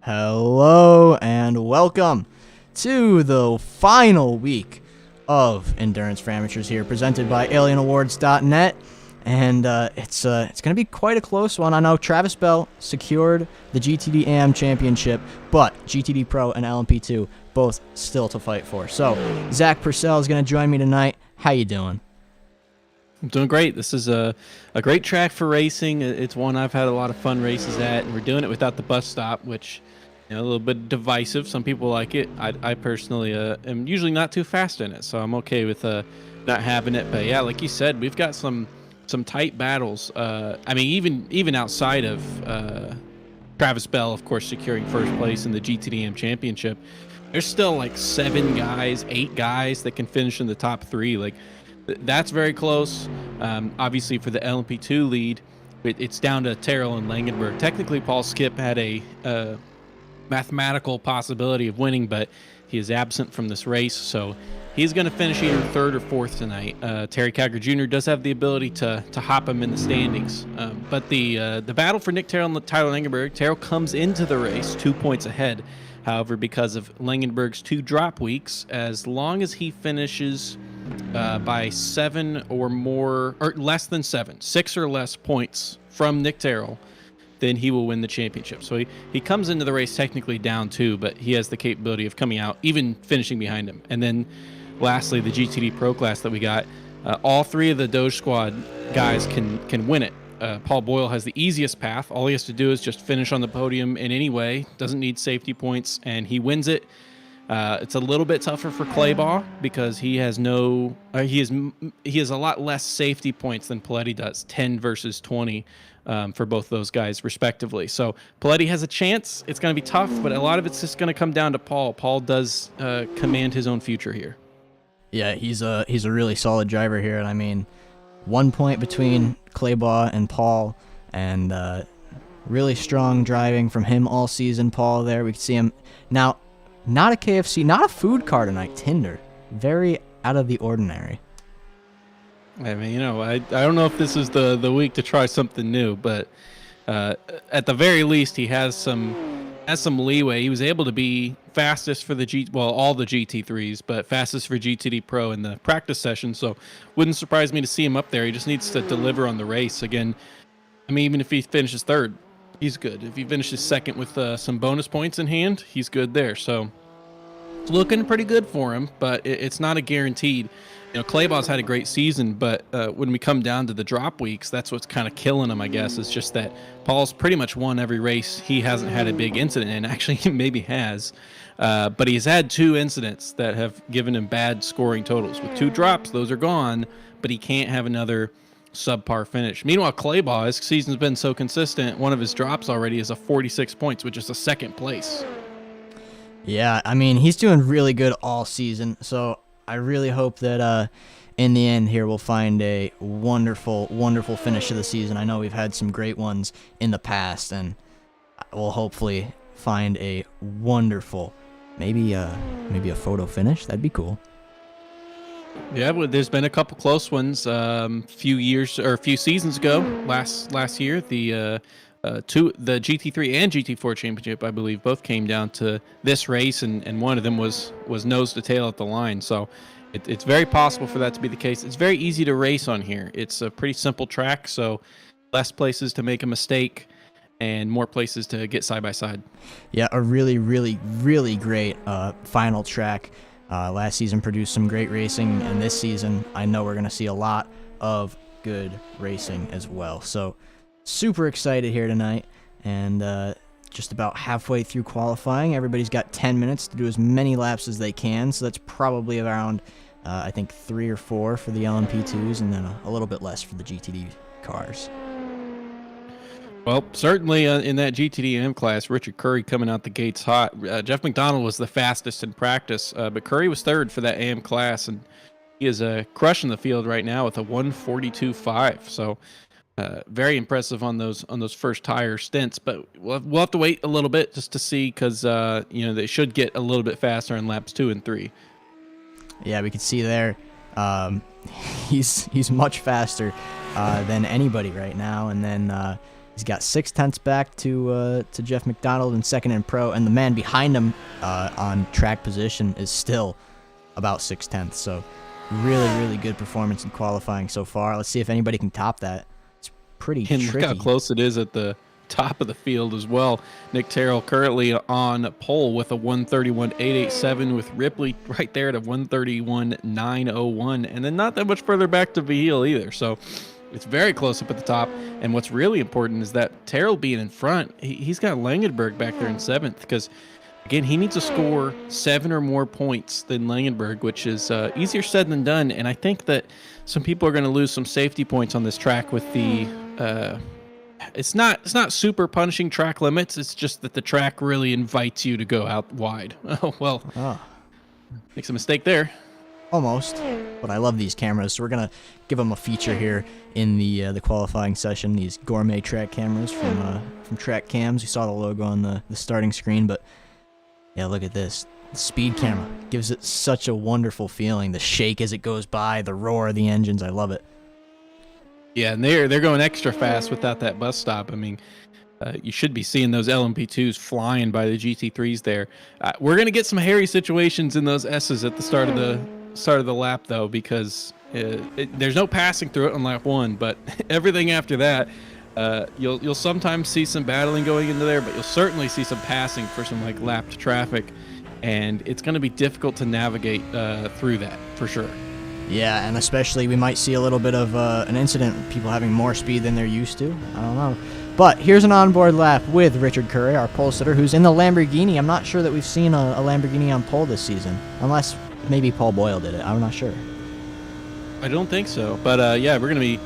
Hello and welcome to the final week of Endurance for Amateurs here, presented by AlienAwards.net, and it's going to be quite a close one. I know Travis Bell secured the GTD AM championship, but GTD Pro and LMP2 both still to fight for. So Zach Purcell is going to join me tonight. How you doing? I'm doing great. This is a great track for racing. It's one I've had a lot of fun races at, and we're doing it without the bus stop, which a little bit divisive. Some people like it. I personally am usually not too fast in it, so I'm okay with not having it. But yeah, like you said, we've got some tight battles. I mean, even outside of Travis Bell, of course, securing first place in the GTDM championship, there's still like 8 guys that can finish in the top 3. Like that's very close. Obviously, for the LMP2 lead, it's down to Terrell and Langenberg. Technically, Paul Skip had a mathematical possibility of winning, but he is absent from this race, so he's going to finish either 3rd or 4th tonight. Terry Cager Jr. does have the ability to hop him in the standings, but the battle for Nick Terrell and Tyler Langenberg, Terrell comes into the race 2 points ahead. However, because of Langenberg's 2 drop weeks, as long as he finishes by 7 or more, or less than 7, 6 or less points from Nick Terrell, then he will win the championship. So he comes into the race technically down 2, but he has the capability of coming out, even finishing behind him. And then lastly, the GTD Pro class that we got, all 3 of the Doge Squad guys can win it. Paul Boyle has the easiest path. All he has to do is just finish on the podium in any way, doesn't need safety points, and he wins it. It's a little bit tougher for Claybaugh because he has a lot less safety points than Paletti does, 10 versus 20 for both those guys respectively. So Paletti has a chance. It's going to be tough, but a lot of it's just going to come down to Paul. Paul does command his own future here. Yeah, he's a really solid driver here, and I mean, 1 point between Claybaugh and Paul, and really strong driving from him all season. Paul there, we can see him now. Not a KFC, not a food car tonight. Tinder, very out of the ordinary. I mean, I don't know if this is the week to try something new, but at the very least, he has some leeway. He was able to be fastest for all the GT3s, but fastest for GTD Pro in the practice session. So wouldn't surprise me to see him up there. He just needs to deliver on the race. Again, I mean, even if he finishes 3rd, he's good. If he finishes 2nd with some bonus points in hand, he's good there. So it's looking pretty good for him, but it's not a guaranteed. Claybaugh's had a great season, but when we come down to the drop weeks, that's what's kind of killing him, I guess. It's just that Paul's pretty much won every race. He hasn't had a big incident, and actually he maybe has. But he's had 2 incidents that have given him bad scoring totals. With 2 drops, those are gone, but he can't have another subpar finish. Meanwhile, Claybaugh, his season's been so consistent, one of his drops already is a 46 points, which is a 2nd place. Yeah, I mean, he's doing really good all season, so I really hope that in the end here we'll find a wonderful, wonderful finish to the season. I know we've had some great ones in the past, and we'll hopefully find a wonderful, maybe a photo finish. That'd be cool. Yeah, but there's been a couple close ones. Few seasons ago, last year, the GT3 and GT4 championship, I believe, both came down to this race, and one of them was nose to tail at the line. So it's very possible for that to be the case. It's very easy to race on here. It's a pretty simple track, so less places to make a mistake and more places to get side by side. Yeah, a really, really, really great final track. Last season produced some great racing, and this season I know we're going to see a lot of good racing as well. So super excited here tonight, and just about halfway through qualifying. Everybody's got 10 minutes to do as many laps as they can, so that's probably around, I think, 3 or 4 for the LMP2s, and then a little bit less for the GTD cars. Well, certainly in that GTDM class, Richard Curry coming out the gates hot. Jeff McDonald was the fastest in practice, but Curry was 3rd for that AM class, and he is crushing the field right now with a 142.5. So very impressive on those first tire stints. But we'll have to wait a little bit just to see, because they should get a little bit faster in laps 2 and 3. Yeah, we can see there. He's much faster than anybody right now, and then He's got 6/10 back to Jeff McDonald in second in pro, and the man behind him on track position is still about 6/10. So really, really good performance in qualifying so far. Let's see if anybody can top that. It's pretty And tricky. look how close it is at the top of the field as well. Nick Terrell currently on pole with a 131.887, with Ripley right there at a 131.901, and then not that much further back to Vihil either. So it's very close up at the top. And what's really important is that Terrell being in front, he's got Langenberg back there in 7th, because again, he needs to score 7 or more points than Langenberg, which is easier said than done. And I think that some people are going to lose some safety points on this track with the it's not super punishing track limits. It's just that the track really invites you to go out wide. Oh, well, makes a mistake there. Almost, but I love these cameras, so we're gonna give them a feature here in the qualifying session. These gourmet track cameras from Track Cams. You saw the logo on the starting screen, but yeah, look at this. The speed camera gives it such a wonderful feeling. The shake as it goes by, the roar of the engines. I love it. Yeah, and they're going extra fast without that bus stop. I mean, you should be seeing those LMP2s flying by the GT3s there. We're gonna get some hairy situations in those S's at the start of the lap though, because there's no passing through it on lap 1, but everything after that, you'll sometimes see some battling going into there, but you'll certainly see some passing for some like lapped traffic, and it's going to be difficult to navigate through that for sure. Yeah, and especially we might see a little bit of an incident, people having more speed than they're used to. I don't know. But here's an onboard lap with Richard Curry, our pole sitter, who's in the Lamborghini. I'm not sure that we've seen a Lamborghini on pole this season, unless maybe Paul Boyle did it. I'm not sure. I don't think so. But yeah, we're going to be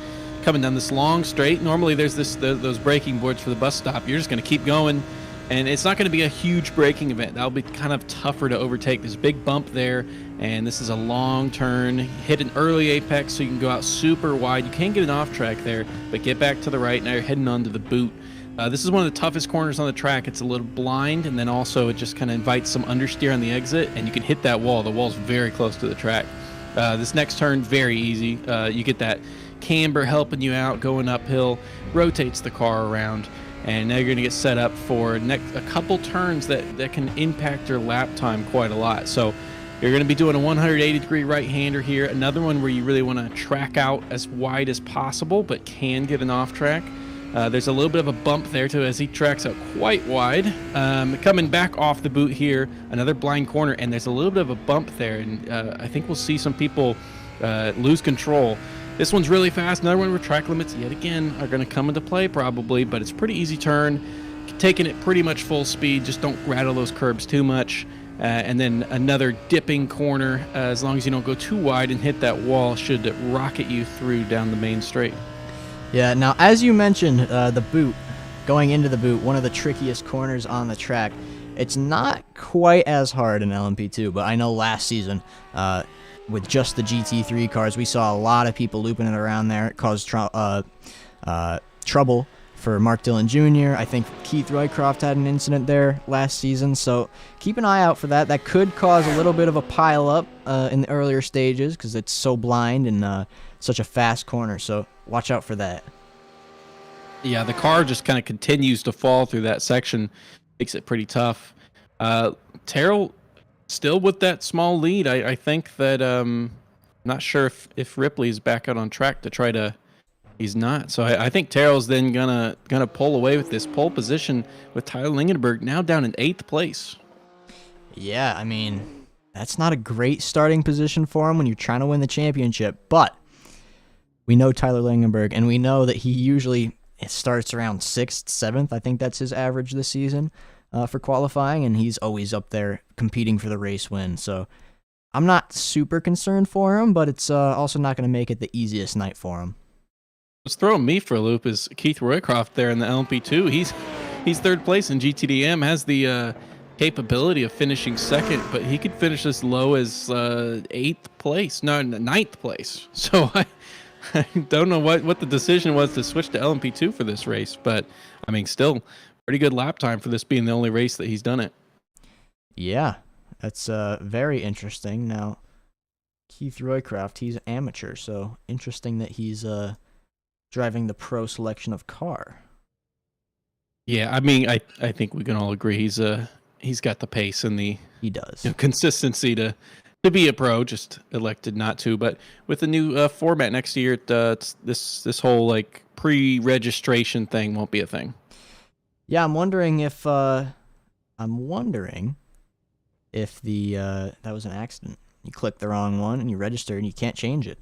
coming down this long straight. Normally there's those braking boards for the bus stop. You're just going to keep going, and it's not going to be a huge braking event. That'll be kind of tougher to overtake. There's a big bump there, and this is a long turn. Hit an early apex so you can go out super wide. You can get an off track there, but get back to the right. Now you're heading onto the boot. This is one of the toughest corners on the track. It's a little blind, and then also it just kind of invites some understeer on the exit, and you can hit that wall. The wall's very close to the track. This next turn, very easy. You get that camber helping you out going uphill, rotates the car around, and now you're going to get set up for a couple turns that can impact your lap time quite a lot. So you're going to be doing a 180-degree right-hander here, another one where you really want to track out as wide as possible, but can get an off track. There's a little bit of a bump there too as he tracks out quite wide. Coming back off the boot here, another blind corner, and there's a little bit of a bump there, and I think we'll see some people lose control. This one's really fast. Another one where track limits yet again are going to come into play probably, but it's a pretty easy turn, taking it pretty much full speed. Just don't rattle those curbs too much. And then another dipping corner, as long as you don't go too wide and hit that wall, should rocket you through down the main straight. Yeah, now as you mentioned, the boot, going into the boot, one of the trickiest corners on the track. It's not quite as hard in LMP2, but I know last season, with just the GT3 cars, we saw a lot of people looping it around there. It caused trouble for Mark Dillon Jr. I think Keith Roycroft had an incident there last season, so keep an eye out for that. That could cause a little bit of a pile up in the earlier stages because it's so blind and such a fast corner, so watch out for that. Yeah, the car just kind of continues to fall through that section, makes it pretty tough. Terrell still with that small lead. I think that not sure if Ripley's back out on track to try to. He's not. So I think Terrell's then gonna pull away with this pole position with Tyler Lingenberg now down in 8th place. Yeah, I mean, that's not a great starting position for him when you're trying to win the championship, but we know Tyler Lingenberg, and we know that he usually starts around 6th, 7th. I think that's his average this season for qualifying, and he's always up there competing for the race win. So I'm not super concerned for him, but it's also not going to make it the easiest night for him. What's throwing me for a loop is Keith Roycroft there in the LMP2. He's 3rd place in GTD AM, has the capability of finishing 2nd, but he could finish as low as 8th place, no, 9th place. So I don't know what the decision was to switch to LMP2 for this race, but I mean, still pretty good lap time for this being the only race that he's done it. Yeah, that's very interesting. Now, Keith Roycroft, he's amateur, so interesting that he's driving the pro selection of car. Yeah, I mean, I think we can all agree he's got the pace and the He does. consistency to be a pro. Just elected not to. But with the new format next year, this whole like pre-registration thing won't be a thing. Yeah, I'm wondering if the that was an accident. You clicked the wrong one and you registered and you can't change it.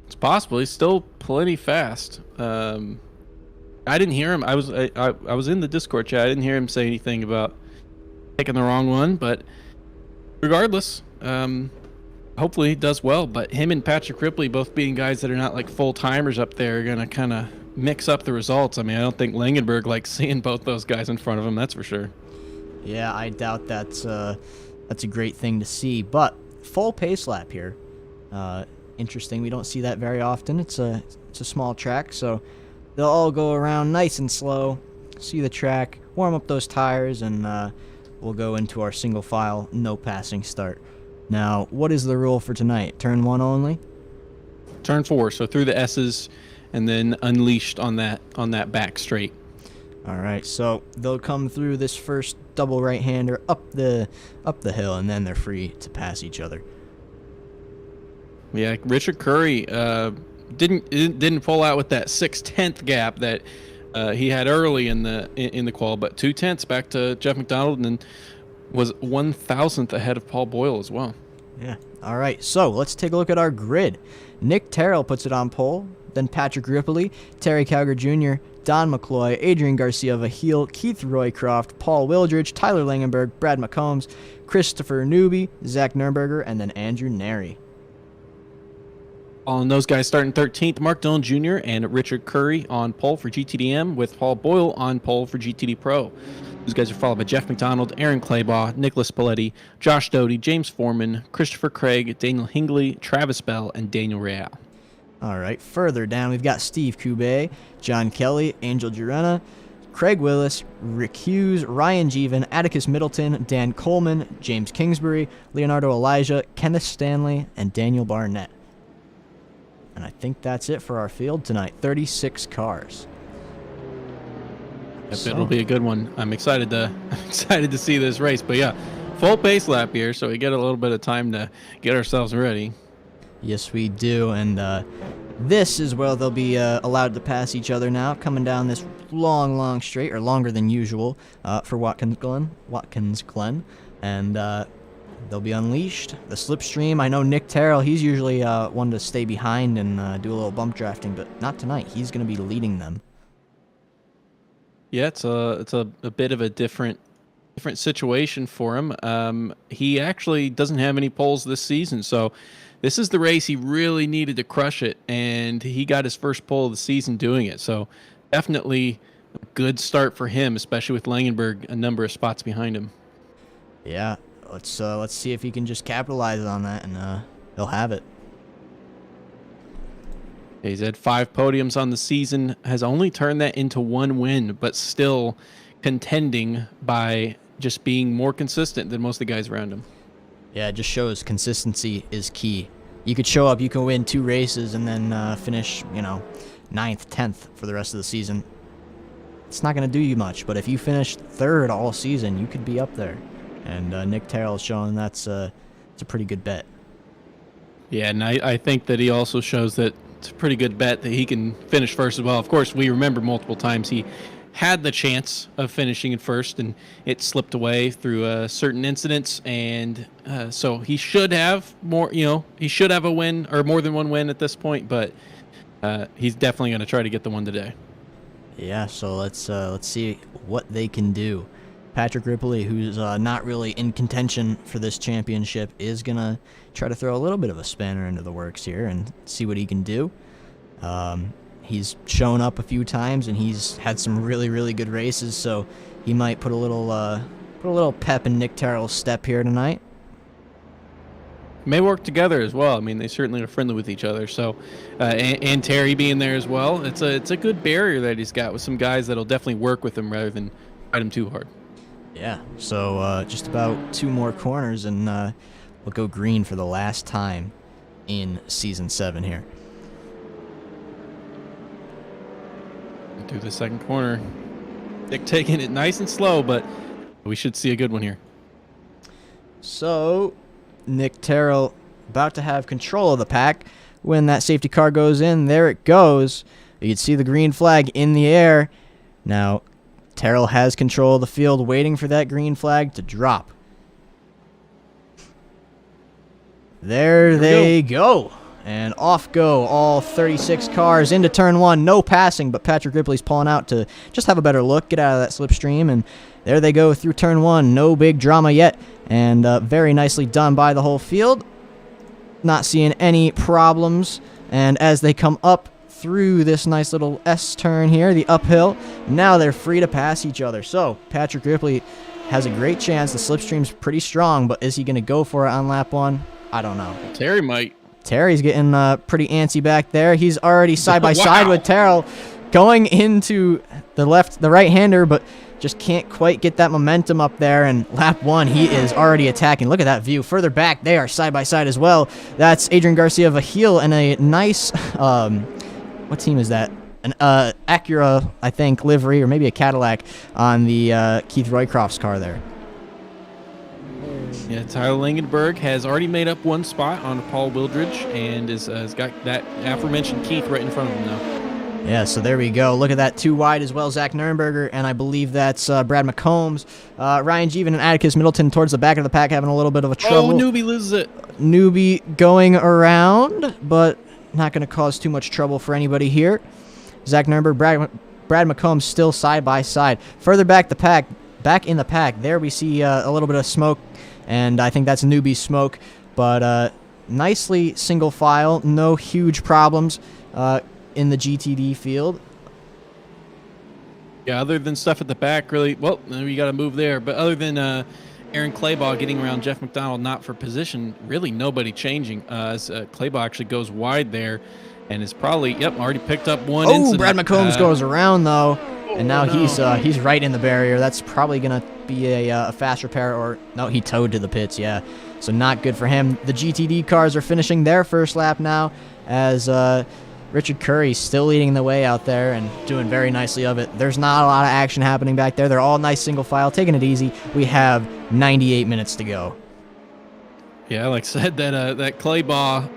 It's possible. He's still plenty fast. I didn't hear him. I was in the Discord chat. I didn't hear him say anything about taking the wrong one. But regardless, hopefully he does well. But him and Patrick Ripley both being guys that are not like full timers up there are gonna kind of mix up the results. I mean, I don't think Langenberg likes seeing both those guys in front of him. That's for sure. Yeah, I doubt that's a great thing to see. But full pace lap here. Interesting. We don't see that very often. It's a small track, so they'll all go around nice and slow, see the track, warm up those tires, and we'll go into our single file, no passing start. Now, what is the rule for tonight? Turn 1 only? Turn 4, so through the S's, and then unleashed on that back straight. All right, so they'll come through this first double right-hander up the hill, and then they're free to pass each other. Yeah, Richard Curry didn't pull out with that 6/10 gap that he had early in the qual, but 2/10 back to Jeff McDonald, and then was 1,000th ahead of Paul Boyle as well. Yeah. All right, so let's take a look at our grid. Nick Terrell puts it on pole, then Patrick Ripley, Terry Calgar Jr., Don McCloy, Adrian Garcia Vahil, Keith Roycroft, Paul Wildridge, Tyler Langenberg, Brad McCombs, Christopher Newby, Zach Nurnberger, and then Andrew Neri. On those guys starting 13th, Mark Dillon Jr. and Richard Curry on pole for GTDM, with Paul Boyle on pole for GTD Pro. Those guys are followed by Jeff McDonald, Aaron Claybaugh, Nicholas Paletti, Josh Doty, James Foreman, Christopher Craig, Daniel Hingley, Travis Bell, and Daniel Real. All right, further down, we've got Steve Kubay, John Kelly, Angel Jurena, Craig Willis, Rick Hughes, Ryan Jeevan, Atticus Middleton, Dan Coleman, James Kingsbury, Leonardo Elijah, Kenneth Stanley, and Daniel Barnett. And I think that's it for our field tonight. 36 cars. Yep, it'll be a good one. I'm excited to see this race. But yeah, full pace lap here, so we get a little bit of time to get ourselves ready. Yes, we do. And this is where they'll be allowed to pass each other now, coming down this long straight, or longer than usual, for Watkins Glen. And they'll be unleashed. The slipstream, I know Nick Terrell, he's usually one to stay behind and do a little bump drafting, but not tonight. He's going to be leading them. Yeah, it's a bit of a different situation for him. He actually doesn't have any poles this season, so this is the race he really needed to crush it, and he got his first pole of the season doing it. So definitely a good start for him, especially with Langenberg a number of spots behind him. Yeah, let's see if he can just capitalize on that, and he'll have it. He's had 5 podiums on the season, has only turned that into 1 win, but still contending by just being more consistent than most of the guys around him. Yeah, it just shows consistency is key. You could show up, you can win 2 races, and then finish, 9th, 10th for the rest of the season. It's not going to do you much, but if you finish 3rd all season, you could be up there. And Nick Terrell is showing it's a pretty good bet. Yeah, and I think that he also shows that it's a pretty good bet that he can finish first as well. Of course, we remember multiple times he had the chance of finishing in first, and it slipped away through certain incidents, and so he should have more. He should have a win or more than 1 win at this point, but he's definitely going to try to get the one today. Yeah, so let's see what they can do. Patrick Ripley, who's not really in contention for this championship, is going to try to throw a little bit of a spanner into the works here and see what he can do. He's shown up a few times, and he's had some really good races, so he might put a little pep in Nick Terrell's step here tonight. May work together as well. I mean, they certainly are friendly with each other. So, and Terry being there as well, it's a good barrier that he's got with some guys that'll definitely work with him rather than fight him too hard. Yeah, so just about 2 more corners, and we'll go green for the last time in Season 7 here. Through the second corner. Nick taking it nice and slow, but we should see a good one here. So, Nick Terrell about to have control of the pack when that safety car goes in. There it goes. You can see the green flag in the air. Now, Terrell has control of the field, waiting for that green flag to drop. There they go. And off go all 36 cars into turn one. No passing, but Patrick Ripley's pulling out to just have a better look, get out of that slipstream. And there they go through turn one. No big drama yet. And very nicely done by the whole field. Not seeing any problems. And as they come up through this nice little S turn here, the uphill, now they're free to pass each other. So Patrick Ripley has a great chance. The slipstream's pretty strong, but is he going to go for it on lap one? I don't know. Terry might. Terry's getting pretty antsy back there. He's already side by side with Terrell, going into the right-hander, but just can't quite get that momentum up there. And lap one, he is already attacking. Look at that view. Further back, they are side by side as well. That's Adrian Garcia of a heel and a nice, what team is that? An Acura, I think, livery, or maybe a Cadillac on the Keith Roycroft's car there. Yeah, Tyler Langenberg has already made up one spot on Paul Wildridge and has got that aforementioned Keith right in front of him now. Yeah, so there we go. Look at that, 2 wide as well, Zach Nurnberger, and I believe that's Brad McCombs. Ryan Jeevan and Atticus Middleton towards the back of the pack having a little bit of a trouble. Oh, Newbie loses it. Newbie going around, but not going to cause too much trouble for anybody here. Zach Nurnberg, Brad McCombs still side by side. Further back in the pack, there we see a little bit of smoke. And I think that's Newbie smoke, but nicely single file, no huge problems in the GTD field. Yeah, other than stuff at the back, really, well, we got to move there. But other than Aaron Claybaugh getting around Jeff McDonald not for position, really nobody changing as Claybaugh actually goes wide there and is probably, already picked up one incident. Brad McCombs goes around, though, and now he's right in the barrier. That's probably going to be a fast repair, or no, he towed to the pits, yeah. So not good for him. The GTD cars are finishing their first lap now as Richard Curry still leading the way out there and doing very nicely of it. There's not a lot of action happening back there. They're all nice single file, taking it easy. We have 98 minutes to go. Yeah, like I said, that Claybaugh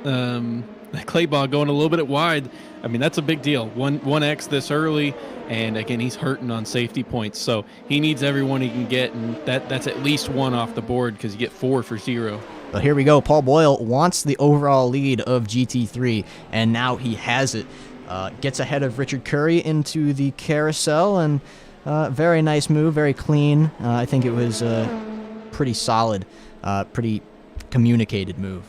going a little bit wide, I mean, that's a big deal. 1X this early, and again, he's hurting on safety points, so he needs everyone he can get, and that's at least 1 off the board because you get 4 for 0. But here we go. Paul Boyle wants the overall lead of GT3, and now he has it. Gets ahead of Richard Curry into the carousel, and very nice move, very clean. I think it was pretty solid, pretty communicated move.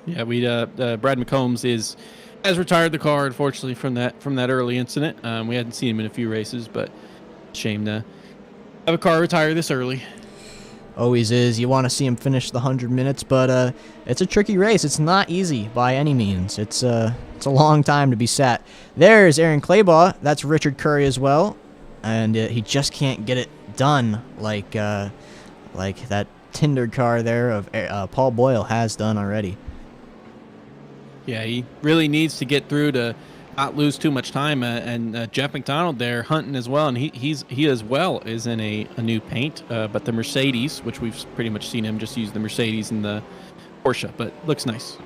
Yeah, Brad McCombs has retired the car, unfortunately, from that early incident. We hadn't seen him in a few races, but shame to have a car retire this early. Always is. You want to see him finish the 100 minutes, but it's a tricky race. It's not easy by any means. It's a long time to be sat. There's Aaron Claybaugh. That's Richard Curry as well, and he just can't get it done like that Tinder car there of Paul Boyle has done already. Yeah, he really needs to get through to not lose too much time. And Jeff McDonald there hunting as well, and he as well is in a new paint. But the Mercedes, which we've pretty much seen him just use the Mercedes and the Porsche, but looks nice.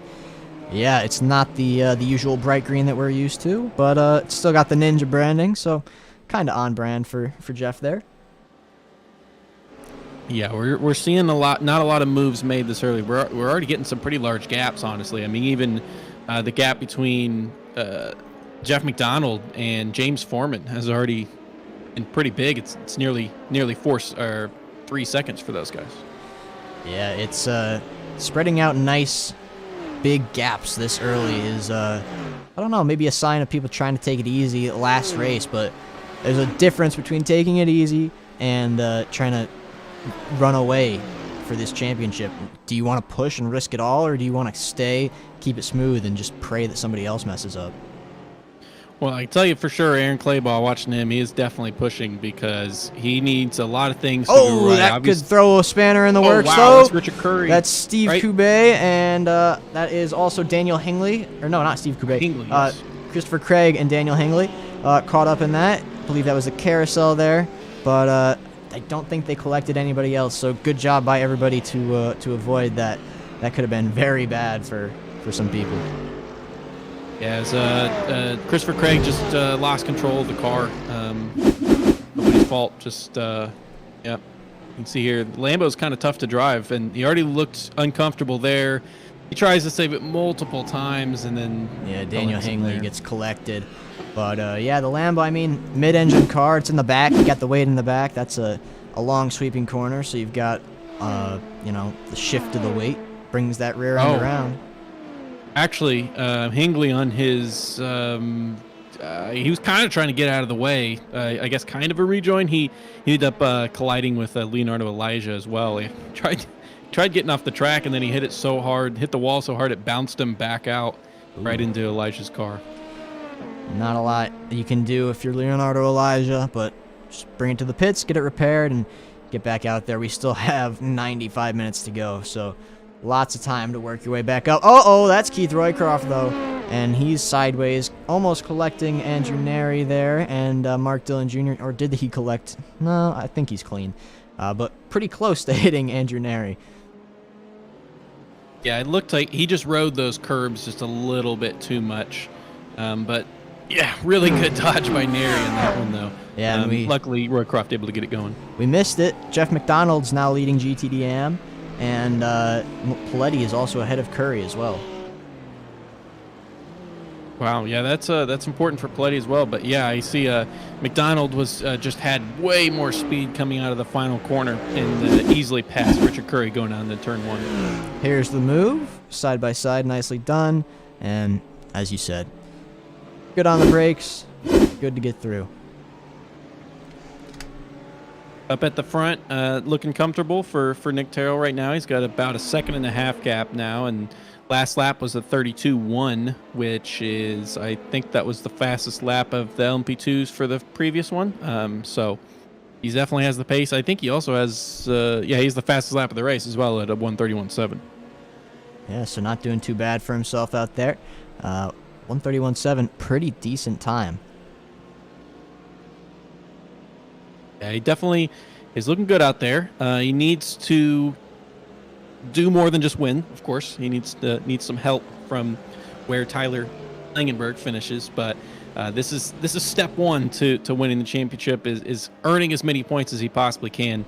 Yeah, it's not the usual bright green that we're used to, but it's still got the Ninja branding, so kind of on brand for Jeff there. Yeah, we're seeing not a lot of moves made this early. We're already getting some pretty large gaps, honestly. I mean, even the gap between Jeff McDonald and James Foreman has already been pretty big. It's nearly 3 seconds for those guys. Yeah, it's spreading out nice big gaps this early is I don't know, maybe a sign of people trying to take it easy last race, but there's a difference between taking it easy and trying to run away for this championship. Do you want to push and risk it all, or do you want to stay, keep it smooth, and just pray that somebody else messes up? Well, I can tell you for sure, Aaron Claybaugh, watching him, he is definitely pushing because he needs a lot of things to do right. That could throw a spanner in the works, wow, though. That's Richard Curry. That's Steve right? Koubet, and that is also Daniel Hingley. Or no, not Steve Koubet. Hingley, yes. Christopher Craig and Daniel Hingley caught up in that. believe that was a carousel there, but I don't think they collected anybody else. So good job by everybody to avoid that. That could have been very bad for some people. Yeah, as Christopher Craig just lost control of the car. Nobody's fault. Just yeah, you can see here the Lambo's kind of tough to drive, and he already looked uncomfortable there. He tries to save it multiple times, and then Daniel Hingley gets collected. But yeah, the Lambo, I mean, mid-engine car, it's in the back. You got the weight in the back. That's a long sweeping corner, so you've got the shift of the weight brings that rear end around. Actually, Hingley on his he was kind of trying to get out of the way. I guess kind of a rejoin. He ended up colliding with Leonardo Elijah as well. He tried getting off the track, and then he hit the wall so hard it bounced him back out right into Elijah's car. Not a lot you can do if you're Leonardo Elijah, but just bring it to the pits, get it repaired, and get back out there. We still have 95 minutes to go, so lots of time to work your way back up. Oh, that's Keith Roycroft, though, and he's sideways, almost collecting Andrew Neri there, and Mark Dillon Jr., or did he collect? No, I think he's clean, but pretty close to hitting Andrew Neri. Yeah, it looked like he just rode those curbs just a little bit too much. But, yeah, really good dodge by Neri in that one, though. Yeah, luckily, Roycroft able to get it going. We missed it. Jeff McDonald's now leading GTD AM, and Paletti is also ahead of Curry as well. Wow, yeah, that's important for Paletti as well. But, yeah, I see McDonald was just had way more speed coming out of the final corner and easily passed Richard Curry going down to turn 1. Here's the move, side by side, nicely done. And as you said, good on the brakes, good to get through. Up at the front, looking comfortable for Nick Terrell right now. He's got about a 1.5-second gap now, and last lap was a 32.1, which is, I think that was the fastest lap of the LMP2s for the previous one. So he definitely has the pace. I think he also has, he's the fastest lap of the race as well at a 1:31.7. Yeah, so not doing too bad for himself out there. 1:31.7, pretty decent time. Yeah, he definitely is looking good out there. He needs to do more than just win, of course. He needs some help from where Tyler Langenberg finishes, but this is step one to winning the championship is earning as many points as he possibly can,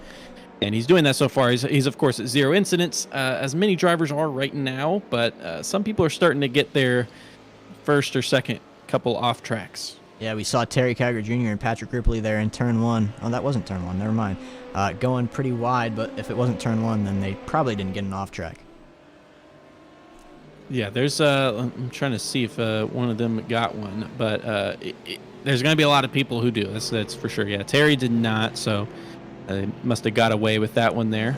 and he's doing that so far. He's of course at 0 incidents, as many drivers are right now, but some people are starting to get their first or second couple off tracks. Yeah, we saw Terry Kiger Jr. and Patrick Ripley there in turn 1. Oh, that wasn't turn 1. Never mind. Going pretty wide, but if it wasn't turn 1, then they probably didn't get an off track. Yeah, there's I'm trying to see if one of them got one, but there's going to be a lot of people who do. That's for sure. Yeah, Terry did not, so they must have got away with that one there.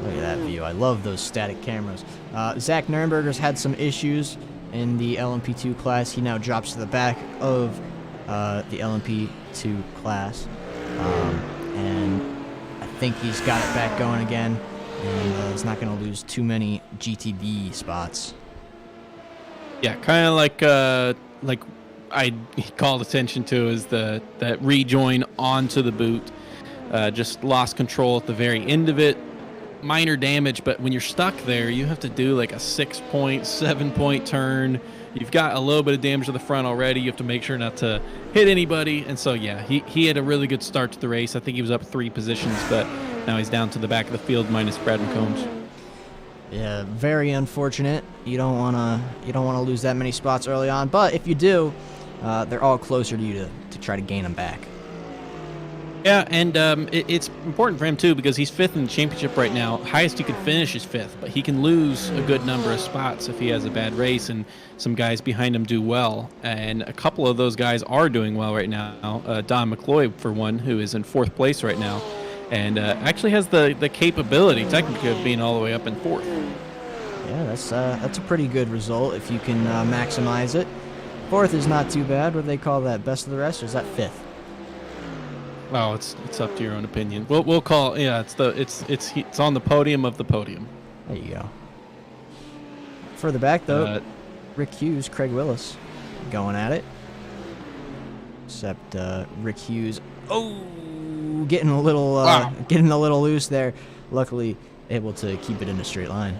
Look at that view. I love those static cameras. Zach Nurnberger's had some issues in the LMP2 class. He now drops to the back of the LMP2 class, and I think he's got it back going again, and he's not going to lose too many GTD spots. Yeah, kind of like I called attention to is that rejoin onto the boot. Just lost control at the very end of it. Minor damage, but when you're stuck there, you have to do like a 6-point, 7-point turn. You've got a little bit of damage to the front already. You have to make sure not to hit anybody. And so, yeah, he had a really good start to the race. I think he was up 3 positions, but now he's down to the back of the field minus Braden Combs. Yeah, very unfortunate. You don't want to lose that many spots early on, but if you do, they're all closer to you to try to gain them back. Yeah, and it's important for him, too, because he's 5th in the championship right now. Highest he could finish is 5th, but he can lose a good number of spots if he has a bad race and some guys behind him do well. And a couple of those guys are doing well right now. Don McCloy, for one, who is in 4th place right now, and actually has the capability, technically, of being all the way up in 4th. Yeah, that's a pretty good result if you can maximize it. 4th is not too bad. What do they call that? Best of the rest, or is that 5th? Oh, it's up to your own opinion. We'll call it's on the podium of the podium. There you go. Further back though, Rick Hughes, Craig Willis, going at it. except Rick Hughes. Oh, getting a little loose there. Luckily, able to keep it in a straight line.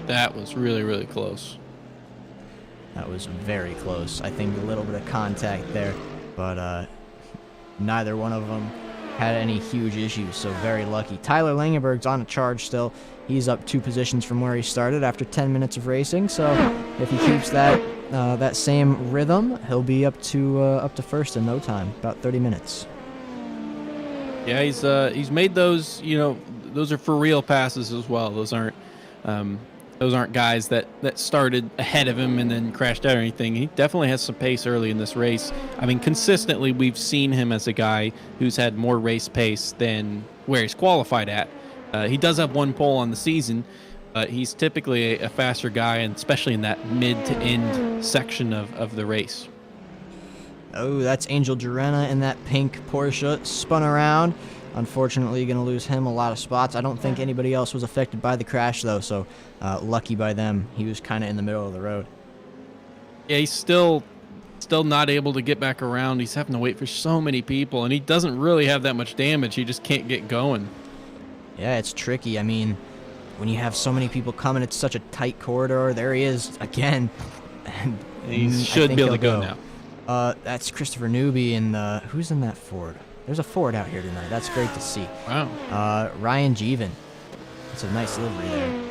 That was really, really close. That was very close. I think a little bit of contact there, but neither one of them had any huge issues, so very lucky. Tyler Langenberg's on a charge still. He's up 2 positions from where he started after 10 minutes of racing, so if he keeps that same rhythm, he'll be up to first in no time, about 30 minutes. Yeah, he's made those, those are for real passes as well. Those aren't guys that started ahead of him and then crashed out or anything. He definitely has some pace early in this race. I mean, consistently, we've seen him as a guy who's had more race pace than where he's qualified at. He does have 1 pole on the season, but he's typically a faster guy, and especially in that mid to end section of the race. Oh, that's Angel Durena in that pink Porsche, spun around. Unfortunately, going to lose him a lot of spots. I don't think anybody else was affected by the crash, though, so lucky by them. He was kind of in the middle of the road. Yeah, he's still not able to get back around. He's having to wait for so many people, and he doesn't really have that much damage. He just can't get going. Yeah, it's tricky. I mean, when you have so many people coming, it's such a tight corridor. There he is again. And he should be able to go now. That's Christopher Newby, and who's in that Ford? There's a Ford out here tonight. That's great to see. Wow. Ryan Jeevan. It's a nice livery there.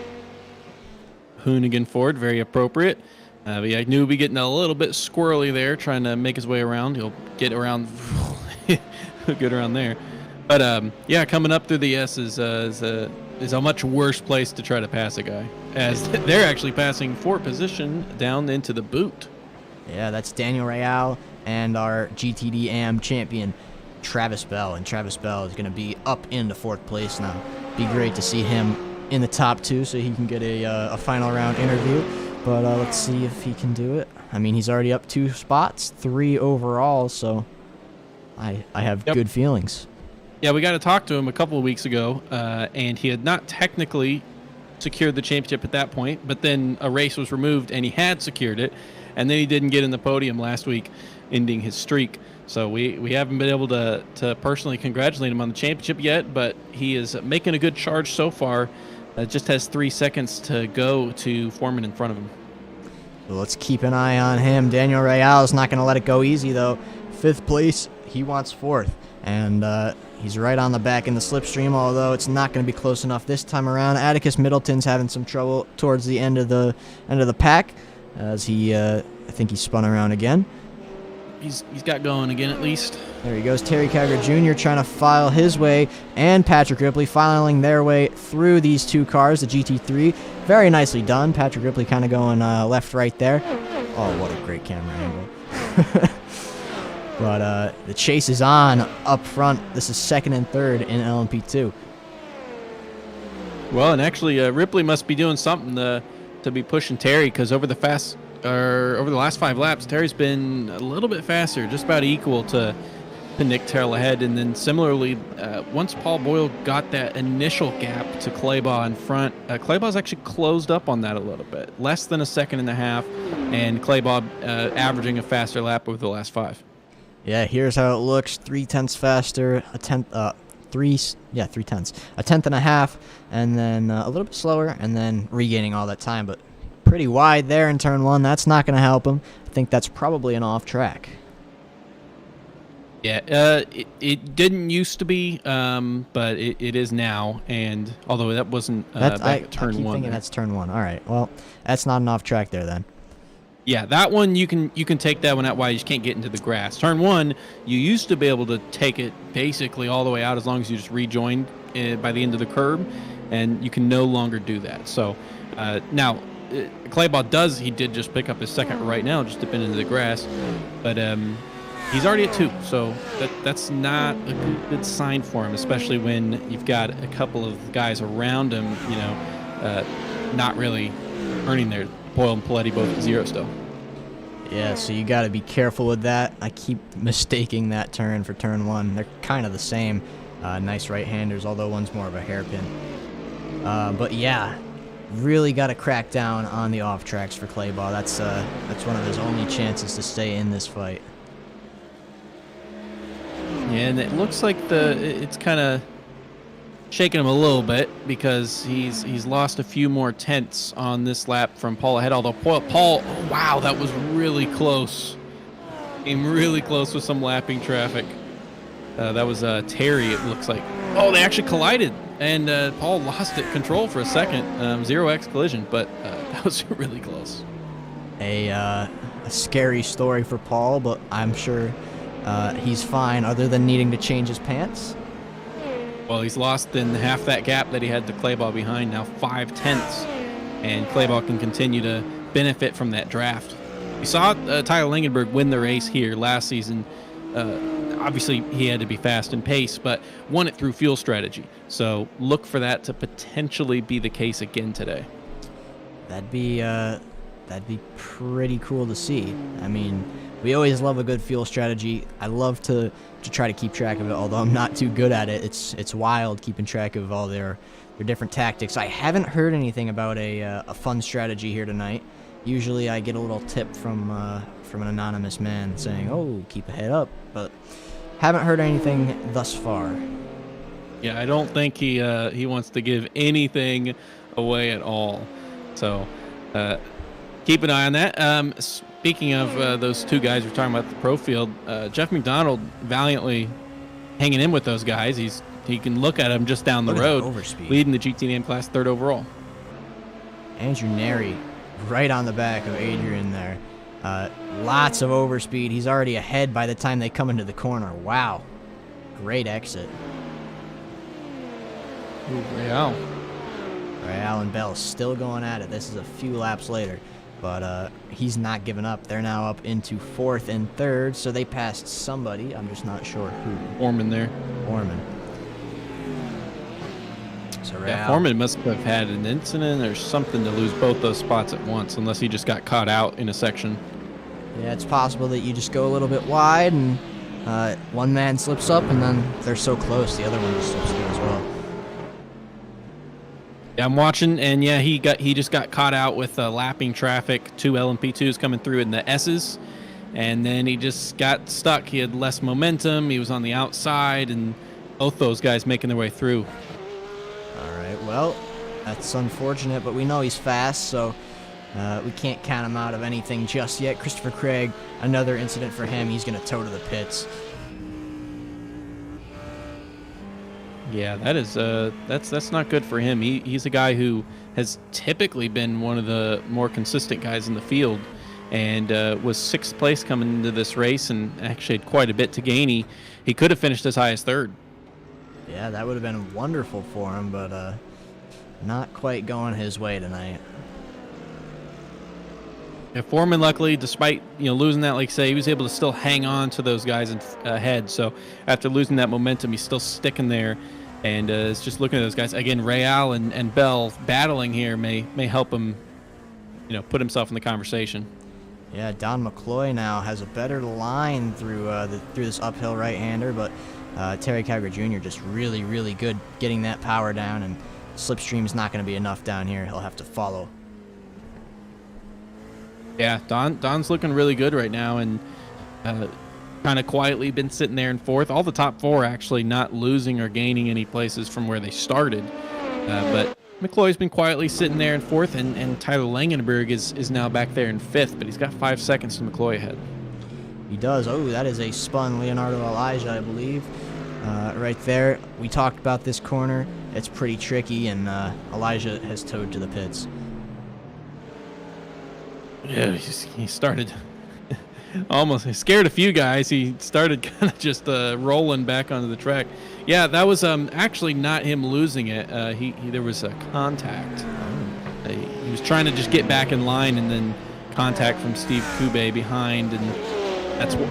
Hoonigan Ford, very appropriate. But yeah, Newby getting a little bit squirrely there, trying to make his way around. He'll get around, get around there. But yeah, coming up through the S is a much worse place to try to pass a guy, as they're actually passing for position down into the boot. Yeah, that's Daniel Real and our GTD AM champion, Travis Bell. And Travis Bell is going to be up into 4th place now. Be great to see him in the top 2 so he can get a final round interview. But let's see if he can do it. I mean, he's already up 2 spots, 3 overall, so I have good feelings. Yeah, we got to talk to him a couple of weeks ago, and he had not technically secured the championship at that point, but then a race was removed and he had secured it, and then he didn't get in the podium last week, ending his streak. So we haven't been able to personally congratulate him on the championship yet, but he is making a good charge so far. Just has 3 seconds to go to Foreman in front of him. So let's keep an eye on him. Daniel Real is not going to let it go easy, though. 5th place, he wants 4th. And he's right on the back in the slipstream, although it's not going to be close enough this time around. Atticus Middleton's having some trouble towards the end of the pack, as he I think he spun around again. He's got going again at least. There he goes. Terry Carger Jr. trying to file his way, and Patrick Ripley filing their way through these 2 cars, the GT3. Very nicely done. Patrick Ripley kind of going left, right there. Oh, what a great camera angle. But the chase is on up front. This is 2nd and 3rd in LMP2. Well, and actually, Ripley must be doing something to be pushing Terry, because over the last 5 laps, Terry's been a little bit faster, just about equal to Nick Terrell ahead. And then similarly, once Paul Boyle got that initial gap to Claybaugh in front, Claybaugh's actually closed up on that a little bit, less than a 1.5 seconds, and Claybaugh averaging a faster lap over the last 5. Yeah, here's how it looks. 0.3 faster, 0.3, a 1/10.5, and then a little bit slower, and then regaining all that time, but pretty wide there in turn 1. That's not going to help him. I think that's probably an off track. Yeah, it didn't used to be, but it is now. And although that wasn't back at turn 1. I keep thinking that's turn 1. All right, well, that's not an off track there then. Yeah, that one you can take that one out wide. You just can't get into the grass. Turn 1, you used to be able to take it basically all the way out as long as you just rejoined by the end of the curb, and you can no longer do that. So now Claybaugh he did just pick up his 2nd right now, just dipping into the grass, but he's already at 2, so that's not a good sign for him, especially when you've got a couple of guys around him, not really earning their. Boyle and Paletti both at 0 still. Yeah, so you got to be careful with that. I keep mistaking that turn for turn 1. They're kind of the same. Nice right-handers, although one's more of a hairpin. But yeah, really got to crack down on the off tracks for Claybaugh. That's one of his only chances to stay in this fight. And it looks like it's kind of shaking him a little bit because he's lost a few more tenths on this lap from Paul ahead. Although Paul, oh, wow, that was really close. Came really close with some lapping traffic. That was Terry, it looks like. Oh, they actually collided, and Paul lost control for a second. 0x collision, but that was really close. A scary story for Paul, but I'm sure he's fine other than needing to change his pants. Well, he's lost in half that gap that he had to Clayball behind, now 5 tenths, and Clayball can continue to benefit from that draft. We saw Tyler Langenberg win the race here last season. Obviously, he had to be fast and pace, but won it through fuel strategy. So look for that to potentially be the case again today. That'd be pretty cool to see. I mean, we always love a good fuel strategy. I love to try to keep track of it, although I'm not too good at it. It's wild keeping track of all their different tactics. I haven't heard anything about a fun strategy here tonight. Usually I get a little tip from an anonymous man saying, "Oh, keep a head up," but haven't heard anything thus far. Yeah, I don't think he wants to give anything away at all. So keep an eye on that. Speaking of those two guys we're talking about the pro field, Jeff McDonald valiantly hanging in with those guys. He can look at them just down the road, leading the GTD AM class 3rd overall. Andrew Neri right on the back of Adrian there. Lots of overspeed. He's already ahead by the time they come into the corner. Wow. Great exit. Ooh, Real and Bell still going at it. This is a few laps later, but he's not giving up. They're now up into 4th and 3rd, so they passed somebody. I'm just not sure who. Foreman there. Foreman. So yeah, Foreman must have had an incident or something to lose both those spots at once, unless he just got caught out in a section. Yeah, it's possible that you just go a little bit wide and one man slips up, and then they're so close, the other one just slips through as well. Yeah, I'm watching, and yeah, he just got caught out with lapping traffic, 2 LMP2s coming through in the S's, and then he just got stuck. He had less momentum. He was on the outside, and both those guys making their way through. All right, well, that's unfortunate, but we know he's fast, so we can't count him out of anything just yet. Christopher Craig, another incident for him. He's going to tow to the pits. Yeah, that is that's not good for him. He's a guy who has typically been one of the more consistent guys in the field, and was 6th place coming into this race, and actually had quite a bit to gain. He could have finished as high as 3rd. Yeah, that would have been wonderful for him, but not quite going his way tonight. Yeah, Foreman, luckily, despite losing that, like say, he was able to still hang on to those guys ahead. So after losing that momentum, he's still sticking there, and is just looking at those guys again. Real and Bell battling here may help him, put himself in the conversation. Yeah, Don McCloy now has a better line through this uphill right-hander, but Terry Kyger Jr. just really, really good getting that power down, and slipstream's not going to be enough down here. He'll have to follow. Yeah, Don's looking really good right now, and kind of quietly been sitting there in 4th. All the top 4 actually not losing or gaining any places from where they started. But McCloy's been quietly sitting there in 4th, and Tyler Langenberg is now back there in 5th, but he's got 5 seconds to McCloy ahead. He does. Oh, that is a spun Leonardo Elijah, I believe. Right there. We talked about this corner. It's pretty tricky, and Elijah has towed to the pits. Yeah, he started almost scared a few guys. He started kind of just rolling back onto the track. Yeah, that was actually not him losing it. There was a contact. He was trying to just get back in line, and then contact from Steve Kube behind, and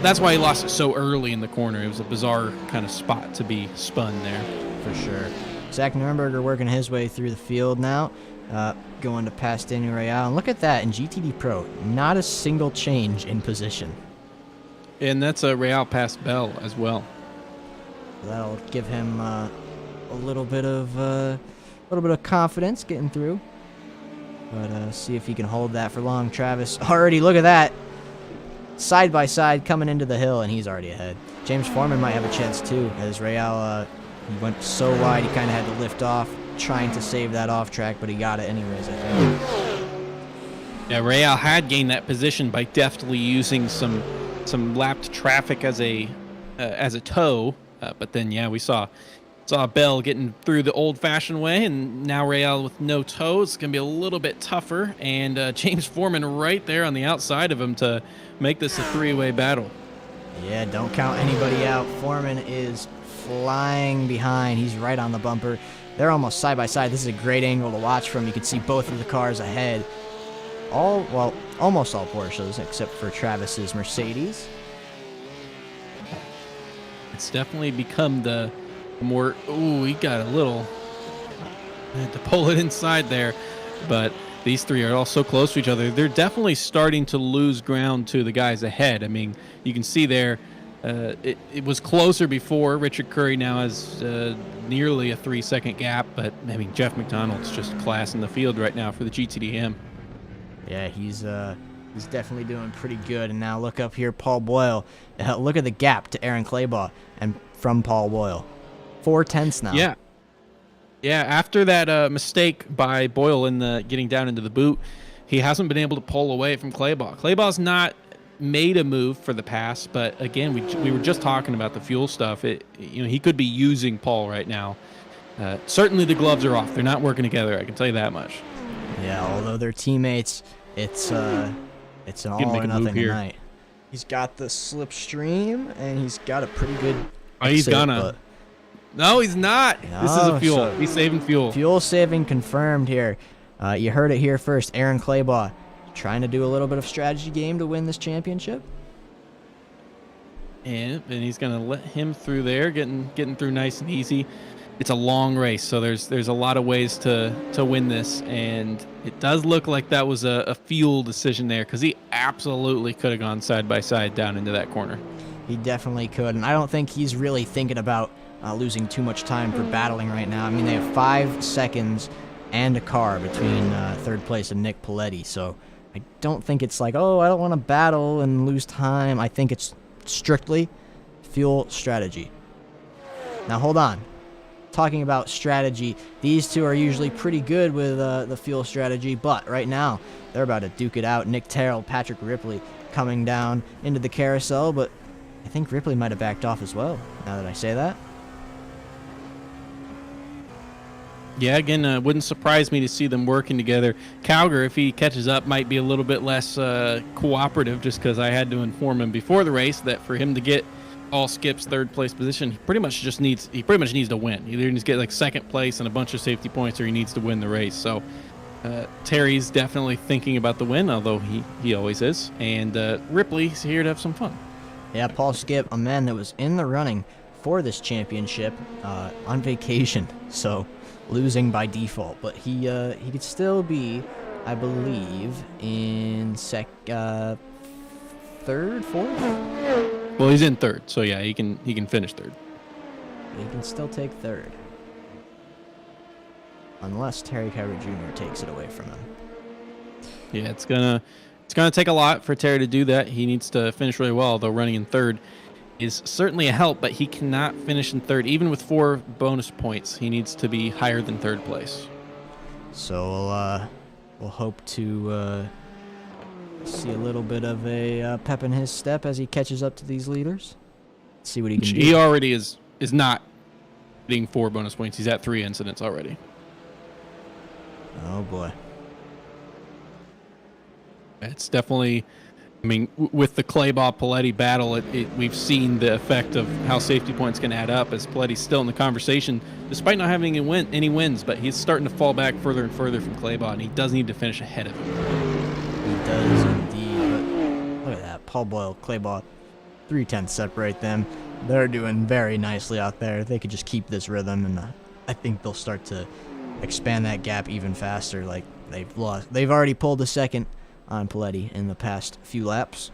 that's why he lost it so early in the corner. It was a bizarre kind of spot to be spun there. For sure. Zach Nurnberger working his way through the field now. Going to pass Daniel Real. And look at that in GTD Pro. Not a single change in position. And that's a Real past Bell as well. That'll give him a little bit of confidence getting through. But see if he can hold that for long. Travis already, look at that. side by side coming into the hill, and he's already ahead. James Foreman might have a chance too, as Real he went so wide he kind of had to lift off, trying to save that off track, but he got it anyways, I think. Yeah, Real had gained that position by deftly using some lapped traffic as a tow, but then yeah, we saw Bell getting through the old-fashioned way, and now Real with no tow. It's going to be a little bit tougher, and James Foreman right there on the outside of him to make this a three-way battle. Yeah, don't count anybody out. Foreman is flying behind. He's right on the bumper. They're almost side by side. This is a great angle to watch from. You can see both of the cars ahead. Almost all Porsches except for Travis's Mercedes. It's definitely become the more, he got a little, had to pull it inside there, but these three are all so close to each other. They're definitely starting to lose ground to the guys ahead. I mean, you can see there, it was closer before. Richard Curry now has nearly a 3-second gap, but I mean, Jeff McDonald's just class in the field right now for the GTD AM. Yeah, he's definitely doing pretty good. And now look up here, Paul Boyle. Look at the gap to Aaron Claybaugh and from Paul Boyle. 4/10 now. Yeah. After that mistake by Boyle in the getting down into the boot, he hasn't been able to pull away from Claybaugh. Claybaugh's not made a move for the pass, but again, we were just talking about the fuel stuff. He could be using Paul right now. Certainly the gloves are off. They're not working together. I can tell you that much. Yeah, although they're teammates, it's an all or nothing tonight. He's got the slipstream, and he's got a pretty good. No, he's not. No, this is a fuel. So he's saving fuel. Fuel saving confirmed here. You heard it here first. Aaron Claybaugh trying to do a little bit of strategy game to win this championship. And he's going to let him through there, getting through nice and easy. It's a long race, so there's a lot of ways to win this, and it does look like that was a fuel decision there, because he absolutely could have gone side by side down into that corner. He definitely could, and I don't think he's really thinking about losing too much time for battling right now. I mean, they have 5 seconds and a car between third place and Nick Paletti, so I don't think it's like, oh, I don't want to battle and lose time. I think it's strictly fuel strategy. Now, hold on. Talking about strategy, these two are usually pretty good with the fuel strategy, but right now they're about to duke it out. Nick Terrell, Patrick Ripley coming down into the carousel, but I think Ripley might have backed off as well, now that I say that. Yeah, again, wouldn't surprise me to see them working together. Cowger, if he catches up, might be a little bit less cooperative, just because I had to inform him before the race that for him to get all Skip's third place position, he pretty much needs to win. He either needs to get like second place and a bunch of safety points, or he needs to win the race. So Terry's definitely thinking about the win, although he always is. And Ripley's here to have some fun. Yeah, Paul Skip, a man that was in the running for this championship on vacation, so losing by default. But he could still be, I believe, in third, fourth. Well, he's in third, so yeah, he can finish third. He can still take third, unless Terry Cowger Jr. takes it away from him. Yeah, it's gonna take a lot for Terry to do that. He needs to finish really well, though running in third is certainly a help, but he cannot finish in third. Even with 4 bonus points, he needs to be higher than third place. So we'll hope to see a little bit of a pep in his step as he catches up to these leaders. See what he can do. He already is not getting 4 bonus points. He's at 3 incidents already. Oh boy. It's definitely, I mean, with the Claybaugh-Paletti battle, we've seen the effect of how safety points can add up, as Paletti's still in the conversation, despite not having any wins, but he's starting to fall back further and further from Claybaugh, and he does need to finish ahead of him. He does indeed, but look at that. Paul Boyle, Claybaugh, 3/10 separate them. They're doing very nicely out there. They could just keep this rhythm, and I think they'll start to expand that gap even faster. Like they've already pulled a second on Paletti in the past few laps.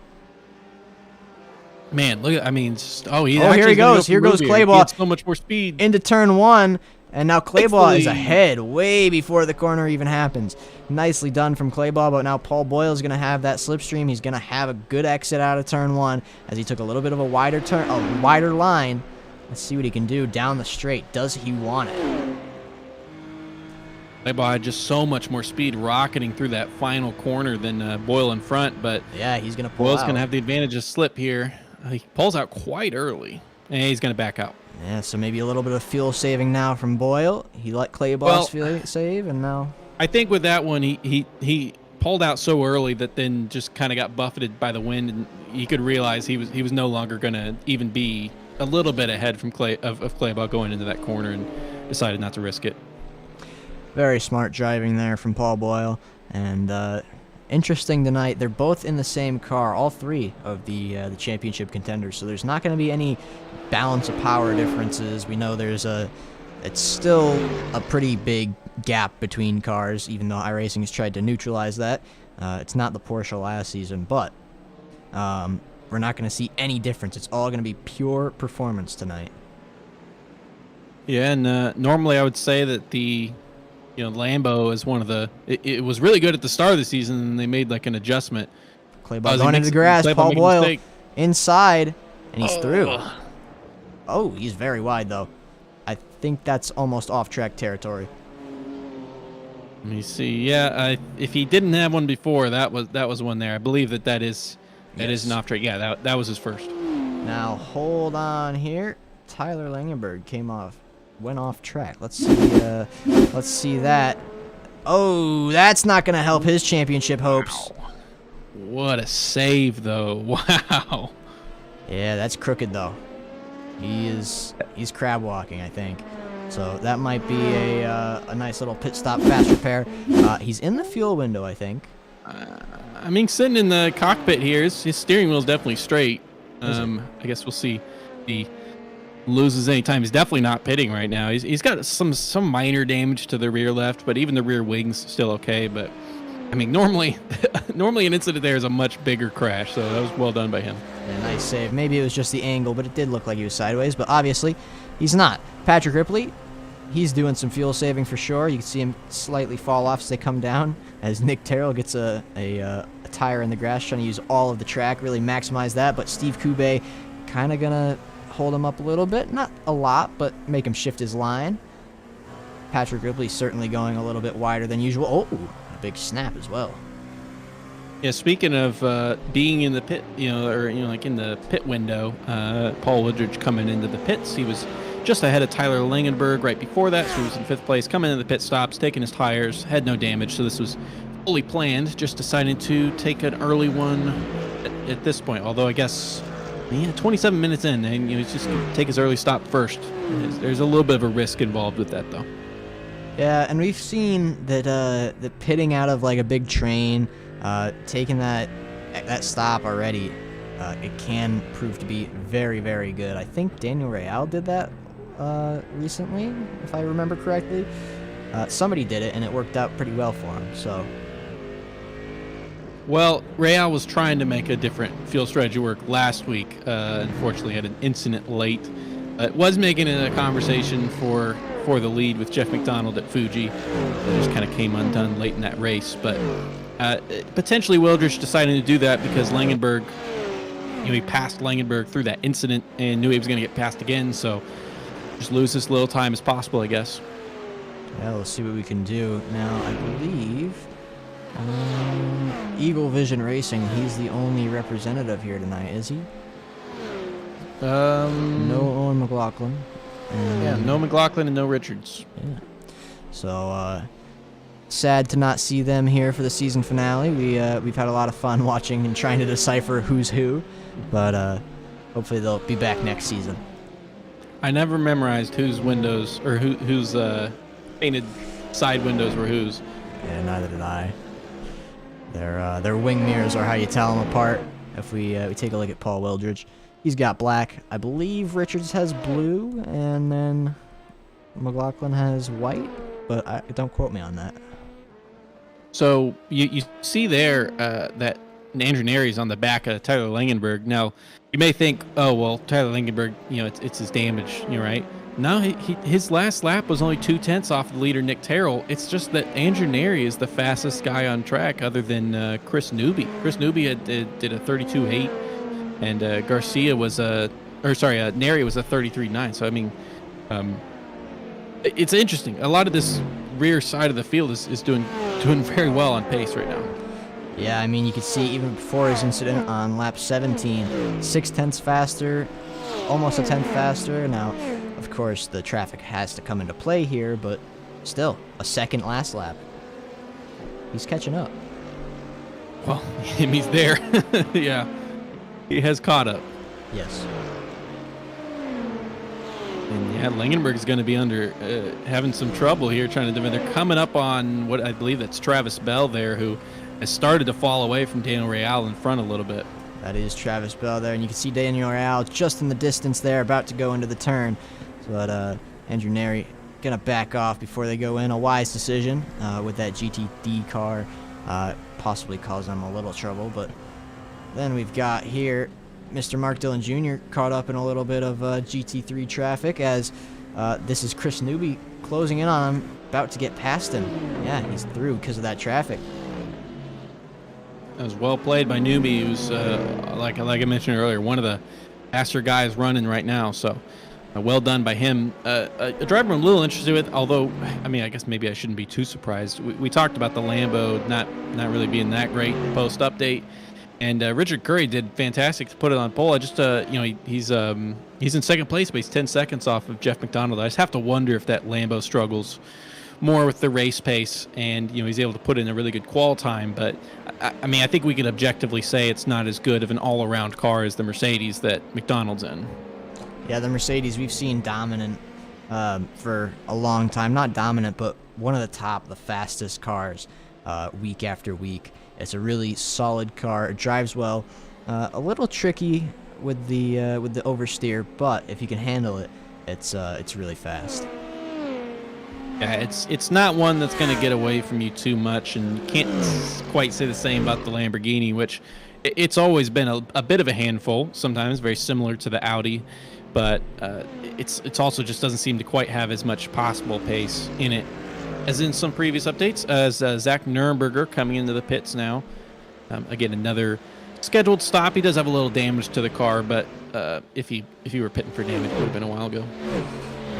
Man, look at, I mean, here he goes. Here goes Claybaugh. So much more speed into turn 1, And now Claybaugh is ahead way before the corner even happens. Nicely done from Claybaugh, but now Paul Boyle is going to have that slipstream. He's going to have a good exit out of turn 1 as he took a little bit of a wider line. Let's see what he can do down the straight. Does he want it? Claybaugh had just so much more speed rocketing through that final corner than Boyle in front, but yeah, he's going to pull Boyle's out. going to have the advantage of slip here. He pulls out quite early, and he's going to back out. Yeah, so maybe a little bit of fuel saving now from Boyle. He let Claybaugh save, and now... I think with that one, he pulled out so early that then just kind of got buffeted by the wind, and he could realize he was no longer going to even be a little bit ahead from Claybaugh going into that corner, and decided not to risk it. Very smart driving there from Paul Boyle, and interesting tonight. They're both in the same car, all three of the championship contenders. So there's not going to be any balance of power differences. We know it's still a pretty big gap between cars, even though iRacing has tried to neutralize that. It's not the Porsche last season, but we're not going to see any difference. It's all going to be pure performance tonight. Yeah, and normally I would say that the Lambo is one of the. It was really good at the start of the season, and they made like an adjustment. Claybaugh going into the grass. Paul Boyle inside, and he's through. Oh, he's very wide though. I think that's almost off-track territory. Let me see. Yeah, if he didn't have one before, that was one there. I believe that is an off-track. Yeah, that was his first. Now hold on here. Tyler Langenberg went off track. Let's see that. Oh, that's not going to help his championship hopes. Wow. What a save, though. Wow. Yeah, that's crooked, though. He's crab walking, I think. So that might be a nice little pit stop fast repair. He's in the fuel window, I think. I mean, sitting in the cockpit here, his steering wheel is definitely straight. I guess we'll see if he loses any time. He's definitely not pitting right now. He's got some minor damage to the rear left, but even the rear wing's still okay. But I mean, normally an incident there is a much bigger crash, so that was well done by him. Yeah, nice save. Maybe it was just the angle, but it did look like he was sideways, but obviously he's not. Patrick Ripley, he's doing some fuel saving for sure. You can see him slightly fall off as they come down, as Nick Terrell gets a tire in the grass, trying to use all of the track, really maximize that, but Steve Kube kind of going to hold him up a little bit. Not a lot, but make him shift his line. Patrick Ripley certainly going a little bit wider than usual. Oh, a big snap as well. Yeah, speaking of being in the pit, like in the pit window, Paul Woodridge coming into the pits, he was just ahead of Tyler Langenberg right before that, so he was in 5th place, coming into the pit stops, taking his tires, had no damage, so this was fully planned, just deciding to take an early one at this point, although I guess 27 minutes in, and he's just going to take his early stop first. There's a little bit of a risk involved with that, though. Yeah, and we've seen that the pitting out of like a big train, taking that stop already, it can prove to be very, very good. I think Daniel Real did that recently, if I remember correctly. Somebody did it, and it worked out pretty well for him. So, well, Real was trying to make a different field strategy work last week. Unfortunately, had an incident late. Was making it a conversation for the lead with Jeff McDonald at Fuji. It just kind of came undone late in that race, but potentially Wildrich deciding to do that because Langenberg, he passed Langenberg through that incident and knew he was going to get passed again, so just lose as little time as possible, I guess. Yeah, we'll see what we can do. Now, I believe Eagle Vision Racing, he's the only representative here tonight, is he? No Owen McLaughlin. No McLaughlin and no Richards. Yeah. So, sad to not see them here for the season finale. We've had a lot of fun watching and trying to decipher who's who, but hopefully they'll be back next season. I never memorized whose windows or whose painted side windows were whose. Yeah, neither did I. Their wing mirrors are how you tell them apart. If we take a look at Paul Wildridge, he's got black. I believe Richards has blue, and then McLaughlin has white, but don't quote me on that. So you see there that Andrew Neri's on the back of Tyler Langenberg. Now, you may think, oh, well, Tyler Langenberg, it's his damage, right? No, his last lap was only 2/10 off the leader, Nick Terrell. It's just that Andrew Neri is the fastest guy on track other than Chris Newby. Chris Newby did a 32.8, and Garcia was Neri was a 33.9. So, I mean, it's interesting. A lot of this rear side of the field is doing very well on pace right now. Yeah, I mean, you could see even before his incident on lap 17, 0.6 faster, almost a tenth faster. Now, of course, the traffic has to come into play here, but still, a second last lap. He's catching up. Well, he's there. Yeah, he has caught up. Yes. And yeah, Langenberg is going to be having some trouble here trying to defend. They're coming up on what I believe that's Travis Bell there, who has started to fall away from Daniel Real in front a little bit. That is Travis Bell there, and you can see Daniel Real just in the distance there, about to go into the turn. But Andrew Neri going to back off before they go in. A wise decision with that GTD car. Possibly cause them a little trouble. But then we've got here Mr. Mark Dillon Jr. caught up in a little bit of GT3 traffic as this is Chris Newby closing in on him, about to get past him. Yeah, he's through because of that traffic. That was well played by Newby, who's, like I mentioned earlier, one of the faster guys running right now. So well done by him. A driver I'm a little interested with, although, I mean, I guess maybe I shouldn't be too surprised. We talked about the Lambo not really being that great post-update. And Richard Curry did fantastic to put it on pole. I just, he's in second place, but he's 10 seconds off of Jeff McDonald. I just have to wonder if that Lambo struggles more with the race pace, and he's able to put in a really good qual time. But I mean, I think we can objectively say it's not as good of an all-around car as the Mercedes that McDonald's in. Yeah, the Mercedes we've seen dominant for a long time. Not dominant, but one of the fastest cars week after week. It's a really solid car. It drives well. A little tricky with the oversteer, but if you can handle it, it's really fast. Yeah, it's not one that's going to get away from you too much, and you can't quite say the same about the Lamborghini, which it's always been a bit of a handful, sometimes very similar to the Audi, but it's also just doesn't seem to quite have as much possible pace in it as in some previous updates. As Zach Nuremberger coming into the pits now. Again, another scheduled stop. He does have a little damage to the car, but if he were pitting for damage, it would have been a while ago.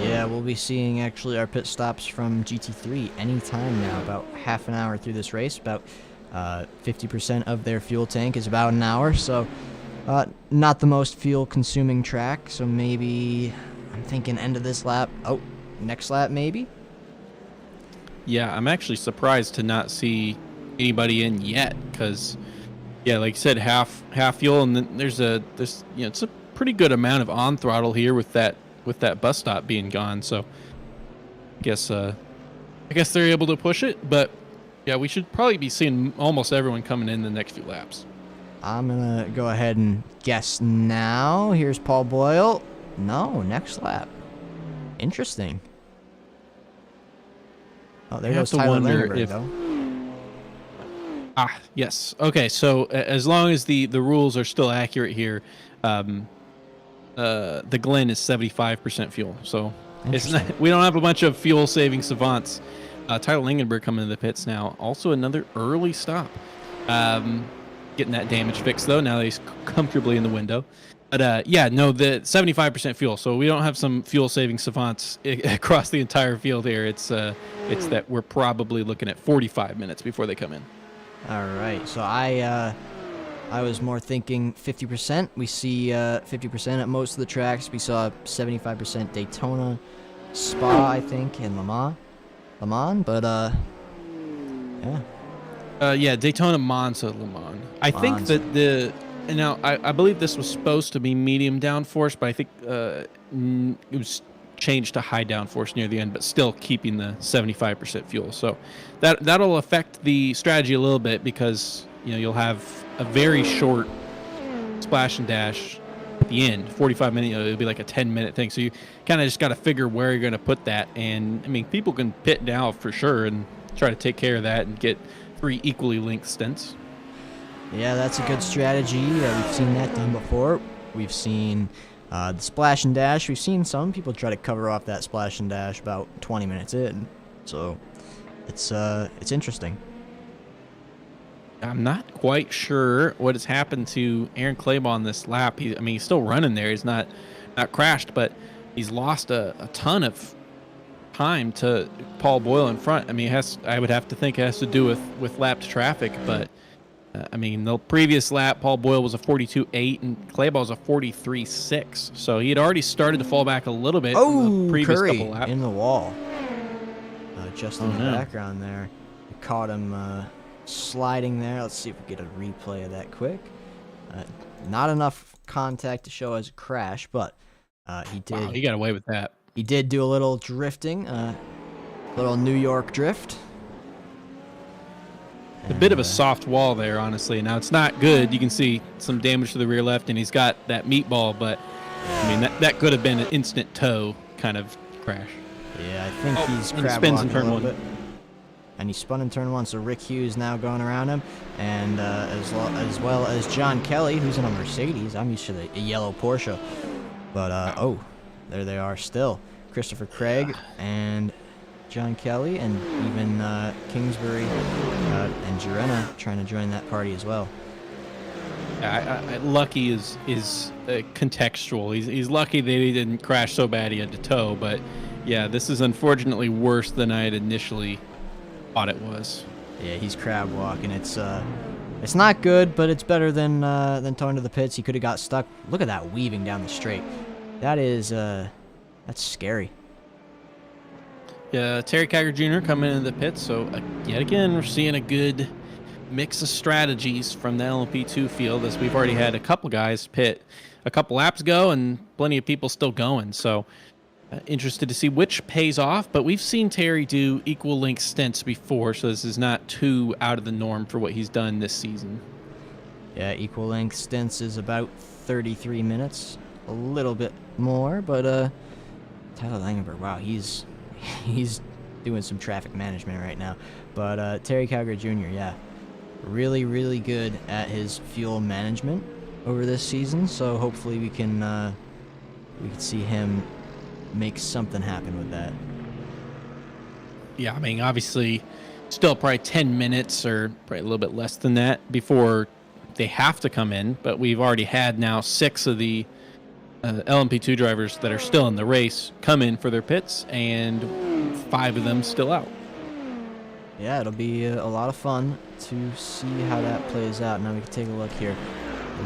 Yeah, we'll be seeing actually our pit stops from GT3 anytime now, about half an hour through this race. About 50% of their fuel tank is about an hour, so not the most fuel-consuming track, so maybe I'm thinking end of this lap. Oh, next lap maybe? Yeah, I'm actually surprised to not see anybody in yet, because, yeah, like you said, half fuel, and then there's it's a pretty good amount of on throttle here with that bus stop being gone. So I guess they're able to push it, but yeah, we should probably be seeing almost everyone coming in the next few laps. I'm gonna go ahead and guess now. Here's Paul Boyle. No, next lap. Interesting. Oh, there goes Tyler Langenberg, though. Yes. Okay, so as long as the rules are still accurate here, the Glen is 75% fuel, so we don't have a bunch of fuel-saving savants. Tyler Langenberg coming into the pits now. Also another early stop. Getting that damage fixed, though, now that he's comfortably in the window. But, yeah, no, the 75% fuel, so we don't have some fuel-saving savants across the entire field here. It's that we're probably looking at 45 minutes before they come in. All right, so I was more thinking 50%. We see 50% at most of the tracks. We saw 75% Daytona, Spa, I think, and Le Mans, but yeah. Yeah, Daytona, Monza, Le Mans. I think that now I believe this was supposed to be medium downforce, but I think it was changed to high downforce near the end, but still keeping the 75% fuel. So that'll affect the strategy a little bit, because you'll have a very short splash and dash at the end, 45 minutes. It'll be like a 10-minute thing. So you kind of just got to figure where you're going to put that. And I mean, people can pit now for sure and try to take care of that and get 3 equally length stints. Yeah, that's a good strategy. We've seen that done before. We've seen The splash and dash, we've seen some people try to cover off that splash and dash about 20 minutes in, so it's interesting. I'm not quite sure what has happened to Aaron Claybon this lap. He's still running there. He's not crashed, but he's lost a ton of time to Paul Boyle in front. I mean, I would have to think it has to do with lapped traffic, but the previous lap, Paul Boyle was a 42.8 and Claybon was a 43.6. So he had already started to fall back a little bit in the previous Curry couple laps. in the wall. Just in the background there. We caught him sliding there. Let's see if we get a replay of that quick. Not enough contact to show as a crash, but he did. Wow, he got away with that. He did do a little drifting, little New York drift. A bit of a soft wall there, honestly. Now, it's not good. You can see some damage to the rear left, and he's got that meatball, but, that could have been an instant toe kind of crash. Yeah, I think he's crab spins in walking turn a one. little bit. And he spun in turn one, so Rick Hughes now going around him, and as well as John Kelly, who's in a Mercedes. I'm used to the yellow Porsche. But, there they are still. Christopher Craig and John Kelly, and even Kingsbury and Jarena trying to join that party as well. Lucky is contextual. He's lucky that he didn't crash so bad he had to tow, but yeah, this is unfortunately worse than I had initially thought it was. Yeah, he's crab walking. It's not good, but it's better than towing to the pits. He could have got stuck. Look at that weaving down the straight. That is that's scary. Yeah, Terry Kiger Jr. coming into the pits, so yet again we're seeing a good mix of strategies from the LMP2 field, as we've already had a couple guys pit a couple laps ago and plenty of people still going. So interested to see which pays off, but we've seen Terry do equal length stints before, so this is not too out of the norm for what he's done this season. Yeah, equal length stints is about 33 minutes, a little bit more, but Tyler Langenberg, wow, he's doing some traffic management right now. But Terry Kiger Jr., yeah, really, really good at his fuel management over this season. So hopefully we can see him make something happen with that. Yeah, obviously, still probably 10 minutes or probably a little bit less than that before they have to come in. But we've already had now 6 of the LMP2 drivers that are still in the race come in for their pits, and 5 of them still out. Yeah, it'll be a lot of fun to see how that plays out. Now we can take a look here.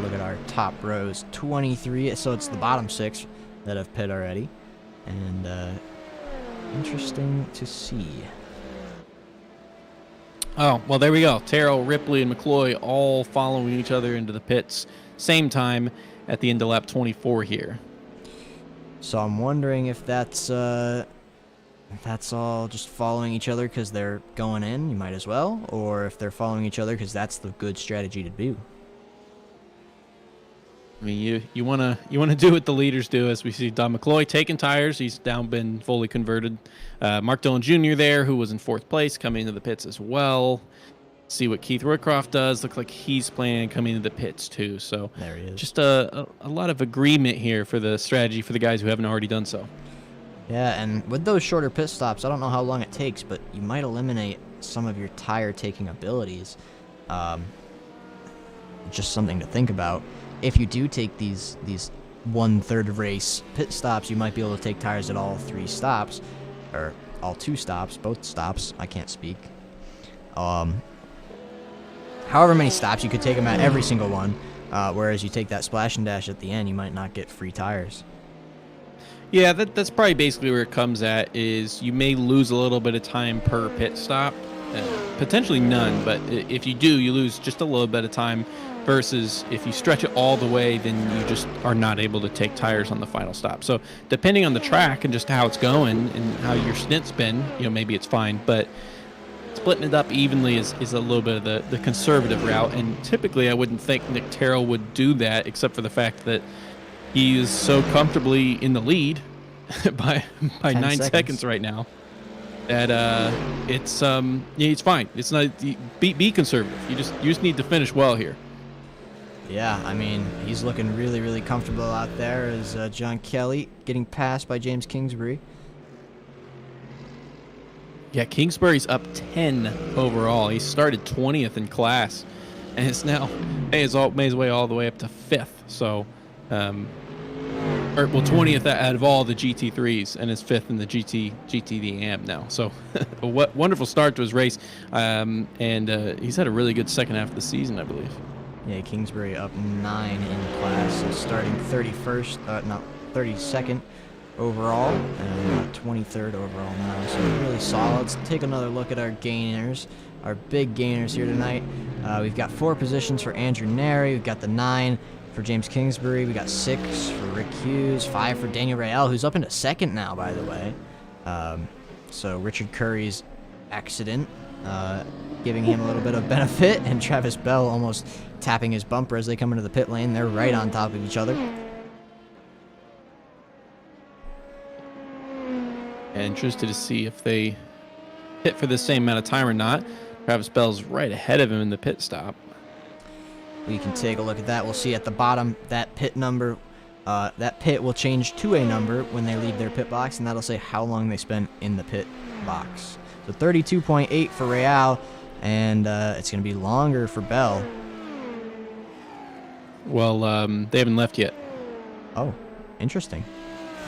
Look at our top rows. 23, so it's the bottom 6 that have pit already. And interesting to see. Oh, well, there we go. Terrell, Ripley, and McCloy all following each other into the pits. Same time at the end of lap 24 here. So I'm wondering if that's all just following each other because they're going in, you might as well, or if they're following each other because that's the good strategy to do. You want to do what the leaders do, as we see Don McCloy taking tires. He's now been fully converted. Mark Dillon Jr. there, who was in 4th place, coming into the pits as well. See what Keith Roycroft does. Looks like he's planning on coming into the pits too. So there he is. Just a lot of agreement here for the strategy for the guys who haven't already done so. Yeah, and with those shorter pit stops, I don't know how long it takes, but you might eliminate some of your tire taking abilities. Just something to think about. If you do take these 1/3 race pit stops, you might be able to take tires at all 3 stops, or all 2 stops, both stops. I can't speak. However many stops, you could take them at every single one, whereas you take that splash and dash at the end, you might not get free tires. Yeah, that's probably basically where it comes at, is you may lose a little bit of time per pit stop. Potentially none, but if you do, you lose just a little bit of time, versus if you stretch it all the way, then you just are not able to take tires on the final stop. So depending on the track and just how it's going and how your stint's been, maybe it's fine, but splitting it up evenly is a little bit of the conservative route. And typically I wouldn't think Nick Terrell would do that, except for the fact that he is so comfortably in the lead by 9 seconds right now that it's fine. It's not be conservative. You just need to finish well here. Yeah, I mean, he's looking really, really comfortable out there as John Kelly getting passed by James Kingsbury. Yeah, Kingsbury's up 10 overall. He started 20th in class, and it's now made his way all the way up to 5th. So, 20th out of all the GT3s, and is 5th in the GTD AM now. So, what wonderful start to his race, and he's had a really good second half of the season, I believe. Yeah, Kingsbury up 9 in class, so starting 32nd overall and 23rd overall now. So really solid. Let's take another look at our gainers, our big gainers here tonight. We've got 4 positions for Andrew Neri. We've got the 9 for James Kingsbury. We got 6 for Rick Hughes, 5 for Daniel Rayel, who's up into 2nd now, by the way. So Richard Curry's accident giving him a little bit of benefit, and Travis Bell almost tapping his bumper as they come into the pit lane. They're right on top of each other. Interested to see if they hit for the same amount of time or not. Travis Bell's right ahead of him in the pit stop. We can take a look at that. We'll see at the bottom that pit number. That pit will change to a number when they leave their pit box, and that'll say how long they spent in the pit box. So 32.8 for Real, and it's going to be longer for Bell. Well, they haven't left yet. Oh, interesting.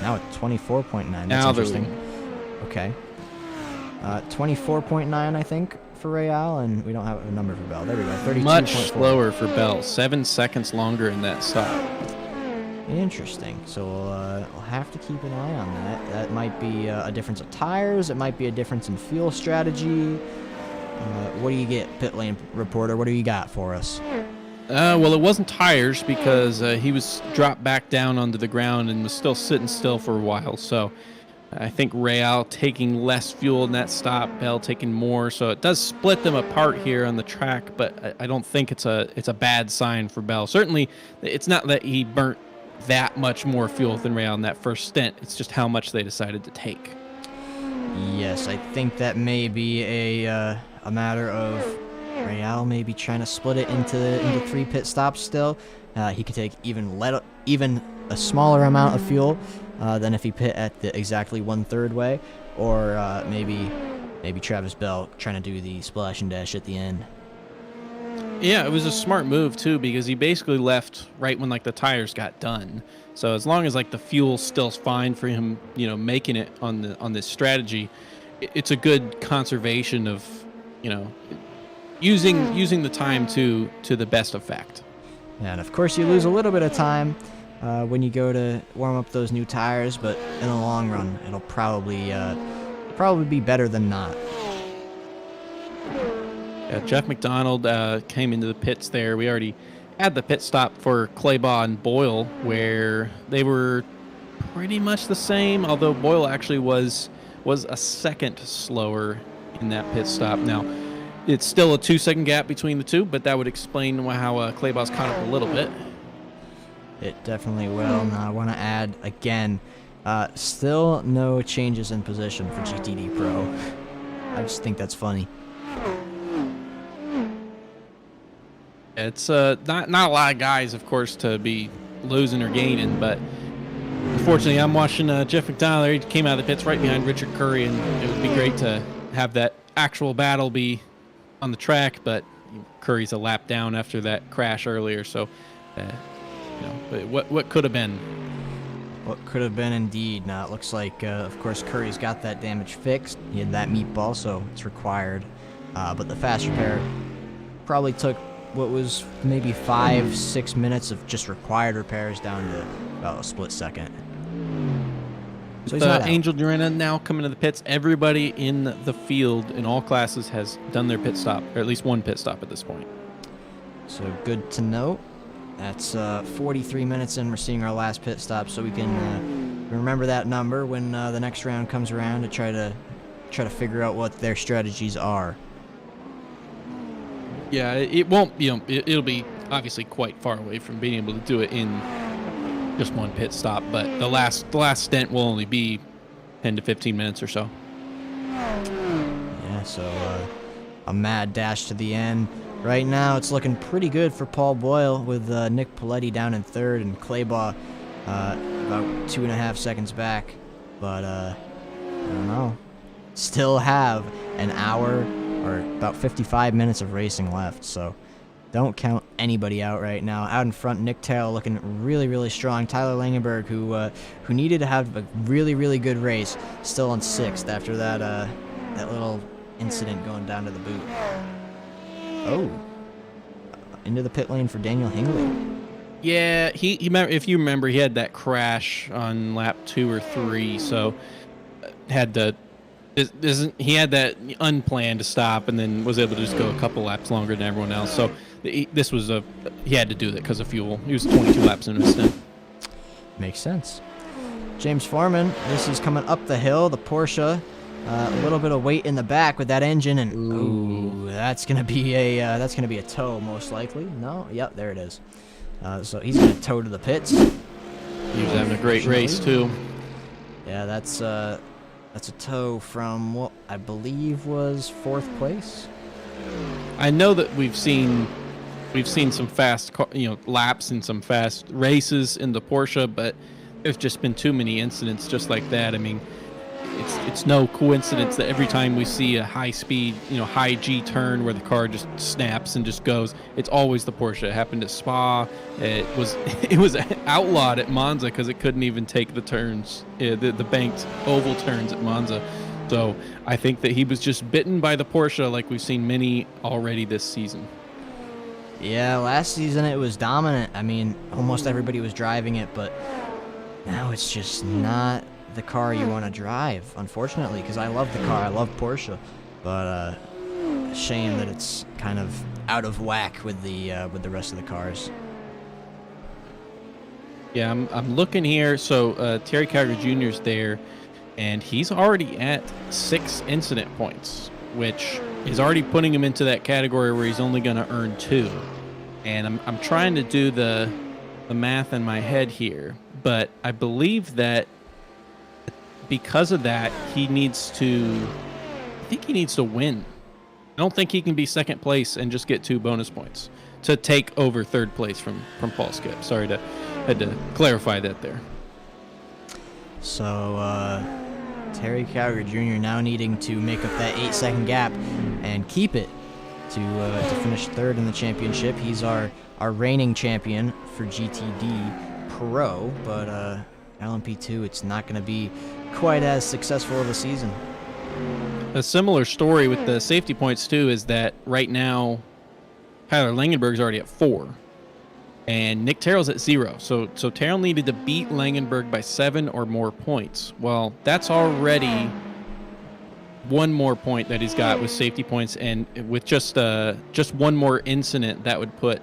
Now at 24.9. That's now interesting. Okay. 24.9, I think, for Real, and we don't have a number for Bell. There we go. 32.4. Much slower for Bell. 7 seconds longer in that stop. Interesting. So we'll have to keep an eye on that. That might be a difference of tires. It might be a difference in fuel strategy. What do you get, pit lane reporter? What do you got for us? Well, it wasn't tires because he was dropped back down onto the ground and was still sitting still for a while. So I think Real taking less fuel in that stop, Bell taking more. So it does split them apart here on the track, but I don't think it's a bad sign for Bell. Certainly, it's not that he burnt that much more fuel than Real in that first stint. It's just how much they decided to take. Yes, I think that may be a matter of Real maybe trying to split it into 3 pit stops still. He could take even a smaller amount of fuel than if he pit at the exactly 1/3 way, or maybe Travis Bell trying to do the splash and dash at the end. Yeah, it was a smart move too because he basically left right when like the tires got done. So as long as like the fuel's still fine for him, making it on this strategy, it's a good conservation of, using the time to the best effect. Yeah, and of course you lose a little bit of time when you go to warm up those new tires, but in the long run, it'll probably be better than not. Jeff McDonald came into the pits there. We already had the pit stop for Claybaugh and Boyle, where they were pretty much the same, although Boyle actually was a second slower in that pit stop. Now, it's still a 2-second gap between the two, but that would explain how Claybaugh's caught up a little bit. It definitely will. Now I want to add again, still no changes in position for GTD Pro. I just think that's funny. It's not a lot of guys, of course, to be losing or gaining, but unfortunately, I'm watching Jeff McDonald there. He came out of the pits right behind Richard Curry, and it would be great to have that actual battle be on the track, but Curry's a lap down after that crash earlier, so but what could have been? What could have been indeed. Now it looks like, of course, Curry's got that damage fixed. He had that meatball, so it's required. But the fast repair probably took what was maybe 5-6 minutes of just required repairs down to about a split second. So he's not out. Angel Durena now coming to the pits. Everybody in the field in all classes has done their pit stop, or at least one pit stop at this point. So good to note. That's 43 minutes in. We're seeing our last pit stop, so we can remember that number when the next round comes around to try to figure out what their strategies are. Yeah, it won't. It'll be obviously quite far away from being able to do it in just one pit stop, but the last stint will only be 10 to 15 minutes or so. Yeah, so a mad dash to the end. Right now, it's looking pretty good for Paul Boyle with Nick Paletti down in third and Claybaugh about 2.5 seconds back. But I don't know. Still have an hour or about 55 minutes of racing left, so don't count anybody out right now. Out in front, Nick Terrell looking really, really strong. Tyler Langenberg, who needed to have a really, really good race, still on 6th after that little incident going down to the boot. Oh, into the pit lane for Daniel Hingley. Yeah, he if you remember, he had that crash on lap 2 or 3, so had to. He had that unplanned to stop, and then was able to just go a couple laps longer than everyone else. So he had to do that because of fuel. He was 22 laps into his stint. Makes sense. James Foreman, this is coming up the hill. The Porsche, a little bit of weight in the back with that engine, and ooh, that's gonna be a tow most likely. No, yep, there it is. So he's gonna tow to the pits. He was having a great race too. Yeah, that's a tow from what I believe was 4th place. I know that we've seen some fast laps and some fast races in the Porsche, but there's just been too many incidents just like that. I mean, it's no coincidence that every time we see a high speed, high G turn where the car just snaps and just goes, it's always the Porsche. It happened at Spa. It was outlawed at Monza because it couldn't even take the turns, the banked oval turns at Monza. So I think that he was just bitten by the Porsche like we've seen many already this season. Yeah, last season it was dominant. I mean, almost everybody was driving it, but now it's just not the car you want to drive, unfortunately, because I love the car. I love Porsche, but shame that it's kind of out of whack with the rest of the cars. Yeah, I'm looking here. So Terry Calgary Jr. is there, and he's already at 6 incident points, which is already putting him into that category where he's only going to earn 2. And I'm trying to do the math in my head here, but I believe that because of that, I think he needs to win. I don't think he can be 2nd place and just get 2 bonus points to take over 3rd place from Paul Skip. Sorry, had to clarify that there. So Terry Calgary Jr. now needing to make up that 8-second gap and keep it to finish 3rd in the championship. He's our reigning champion for GTD Pro, but LMP2, it's not going to be quite as successful of a season. A similar story with the safety points too is that right now Tyler Langenberg's already at 4 and Nick Terrell's at 0. So Terrell needed to beat Langenberg by 7 or more points. Well, that's already 1 more point that he's got with safety points, and with just 1 more incident that would put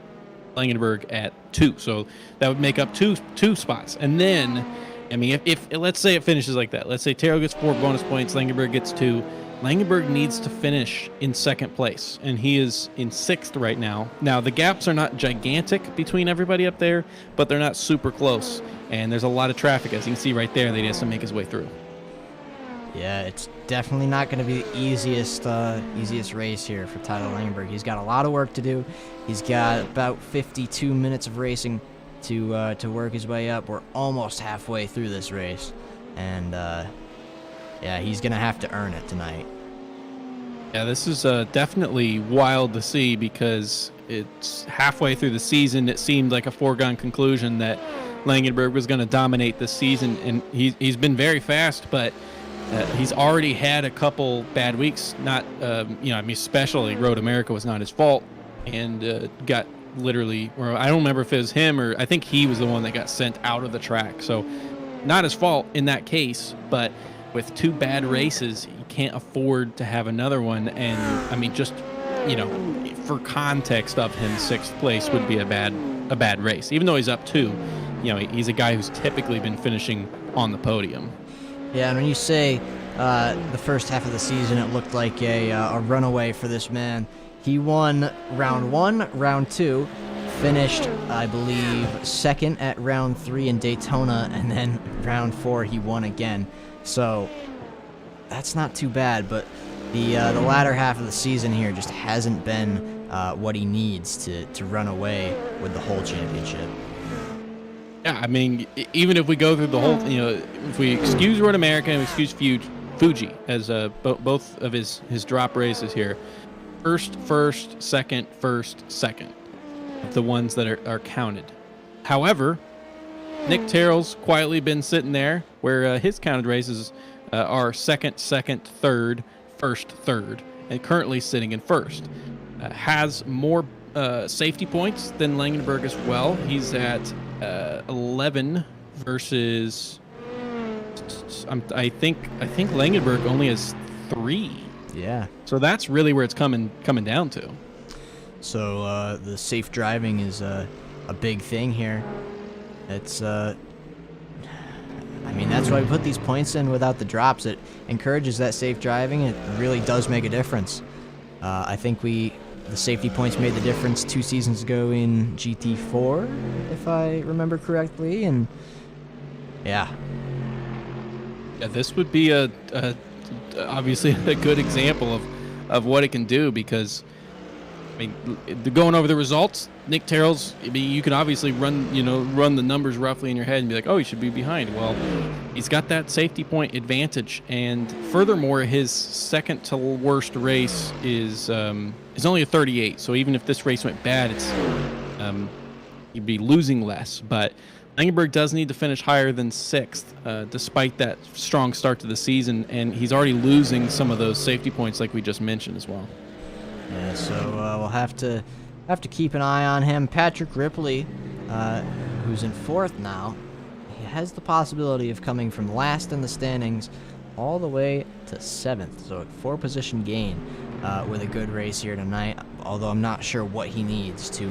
Langenberg at 2. So that would make up two spots. And then, I mean, if let's say it finishes like that. Let's say Terrell gets 4 bonus points, Langenberg gets 2. Langenberg needs to finish in 2nd place, and he is in 6th right now. Now, the gaps are not gigantic between everybody up there, but they're not super close, and there's a lot of traffic. As you can see right there, that he has to make his way through. Yeah, it's definitely not going to be the easiest race here for Tyler Langenberg. He's got a lot of work to do. He's got about 52 minutes of racing to work his way up. We're almost halfway through this race, and yeah, he's going to have to earn it tonight. Yeah, this is definitely wild to see because it's halfway through the season. It seemed like a foregone conclusion that Langenberg was going to dominate this season, and he's been very fast, but he's already had a couple bad weeks. Not, especially Road America was not his fault, and got literally, or I don't remember if it was him or I think he was the one that got sent out of the track. So not his fault in that case, but with 2 bad races, you can't afford to have another one. And I mean, just, for context of him, 6th place would be a bad race, even though he's up 2. He's a guy who's typically been finishing on the podium. Yeah, and when you say the first half of the season, it looked like a runaway for this man. He won round 1, round 2, finished, I believe, 2nd at round 3 in Daytona, and then round 4 he won again. So that's not too bad, but the latter half of the season here just hasn't been what he needs to run away with the whole championship. Yeah, I mean, even if we go through the whole, if we excuse Road America and we excuse Fuji as both of his drop races here, first, second, of the ones that are counted. However, Nick Terrell's quietly been sitting there where his counted races are second, third, first, third, and currently sitting in first. Has more safety points than Langenberg as well. He's at 11 versus I think Langenberg only has 3. Yeah. So that's really where it's coming down to. So the safe driving is a big thing here. It's I mean, that's why we put these points in without the drops. It encourages that safe driving. It really does make a difference. I think the safety points made the difference 2 seasons ago in GT4, if I remember correctly, and yeah. Yeah, this would be obviously a good example of what it can do, because I mean, going over the results, Nick Terrell's, I mean, you can obviously run the numbers roughly in your head and be like, oh, he should be behind. Well, he's got that safety point advantage, and furthermore, his second to worst race is only a 38. So even if this race went bad, it's you'd be losing less. But Langenberg does need to finish higher than 6th, despite that strong start to the season, and he's already losing some of those safety points like we just mentioned as well. Yeah, so we'll have to keep an eye on him. Patrick Ripley, who's in 4th now, he has the possibility of coming from last in the standings all the way to 7th, so a 4-position gain with a good race here tonight, although I'm not sure what he needs to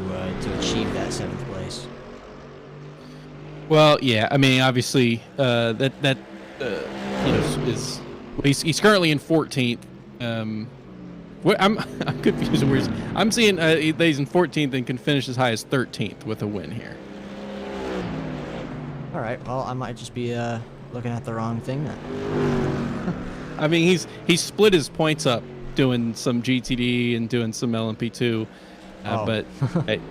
achieve that 7th place. Well, yeah, I mean, obviously, he's currently in 14th. I'm confused. I'm seeing he's in 14th and can finish as high as 13th with a win here. All right. Well, I might just be looking at the wrong thing then. I mean, he's split his points up doing some GTD and doing some LMP2, but hey,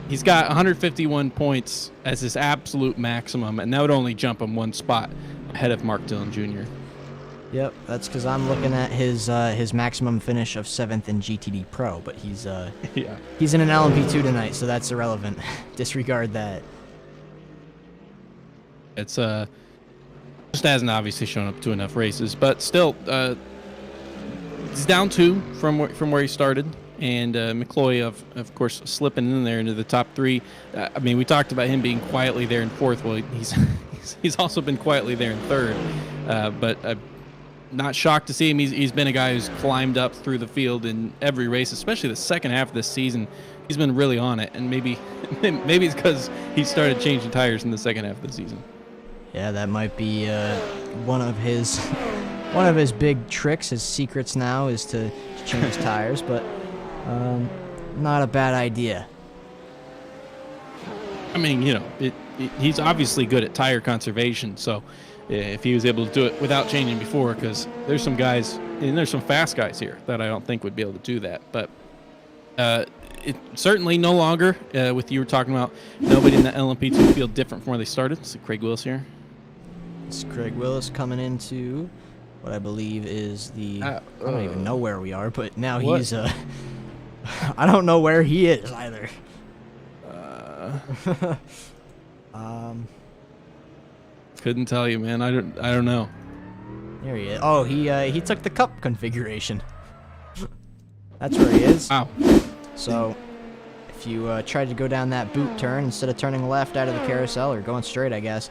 he's got 151 points as his absolute maximum, and that would only jump him 1 spot ahead of Mark Dillon Jr. Yep, that's because I'm looking at his maximum finish of 7th in GTD Pro, but he's he's in an LMP2 tonight, so that's irrelevant. Disregard that. It's just hasn't obviously shown up to enough races, but still, he's down 2 from where he started, and McCloy of course slipping in there into the top 3. I mean, we talked about him being quietly there in 4th. Well, he's also been quietly there in 3rd, but. Not shocked to see him. He's been a guy who's climbed up through the field in every race, especially the second half of this season. He's been really on it, and maybe it's because he started changing tires in the second half of the season. Yeah, that might be one of his big tricks. His secrets now is to change tires, but not a bad idea. I mean, he's obviously good at tire conservation, so. If he was able to do it without changing before, because there's some guys, and there's some fast guys here that I don't think would be able to do that. But it certainly no longer, with you were talking about nobody in the LMP2 field different from where they started. So Craig Willis here. It's Craig Willis coming into what I believe is the... I don't even know where we are, but now what? He's... I don't know where he is either. Couldn't tell you, man. I don't know. There he is. Oh, he took the cup configuration. That's where he is. Wow. So, if you tried to go down that boot turn instead of turning left out of the carousel or going straight, I guess,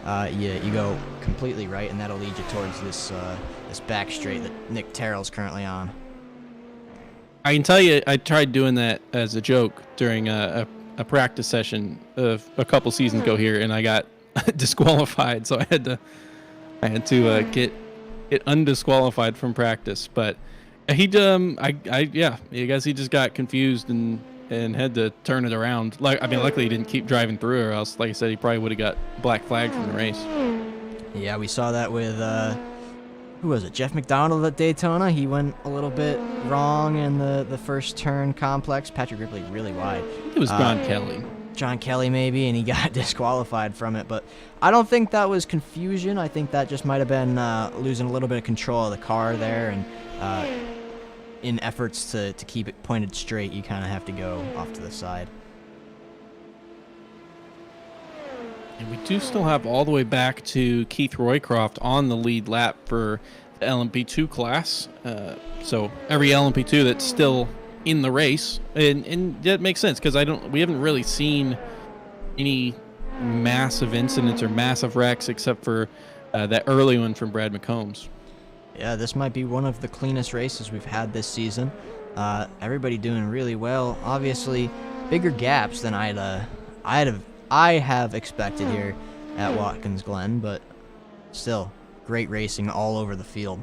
you go completely right, and that'll lead you towards this back straight that Nick Terrell's currently on. I can tell you, I tried doing that as a joke during a practice session of a couple seasons ago here, and I got disqualified, so I had to get undisqualified from practice. But I guess he just got confused and had to turn it around. Luckily he didn't keep driving through, or else, like I said, he probably would have got black flag from the race. Yeah, we saw that with who was it? Jeff McDonald at Daytona. He went a little bit wrong in the first turn complex. Patrick Ripley really wide. It was John Kelly. John Kelly maybe, and he got disqualified from it. But I don't think that was confusion. I think that just might have been losing a little bit of control of the car there, and in efforts to keep it pointed straight, you kind of have to go off to the side. And we do still have all the way back to Keith Roycroft on the lead lap for the LMP2 class. So every LMP2 that's still in the race, and that makes sense because we haven't really seen any massive incidents or massive wrecks except for that early one from Brad McCombs. Yeah, this might be one of the cleanest races we've had this season. Everybody doing really well. Obviously, bigger gaps than I have expected here at Watkins Glen, but still, great racing all over the field.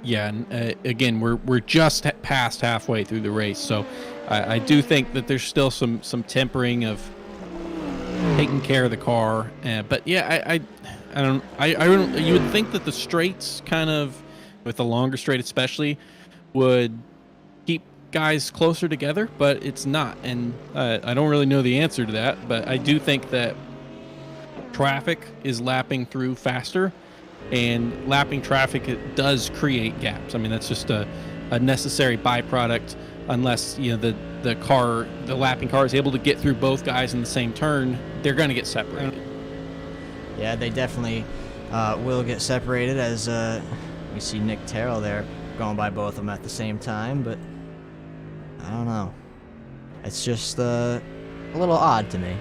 Yeah, and again, we're just past halfway through the race, so I do think that there's still some tempering of taking care of the car. But yeah, I don't. You would think that the straights, kind of with the longer straight especially, would keep guys closer together, but it's not, and I don't really know the answer to that. But I do think that traffic is lapping through faster. And lapping traffic, it does create gaps. I mean, that's just a necessary byproduct. Unless the lapping car is able to get through both guys in the same turn, they're going to get separated. Yeah, they definitely will get separated, as we see Nick Terrell there going by both of them at the same time. But I don't know. It's just a little odd to me.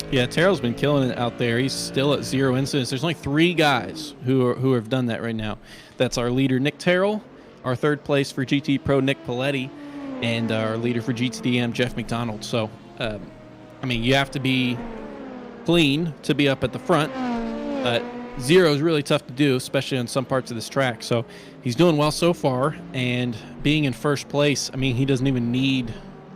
Yeah, Terrell's been killing it out there. He's still at 0 incidents. There's only 3 guys who have done that right now. That's our leader, Nick Terrell, our third place for GT Pro, Nick Paletti, and our leader for GTD AM, Jeff McDonald. So, I mean, you have to be clean to be up at the front, but 0 is really tough to do, especially on some parts of this track. So he's doing well so far, and being in first place, I mean, he doesn't even need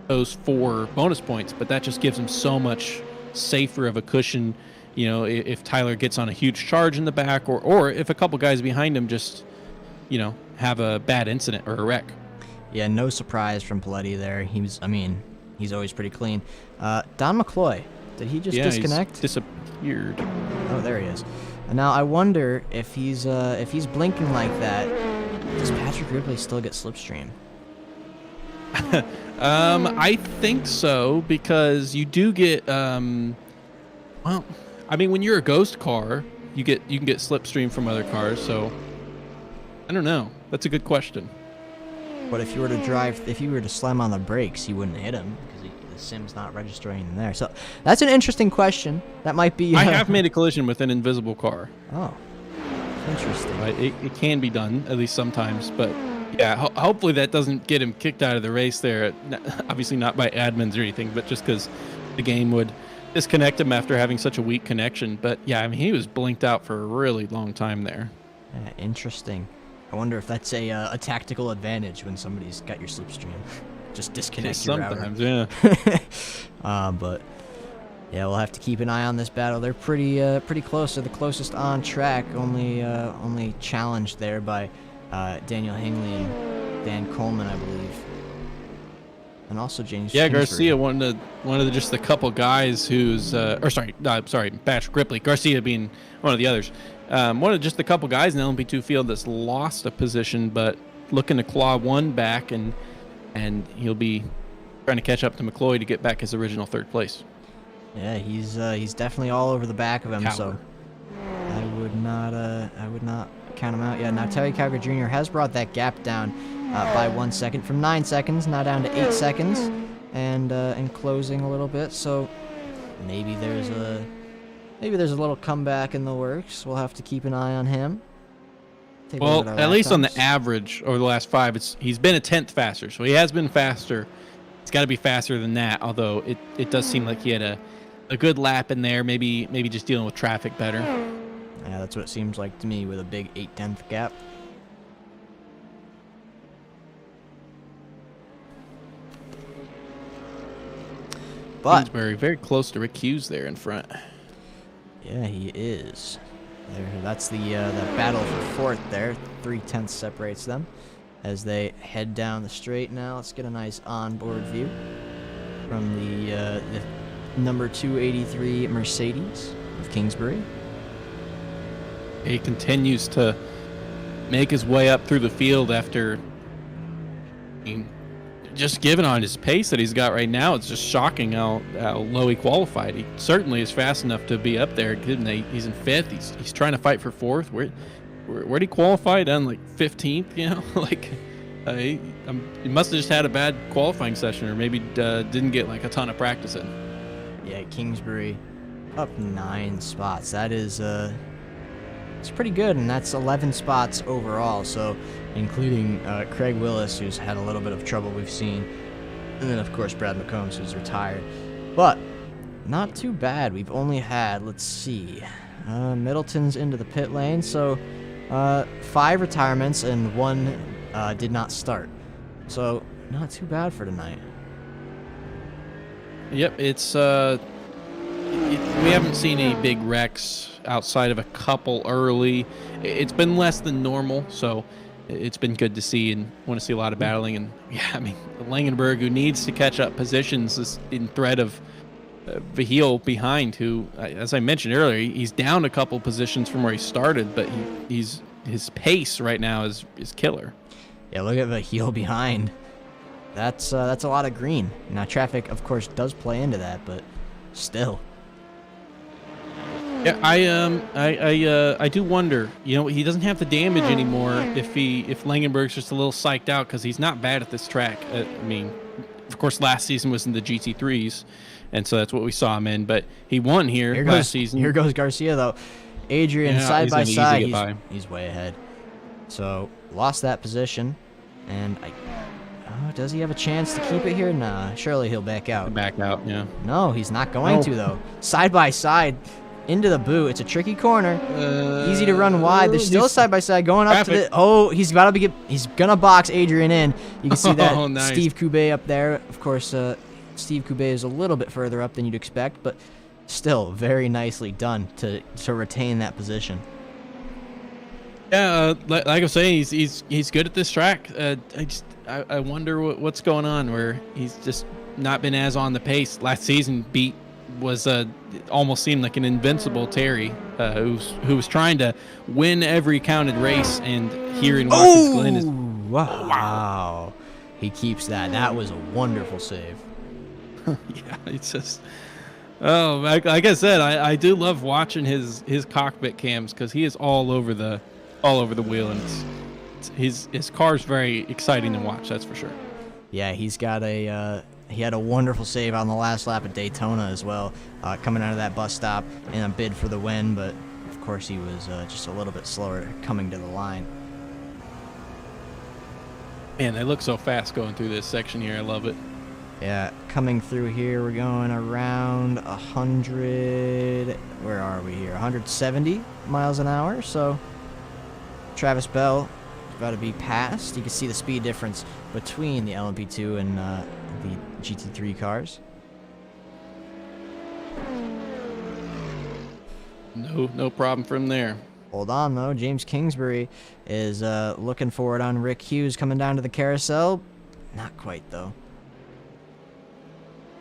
those 4 bonus points, but that just gives him so much safer of a cushion, if Tyler gets on a huge charge in the back, or if a couple guys behind him just have a bad incident or a wreck. Yeah, no surprise from Paletti there. He's always pretty clean. Don McCloy, did he just disconnect? He's disappeared. Oh, there he is. And now I wonder if he's blinking like that, does Patrick Ripley still get slipstream? I think so, because you do get when you're a ghost car, you can get slipstream from other cars, so I don't know. That's a good question. But if you were to slam on the brakes, you wouldn't hit him because the sim's not registering in there. So that's an interesting question. That might be. I have made a collision with an invisible car. Oh, interesting. Right, it can be done at least sometimes, but. Yeah, hopefully that doesn't get him kicked out of the race there. Obviously not by admins or anything, but just because the game would disconnect him after having such a weak connection. But yeah, I mean, he was blinked out for a really long time there. Yeah, interesting. I wonder if that's a tactical advantage when somebody's got your slipstream. Just disconnect your router. Sometimes, yeah. But yeah, we'll have to keep an eye on this battle. They're pretty close. They're the closest on track. Only challenged there by Daniel Hingley and Dan Coleman, I believe, and also James. Yeah, Kingsbury. Garcia, one of just the couple guys who's, Patrick Ripley. Garcia being one of the others. One of just the couple guys in the LMP2 field that's lost a position, but looking to claw one back, and he'll be trying to catch up to McCloy to get back his original third place. Yeah, he's definitely all over the back of him. Coward. So I would not count him out. Yeah, now Terry Calgary Jr. has brought that gap down by 1 second, from 9 seconds now down to 8 seconds, and closing a little bit. So maybe there's a little comeback in the works. We'll have to keep an eye on him. Well, at least on the average over the last 5, he's been a tenth faster, so he has been faster. It's got to be faster than that, although it does seem like he had a good lap in there, maybe just dealing with traffic better. Yeah, that's what it seems like to me, with a big 8/10 gap. But Kingsbury very close to Rick Hughes there in front. Yeah, he is. That's the battle for fourth there. 3/10 separates them as they head down the straight now. Let's get a nice onboard view from the number 283 Mercedes of Kingsbury. He continues to make his way up through the field after just given on his pace that he's got right now. It's just shocking how low he qualified. He certainly is fast enough to be up there. He's in fifth. He's trying to fight for fourth. Where'd he qualify? Down like 15th, you know? Like he must have just had a bad qualifying session, or maybe didn't get like a ton of practice in. Yeah, Kingsbury up 9 spots. That is it's pretty good, and that's 11 spots overall, so including Craig Willis, who's had a little bit of trouble we've seen, and then of course Brad McCombs, who's retired. But not too bad. We've only had, let's see, Middleton's into the pit lane, so 5 retirements and 1 did not start, so not too bad for tonight. Yep, we haven't seen any big wrecks outside of a couple early. It's been less than normal, so it's been good to see, and want to see a lot of battling. And yeah, I mean, Langenberg, who needs to catch up positions, is in threat of Vahil behind, who, as I mentioned earlier, he's down a couple positions from where he started, but his pace right now is killer. Yeah, look at Vahil behind. That's a lot of green. Now traffic, of course, does play into that, but still. Yeah, I do wonder. You know, he doesn't have the damage anymore if Langenberg's just a little psyched out, because he's not bad at this track. I mean, of course, last season was in the GT3s, and so that's what we saw him in. But he won here last season. Here goes Garcia, though. Adrian side by side, he's way ahead. So lost that position, and does he have a chance to keep it here? Nah, surely he'll back out. Back out, yeah. No, he's not going to, though. Side by side. Into the boot. It's a tricky corner. Easy to run wide. There's still a side-by-side going up to the... Oh, he's gonna box Adrian in. You can see that. Nice. Steve Coubet up there. Of course, Steve Coubet is a little bit further up than you'd expect, but still very nicely done to retain that position. Yeah, like I was saying, he's good at this track. I wonder what's going on, where he's just not been as on the pace. Last season was almost seemed like an invincible Terry, who was trying to win every counted race, and here in Watkins Glen is... Wow. He keeps that. That was a wonderful save. Yeah, it's just... Oh, like I said, I do love watching his cockpit cams, because he is all over the wheel, and his car's very exciting to watch, that's for sure. Yeah, he's got he had a wonderful save on the last lap at Daytona as well, coming out of that bus stop in a bid for the win, but of course he was just a little bit slower coming to the line. Man, they look so fast going through this section here. I love it. Yeah, coming through here, we're going around 100, where are we here? 170 miles an hour, so Travis Bell is about to be passed. You can see the speed difference between the LMP2 and the GT3 cars. No problem from there. Hold on, though. James Kingsbury is looking forward on Rick Hughes coming down to the carousel. Not quite, though.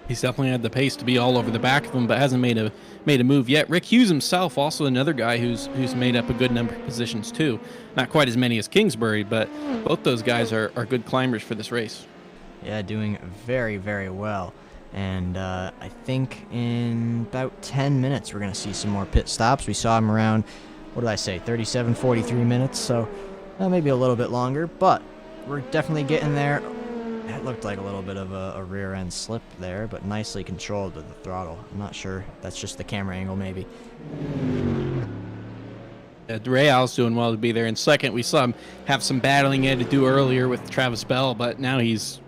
He's definitely had the pace to be all over the back of him, but hasn't made a move yet. Rick Hughes himself, also another guy who's made up a good number of positions too. Not quite as many as Kingsbury, but both those guys are good climbers for this race. Yeah, doing very, very well. And I think in about 10 minutes we're going to see some more pit stops. We saw him around, what did I say, 37, 43 minutes, so maybe a little bit longer, but we're definitely getting there. That looked like a little bit of a rear end slip there, but nicely controlled with the throttle. I'm not sure. That's just the camera angle, maybe. Real's doing well to be there in second. We saw him have some battling he had to do earlier with Travis Bell, but now he's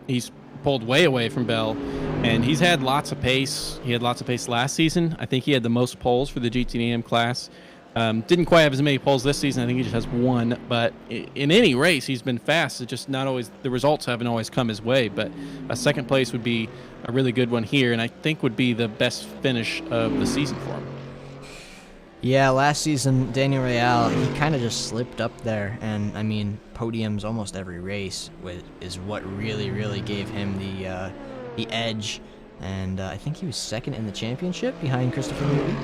pulled way away from Bell, and he's had lots of pace. He had lots of pace last season. I think he had the most poles for the GTD AM class. Didn't quite have as many poles this season. I think he just has 1. But in any race, he's been fast. It's just not always, the results haven't always come his way. But a second place would be a really good one here, and I think would be the best finish of the season for him. Yeah, last season, Daniel Real, he kind of just slipped up there. And, I mean, podiums almost every race is what really, really gave him the edge. And I think he was second in the championship behind Christopher Moody.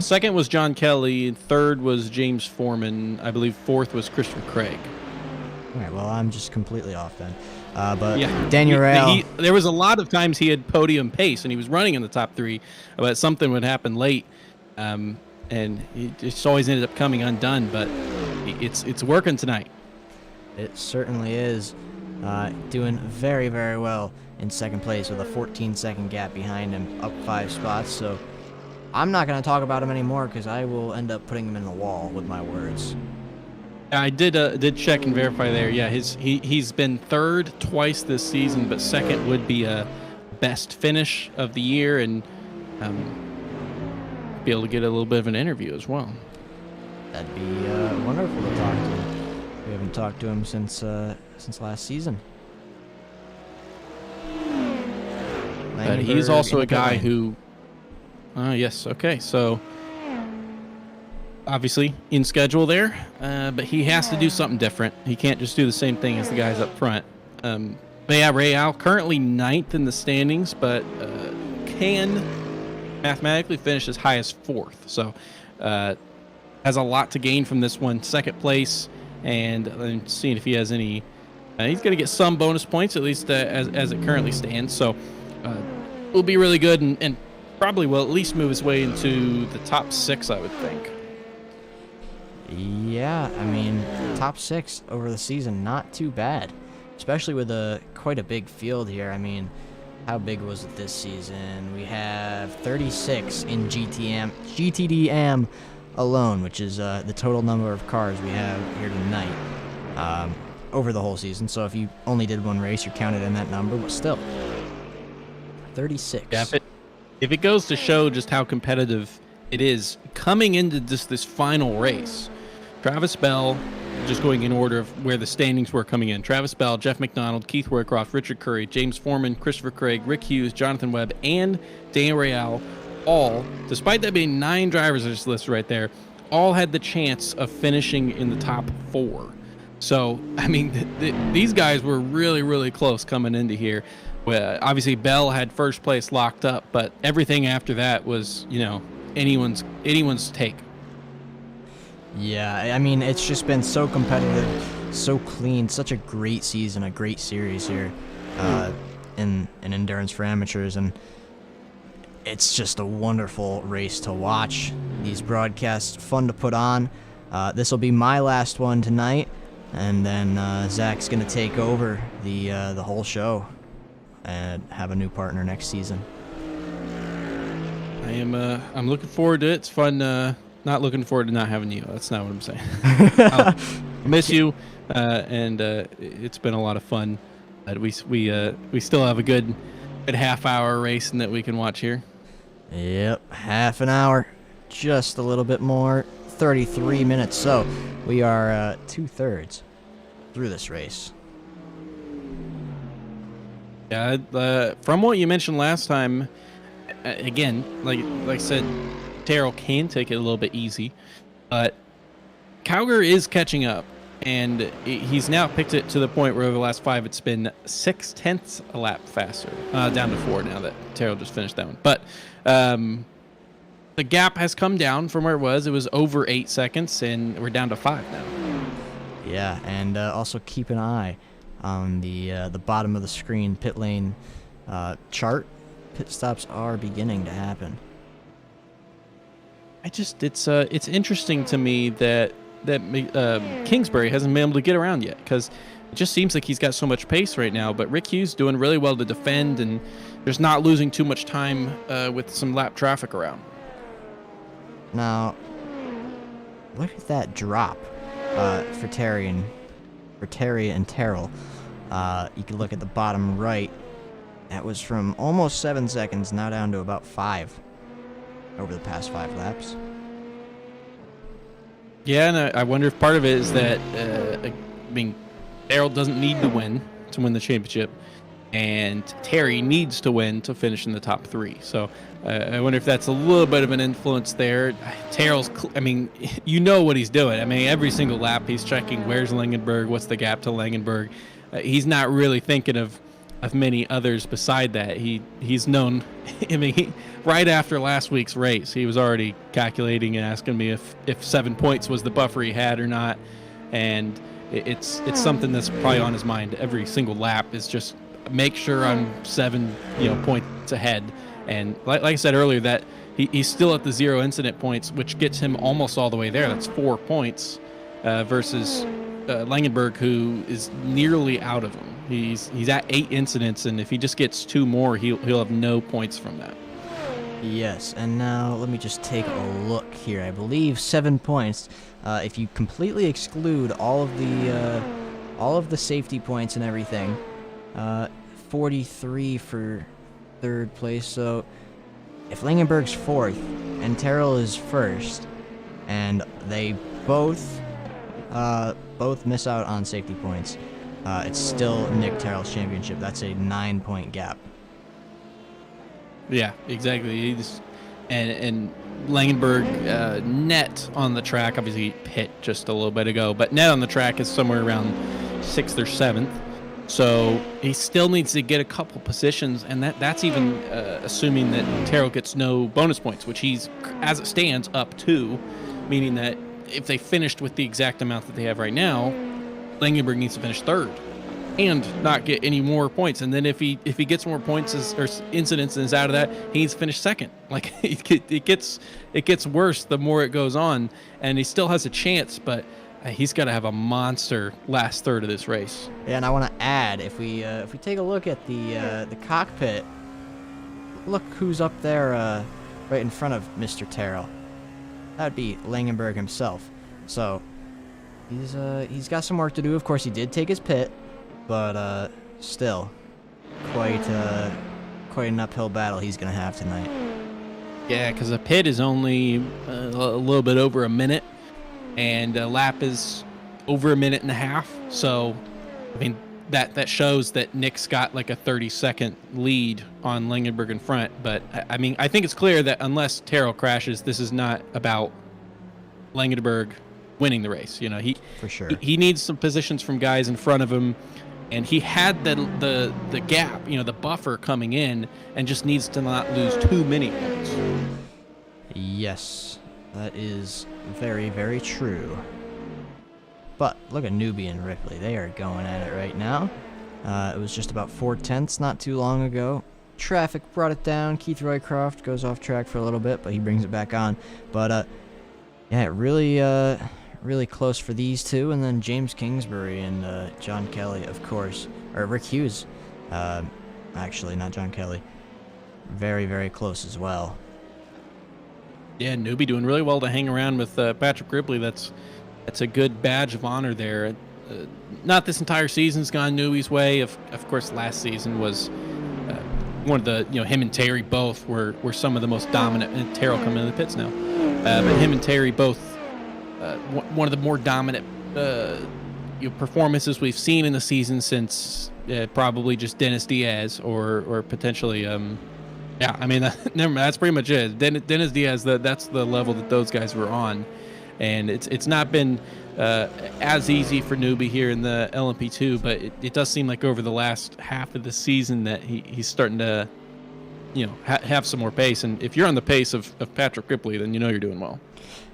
Second was John Kelly. Third was James Foreman. I believe fourth was Christopher Craig. All right, well, I'm just completely off then. But Yeah, Daniel Real... there was a lot of times he had podium pace, and he was running in the top three, but something would happen late, and he just always ended up coming undone. But it's working tonight. It certainly is. Doing very, very well in second place with a 14-second gap behind him, up 5 spots. So I'm not going to talk about him anymore because I will end up putting him in the wall with my words. I did check and verify there. Yeah, he's been third twice this season, but second would be a best finish of the year, and be able to get a little bit of an interview as well. That'd be wonderful to talk to him. We haven't talked to him since last season. But he's also a guy who... yes, okay, so... obviously in schedule there, but he has to do something different. He can't just do the same thing as the guys up front. But yeah, Real currently 9th in the standings, but can mathematically finish as high as 4th. So has a lot to gain from this one. Second place, and seeing if he has any... he's going to get some bonus points, at least as it currently stands. So will be really good, and probably will at least move his way into the top 6, I would think. Yeah, I mean, top 6 over the season, not too bad. Especially with quite a big field here. I mean, how big was it this season? We have 36 in GTD AM alone, which is the total number of cars we have here tonight over the whole season. So if you only did one race, you're counted in that number, but still, 36. Yeah, if it goes to show just how competitive it is coming into this final race. Travis Bell, just going in order of where the standings were coming in. Travis Bell, Jeff McDonald, Keith Worcroft, Richard Curry, James Foreman, Christopher Craig, Rick Hughes, Jonathan Webb, and Daniel Real, all, despite that being 9 drivers on this list right there, all had the chance of finishing in the top 4. So, I mean, these guys were really, really close coming into here. Obviously, Bell had first place locked up, but everything after that was, anyone's take. Yeah, I mean, it's just been so competitive, so clean, such a great season, a great series here in Endurance for Amateurs, and it's just a wonderful race to watch. These broadcasts, fun to put on. This will be my last one tonight, and then Zach's going to take over the whole show and have a new partner next season. I'm looking forward to it. It's fun. Not looking forward to not having you. That's not what I'm saying. I'll miss you, and it's been a lot of fun. We still have a good half-hour racing that we can watch here. Yep, half an hour, just a little bit more, 33 minutes. So we are 2/3 through this race. Yeah, from what you mentioned last time, again, like I said, Terrell can take it a little bit easy, but Cowger is catching up, and he's now picked it to the point where over the last 5, it's been 0.6 a lap faster, down to 4 now that Terrell just finished that one. But the gap has come down from where it was. It was over 8 seconds, and we're down to 5 now. Yeah, and also keep an eye on the bottom of the screen pit lane chart. Pit stops are beginning to happen. It's interesting to me that Kingsbury hasn't been able to get around yet, because it just seems like he's got so much pace right now. But Rick Hughes doing really well to defend, and there's not losing too much time with some lap traffic around. Now, look at that drop for Terry and Terrell. You can look at the bottom right. That was from almost 7 seconds, now down to about 5 over the past 5 laps. Yeah, and I wonder if part of it is that, Terrell doesn't need to win the championship. and Terry needs to win to finish in the top 3. So I wonder if that's a little bit of an influence there. Terrell's, I mean, you know what he's doing. I mean, every single lap he's checking where's Langenberg, what's the gap to Langenberg. He's not really thinking of many others beside that. He's known. I mean, right after last week's race, he was already calculating and asking me if 7 points was the buffer he had or not, and it's something that's probably on his mind every single lap. Is just make sure I'm 7 points ahead. And like I said earlier, that he's still at the 0 incident points, which gets him almost all the way there. That's 4 points versus Langenberg, who is nearly out of them. He's at 8 incidents, and if he just gets 2 more, he'll have no points from that. Yes, and now let me just take a look here. I believe 7 points. If you completely exclude all of the safety points and everything, 43 for 3rd place. So if Langenberg's 4th and Terrell is 1st, and they both miss out on safety points, it's still Nick Terrell's championship. That's a 9-point gap. Yeah, exactly. And Langenberg net on the track, obviously hit just a little bit ago, but net on the track is somewhere around 6th or 7th. So he still needs to get a couple positions, and that's even assuming that Terrell gets no bonus points, which he's, as it stands, up 2, meaning that if they finished with the exact amount that they have right now, Langenberg needs to finish 3rd and not get any more points. And then if he gets more points or incidents and is out of that, he needs to finish 2nd. Like it gets worse the more it goes on, and he still has a chance, but he's got to have a monster last third of this race. Yeah, and I want to add, if we take a look at the cockpit, look who's up there right in front of Mr. Terrell. That would be Langenberg himself. So he's got some work to do. Of course, he did take his pit, but still quite an uphill battle he's gonna have tonight. Yeah, because the pit is only a little bit over a minute, and a lap is over a minute and a half. So, I mean, that shows that Nick's got like a 30-second lead on Langenberg in front. But I mean, I think it's clear that unless Terrell crashes, this is not about Langenberg winning the race. You know, for sure he needs some positions from guys in front of him, and he had the gap, the buffer coming in, and just needs to not lose too many points. Yes, that is very, very true. But look at Newbie and Ripley. They are going at it right now. It was just about 4/10 not too long ago. Traffic brought it down. Keith Roycroft goes off track for a little bit, but he brings it back on. But yeah, really close for these two. And then James Kingsbury and John Kelly, of course. Or Rick Hughes. Actually, not John Kelly. Very, very close as well. Yeah, Newbie doing really well to hang around with Patrick Ripley. That's a good badge of honor there. Not this entire season's gone Newbie's way. Of course, last season was one of the, him and Terry both were some of the most dominant, and Terrell coming into the pits now. But him and Terry both, one of the more dominant performances we've seen in the season since probably just Dennis Diaz or potentially, yeah, I mean, never mind, that's pretty much it. Dennis Diaz, that's the level that those guys were on. And it's not been as easy for Newbie here in the LMP2, but it does seem like over the last half of the season that he's starting to, have some more pace. And if you're on the pace of Patrick Ripley, then you're doing well.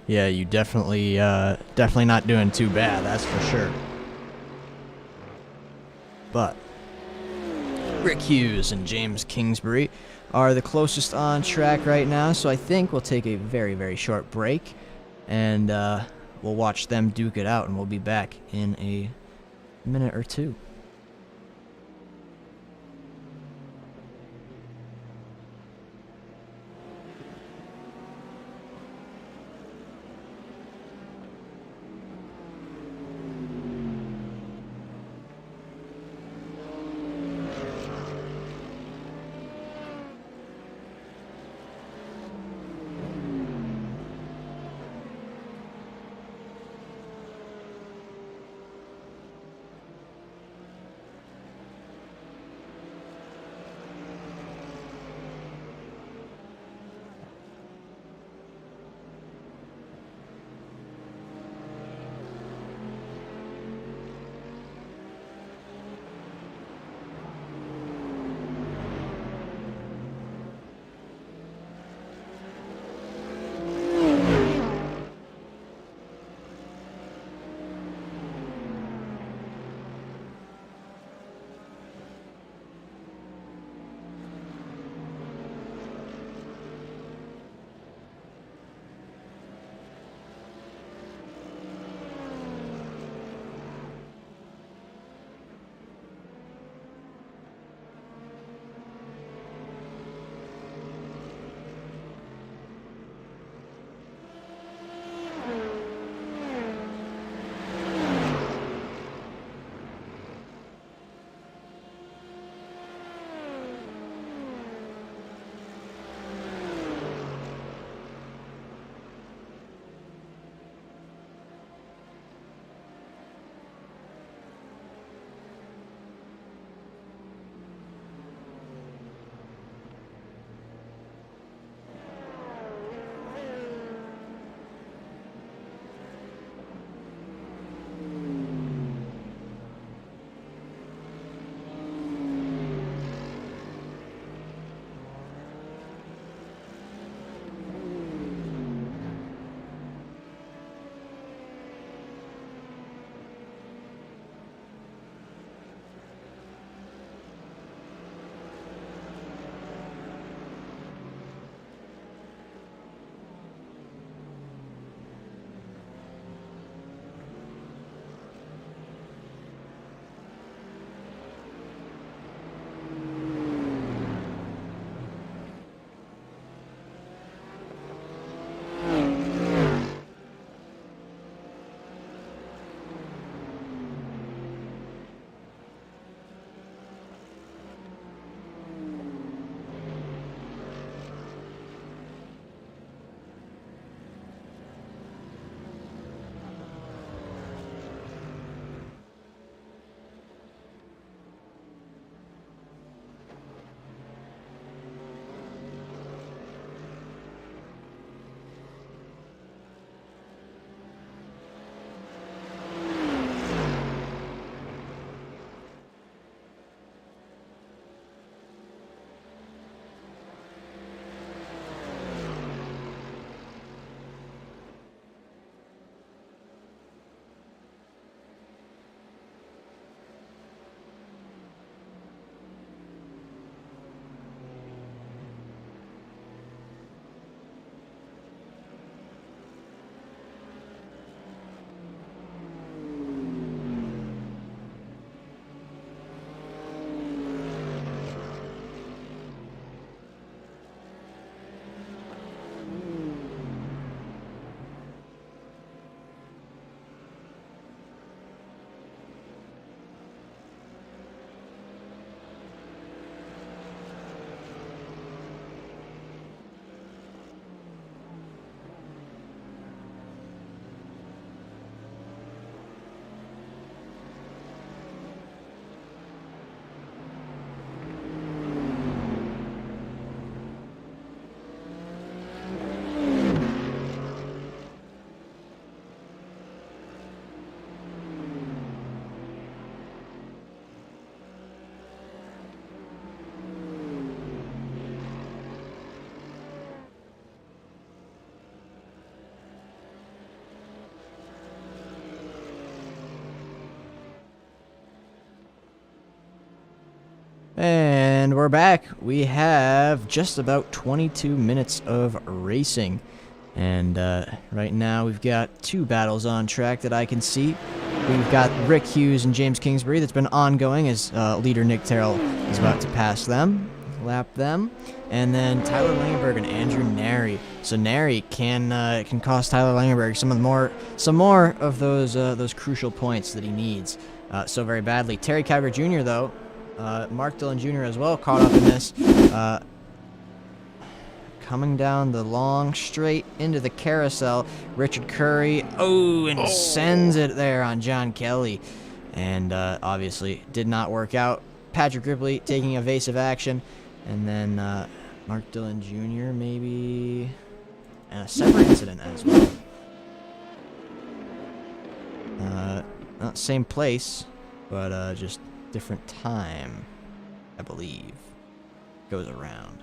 Yeah, you definitely not doing too bad, that's for sure. But Rick Hughes and James Kingsbury are the closest on track right now, so I think we'll take a very, very short break. And we'll watch them duke it out, and we'll be back in a minute or two. And we're back. We have just about 22 minutes of racing. And right now we've got two battles on track that I can see. We've got Rick Hughes and James Kingsbury that's been ongoing as leader Nick Terrell is about to pass them, lap them. And then Tyler Langenberg and Andrew Nary. So Nary can cost Tyler Langenberg some more of those crucial points that he needs so very badly. Terry Kyber Jr. though, Mark Dillon Jr. as well caught up in this. Coming down the long straight into the carousel, Richard Curry, and sends it there on John Kelly. And obviously did not work out. Patrick Ripley taking evasive action. And then Mark Dillon Jr. maybe. And a separate incident as well. Not same place, but just different time, I believe. Goes around.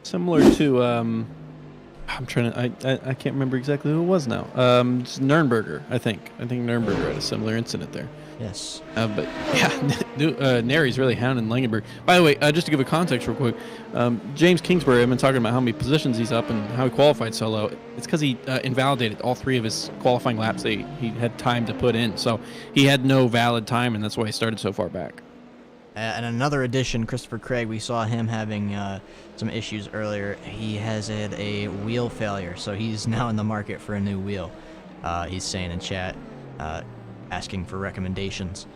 Similar to I'm trying to I can't remember exactly who it was now. It's Nürnberger, I think. I think Nürnberger had a similar incident there. Yes. But yeah, Nary's really hounding Langenberg. By the way, just to give a context real quick, James Kingsbury, I've been talking about how many positions he's up and how he qualified so low. It's because he invalidated all 3 of his qualifying laps that he had time to put in. So he had no valid time, and that's why he started so far back. And another addition, Christopher Craig, we saw him having some issues earlier. He has had a wheel failure, so he's now in the market for a new wheel. He's saying in chat, asking for recommendations.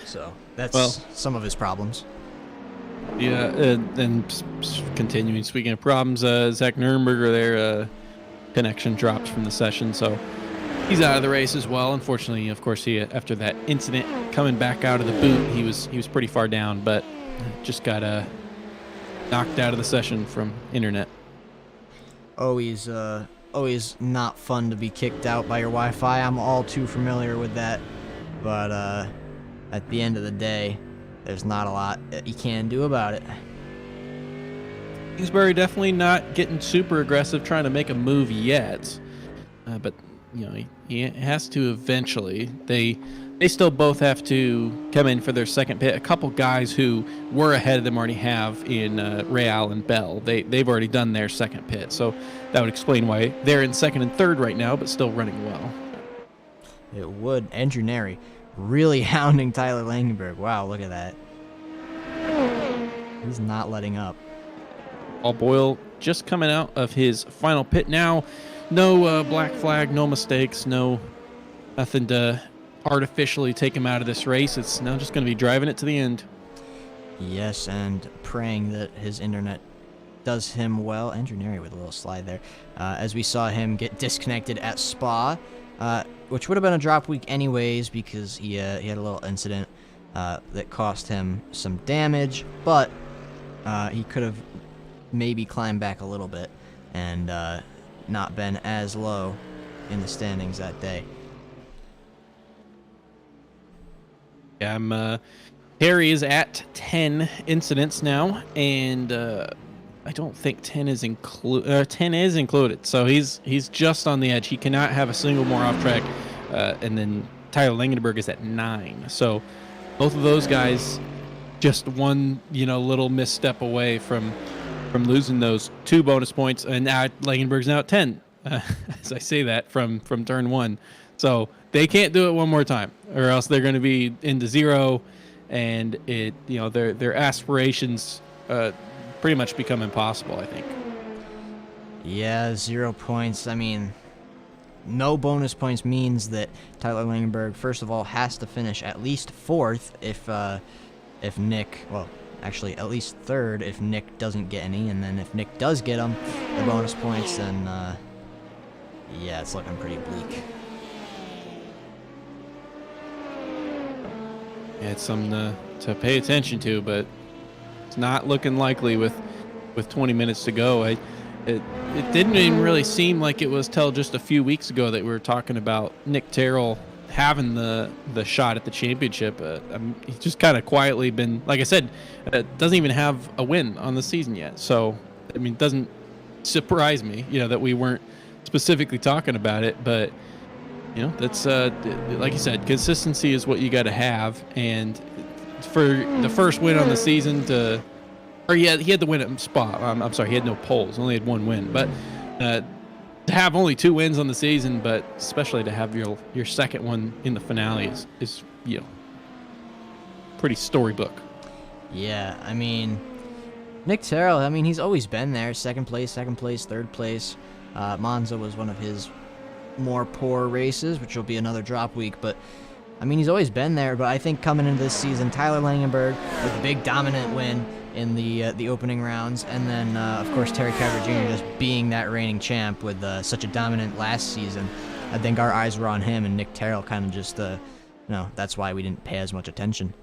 So that's some of his problems. Yeah, and continuing, speaking of problems, Zach Nürnberger there, connection dropped from the session, so he's out of the race as well. Unfortunately, of course, he after that incident coming back out of the boot, he was pretty far down, but just got knocked out of the session from internet. Always not fun to be kicked out by your Wi-Fi. I'm all too familiar with that, but at the end of the day, there's not a lot you can do about it. Kingsbury definitely not getting super aggressive trying to make a move yet, but you know he has to eventually. They still both have to come in for their second pit. A couple guys who were ahead of them already have in Real and Bell. They've already done their second pit, so that would explain why they're in second and third right now, but still running well. It would. Andrew Nary really hounding Tyler Langenberg. Wow, look at that. He's not letting up. Paul Boyle just coming out of his final pit now. No black flag, no mistakes, nothing to artificially take him out of this race. It's now just going to be driving it to the end. Yes, and praying that his internet does him well. Andrew Nary with a little slide there. As we saw him get disconnected at Spa, which would have been a drop week anyways because he had a little incident that cost him some damage, but he could have maybe climbed back a little bit and not been as low in the standings that day. Yeah, Harry is at 10 incidents now, and I don't think 10 is included. So he's just on the edge. He cannot have a single more off track, and then Tyler Langenberg is at 9. So both of those guys just one little misstep away from losing those 2 bonus points, and now Langenberg's now at 10. As I say that from turn 1, so they can't do it one more time, or else they're going to be into 0, and their aspirations pretty much become impossible, I think. Yeah, 0 points. I mean, no bonus points means that Tyler Langenberg, first of all, has to finish at least 4th if Nick, well, actually at least 3rd if Nick doesn't get any, and then if Nick does get them, the bonus points, then yeah, it's looking pretty bleak. Yeah, it's something to pay attention to, but it's not looking likely with 20 minutes to go. It didn't even really seem like it was till just a few weeks ago that we were talking about Nick Terrell having the shot at the championship. He's just kind of quietly been, like I said, doesn't even have a win on the season yet. So, I mean, it doesn't surprise me, that we weren't specifically talking about it, but You know, that's like you said, consistency is what you got to have. And for the first win on the season or he had the win at spot. I'm sorry, he had no poles, only had one win. But to have only 2 wins on the season, but especially to have your second one in the finale is pretty storybook. Yeah, I mean, Nick Terrell, I mean, he's always been there. Second place, third place. Monza was one of his more poor races, which will be another drop week. But, I mean, he's always been there. But I think coming into this season, Tyler Langenberg with a big dominant win in the opening rounds. And then, of course, Terry Carver Jr. just being that reigning champ with such a dominant last season. I think our eyes were on him, and Nick Terrell kind of just, that's why we didn't pay as much attention.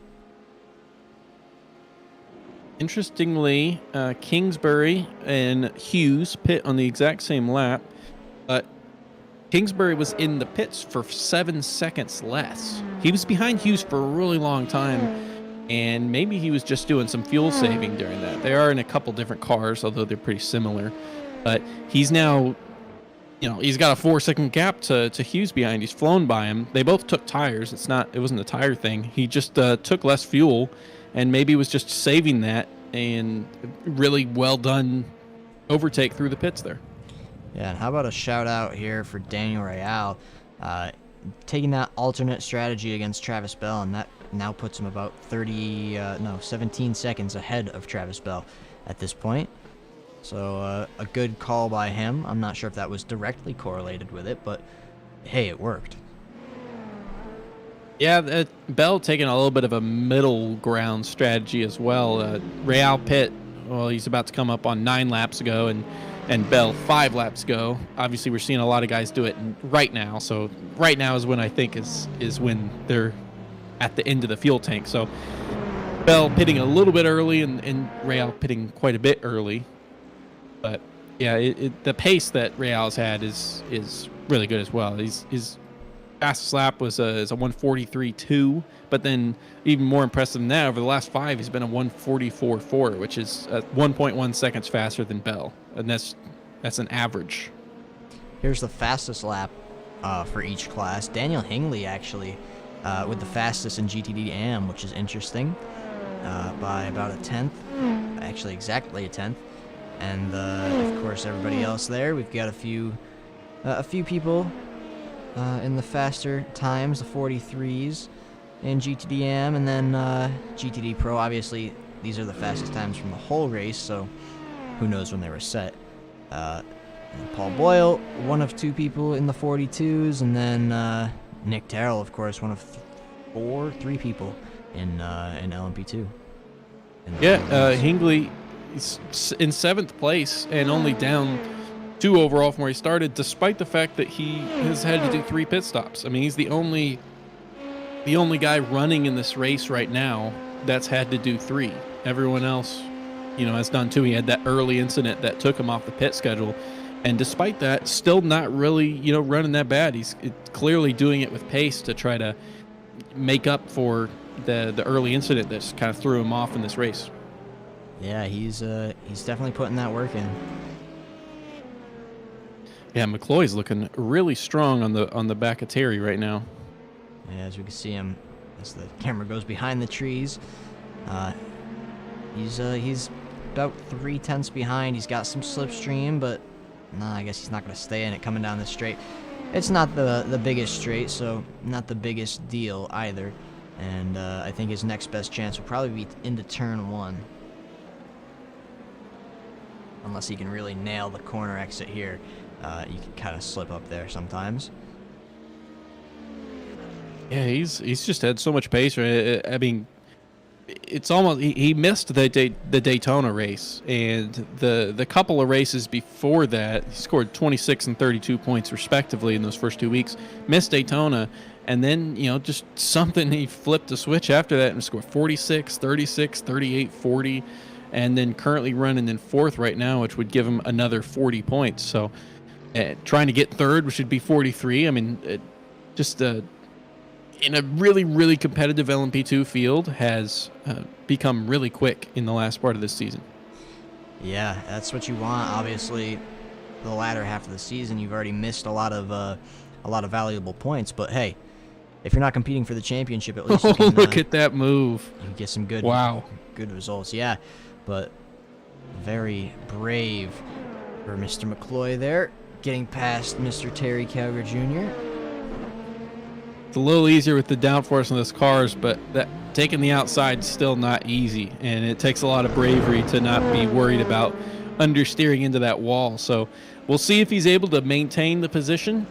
Interestingly, Kingsbury and Hughes pit on the exact same lap, but Kingsbury was in the pits for 7 seconds less. He was behind Hughes for a really long time, and maybe he was just doing some fuel saving during that. They are in a couple different cars, although they're pretty similar. But he's now, he's got a 4-second gap to Hughes behind. He's flown by him. They both took tires. It wasn't a tire thing. He just took less fuel, and maybe was just saving that, and really well done overtake through the pits there. Yeah, and how about a shout out here for Daniel Real, taking that alternate strategy against Travis Bell, and that now puts him about 17 seconds ahead of Travis Bell at this point. So a good call by him. I'm not sure if that was directly correlated with it, but hey, it worked. Yeah, Bell taking a little bit of a middle ground strategy as well. Real pit, well, he's about to come up on 9 laps ago, and Bell 5 laps ago. Obviously, we're seeing a lot of guys do it right now. So right now is when I think is when they're at the end of the fuel tank. So Bell pitting a little bit early, and Real pitting quite a bit early. But yeah, the pace that Real's had is really good as well. His fastest lap was a 1:43.2, but then even more impressive than that, over the last 5, he's been a 1:44.4, which is 1.1 seconds faster than Bell, and that's an average. Here's the fastest lap for each class. Daniel Hingley actually with the fastest in GTD AM, which is interesting, by about a tenth, actually exactly a tenth. And of course, everybody else there, we've got a few people in the faster times, the 43s in GTD AM, and then GTD Pro. Obviously, these are the fastest times from the whole race, so who knows when they were set. And Paul Boyle, one of 2 people in the 42s, and then Nick Terrell, of course, one of 3 people in LMP2. Yeah, Hingley is in 7th place and only down 2 overall from where he started, despite the fact that he has had to do 3 pit stops. I mean, he's the only guy running in this race right now that's had to do 3. Everyone else, has done 2. He had that early incident that took him off the pit schedule, and despite that, still not really, running that bad. He's clearly doing it with pace to try to make up for the early incident that's kind of threw him off in this race. Yeah, he's definitely putting that work in. Yeah, McCloy's looking really strong on the back of Terry right now. Yeah, as we can see him, as the camera goes behind the trees, he's about 3/10 behind. He's got some slipstream, but I guess he's not going to stay in it coming down the straight. It's not the biggest straight, so not the biggest deal either. And I think his next best chance will probably be into turn 1. Unless he can really nail the corner exit here. You can kind of slip up there sometimes. Yeah, he's just had so much pace. Right? I mean, it's almost he missed the Daytona race, and the couple of races before that, he scored 26 and 32 points respectively in those first 2 weeks. Missed Daytona, and then just something, he flipped the switch after that and scored 46, 36, 38, 40, and then currently running in 4th right now, which would give him another 40 points. So trying to get 3rd, which would be 43. I mean, in a really, really competitive LMP2 field, has become really quick in the last part of this season. Yeah, that's what you want. Obviously, the latter half of the season, you've already missed a lot of a lot of valuable points. But hey, if you're not competing for the championship, at least you Oh, can look at that move. you get some good good results. Yeah, but very brave for Mr. McCloy there, getting past Mr. Terry Calger Jr. It's a little easier with the downforce on those cars, but that taking the outside is still not easy, and it takes a lot of bravery to not be worried about understeering into that wall. So we'll see if he's able to maintain the position,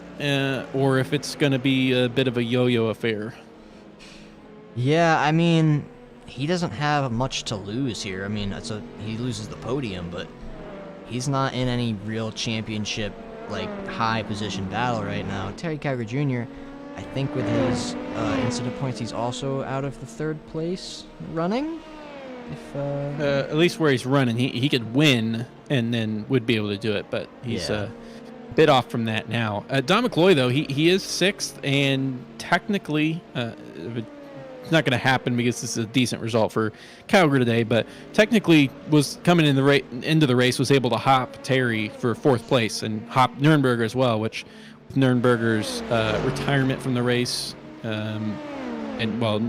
or if it's going to be a bit of a yo-yo affair. Yeah, I mean, he doesn't have much to lose here. I mean, he loses the podium, but he's not in any real championship, like, high position battle right now. Terry Calger Jr., I think with his incident points, he's also out of the third place running. If At least where he's running, he could win and then would be able to do it, but he's a bit off from that now. Don McCloy, though, he is sixth, and technically, it's not going to happen because this is a decent result for Calgary today, but technically was coming in into the race, was able to hop Terry for fourth place and hop Nürnberger as well, which with Nürnberger's retirement from the race, and well,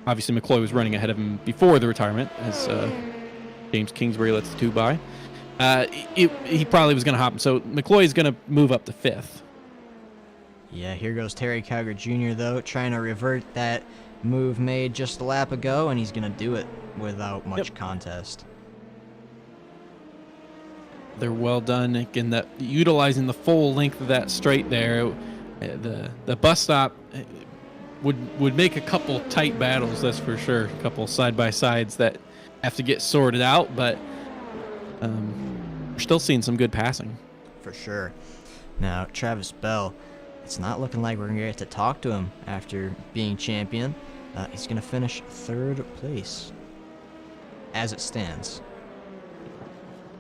obviously McCloy was running ahead of him before the retirement as James Kingsbury lets the two by. He probably was going to hop him, so McCloy is going to move up to fifth. Yeah, here goes Terry Calger Jr., though, trying to revert that move made just a lap ago, and he's going to do it without much contest. They're well done. Again, utilizing the full length of that straight there. The bus stop would make a couple tight battles, that's for sure. A couple side-by-sides that have to get sorted out, but we're still seeing some good passing. For sure. Now, Travis Bell, it's not looking like we're going to get to talk to him after being champion. He's going to finish third place as it stands.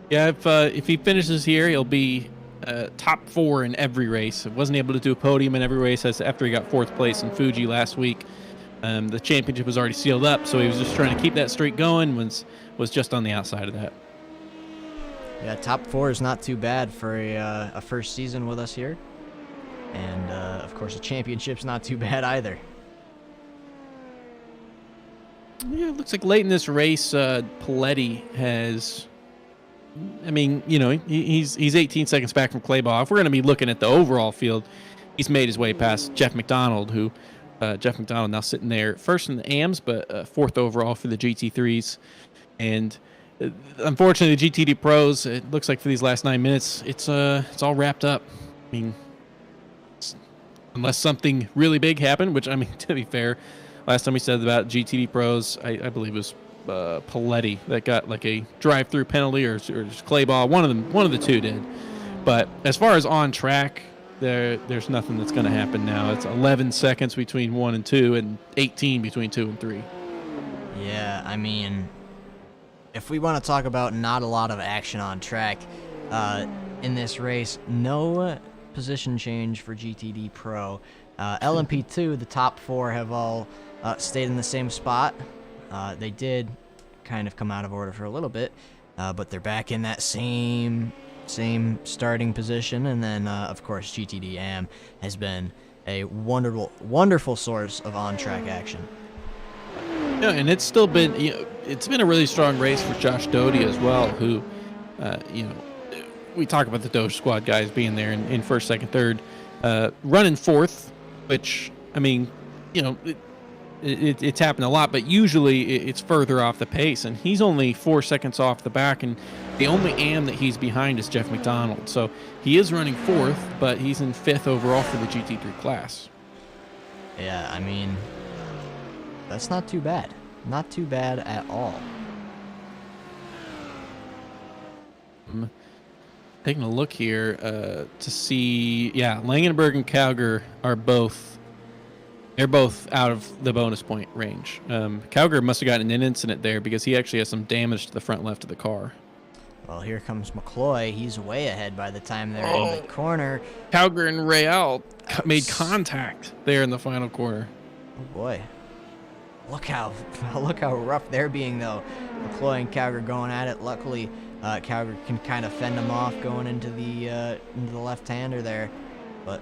Yeah, if he finishes here, he'll be top four in every race. Wasn't able to do a podium in every race after he got fourth place in Fuji last week. The championship was already sealed up, so he was just trying to keep that streak going. Was just on the outside of that. Yeah, top four is not too bad for a first season with us here. And, of course, a championship's not too bad either. Yeah, it looks like late in this race, Paletti has... I mean, you know, he's 18 seconds back from Claybaugh. If we're going to be looking at the overall field, he's made his way past Jeff McDonald, Jeff McDonald now sitting there first in the AMs, but fourth overall for the GT3s. And unfortunately, the GTD Pros, it looks like for these last 9 minutes, it's all wrapped up. I mean, unless something really big happened, which, I mean, to be fair, last time we said about GTD Pros, I believe it was Paletti that got like a drive-through penalty or just Claybaugh. One of the two did. But as far as on track, there's nothing that's going to happen now. It's 11 seconds between 1 and 2 and 18 between 2 and 3. Yeah, I mean, if we want to talk about not a lot of action on track in this race, no position change for GTD Pro. LMP2, the top four have all stayed in the same spot. They did kind of come out of order for a little bit, but they're back in that same starting position. And then, of course, GTD AM has been a wonderful source of on-track action. Yeah, and it's still been, it's been a really strong race for Josh Doty as well, who, we talk about the Doge squad guys being there in first, second, third, running fourth, which, I mean, it's happened a lot, but usually it's further off the pace, and he's only 4 seconds off the back, and the only AM that he's behind is Jeff McDonald. So he is running fourth, but he's in fifth overall for the GT3 class. Yeah, I mean, that's not too bad. Not too bad at all. Taking a look here to see, Langenberg and Calger are both out of the bonus point range. Calger must have gotten an incident there because he actually has some damage to the front left of the car. Well, here comes McCloy. He's way ahead by the time they're in the corner. Calger and Real made contact there in the final corner. Oh boy. Look how rough they're being, though. McCloy and Calger going at it. Luckily, Calger can kind of fend them off going into the left-hander there. But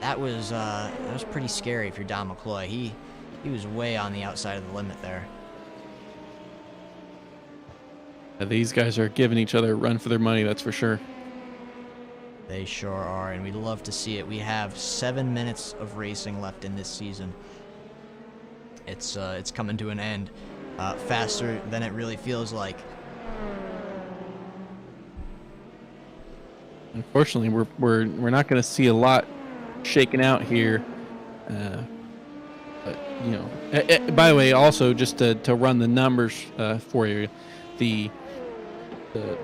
that was pretty scary if you're Don McCloy. He was way on the outside of the limit there. These guys are giving each other a run for their money, that's for sure. They sure are, and we'd love to see it. We have 7 minutes of racing left in this season. It's coming to an end faster than it really feels like. Unfortunately, we're not going to see a lot shaken out here. But, you know, by the way, also just to run the numbers for you, the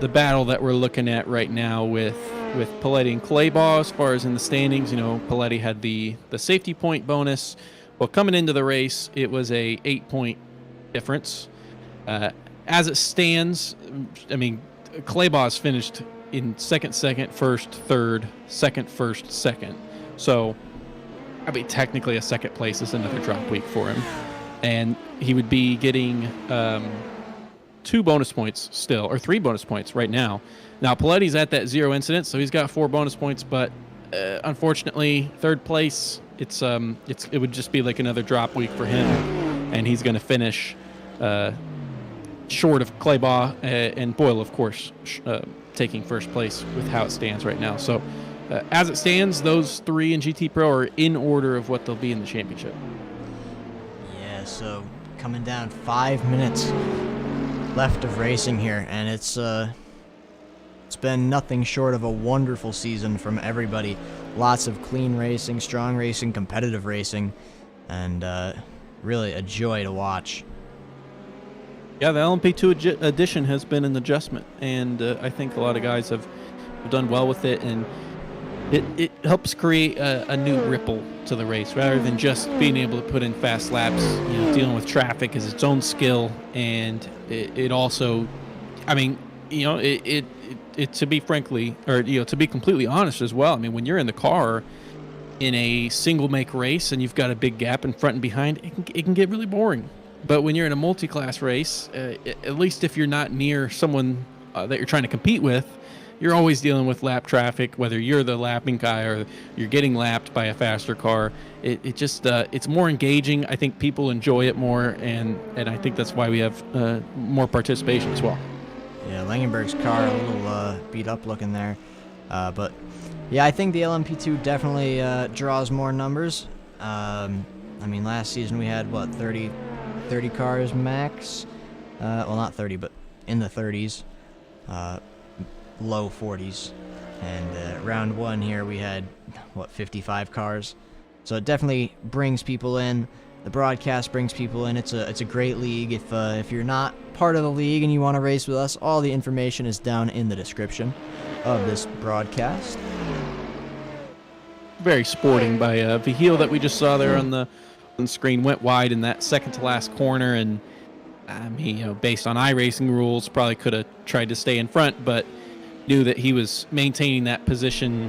battle that we're looking at right now with Paletti and Claybaugh as far as in the standings, you know, Paletti had the safety point bonus. Well, coming into the race, it was a 8-point difference. As it stands, I mean, Claybaugh's finished in second, first, third, second, second. So, I mean, technically a second place is another drop week for him. And he would be getting 2 bonus points still, or 3 bonus points right now. Now, Paletti's at that 0 incident, so he's got 4 bonus points, but unfortunately, third place, it would just be like another drop week for him, and he's going to finish short of Claybaugh and Boyle, of course, taking first place with how it stands right now. So, as it stands, those 3 in GT Pro are in order of what they'll be in the championship. Yeah, so coming down 5 minutes left of racing here, and it's been nothing short of a wonderful season from everybody. Lots of clean racing, strong racing, competitive racing, and really a joy to watch. Yeah, the LMP2 edition has been an adjustment, and I think a lot of guys have done well with it, and it helps create a new ripple to the race rather than just being able to put in fast laps. You know, dealing with traffic is its own skill, and it also, I mean, you know, it to be frankly, or you know, to be completely honest as well. I mean, when you're in the car in a single make race and you've got a big gap in front and behind, it can get really boring. But when you're in a multi-class race, at least if you're not near someone that you're trying to compete with, you're always dealing with lap traffic, whether you're the lapping guy or you're getting lapped by a faster car. It just it's more engaging. I think people enjoy it more, and I think that's why we have more participation as well. Yeah, Langenberg's car a little beat up looking there, but yeah, I think the LMP2 definitely draws more numbers. I mean, last season we had what 30 cars max. Well, not 30, but in the 30s. Low 40s, and round 1 here we had 55 cars, so it definitely brings people in. The broadcast brings people in. It's a great league. If you're not part of the league and you want to race with us, all the information is down in the description of this broadcast. Very sporting by Vihil that we just saw there on the screen. Went wide in that second to last corner, and I mean, you know, based on iRacing rules, probably could have tried to stay in front, but knew that he was maintaining that position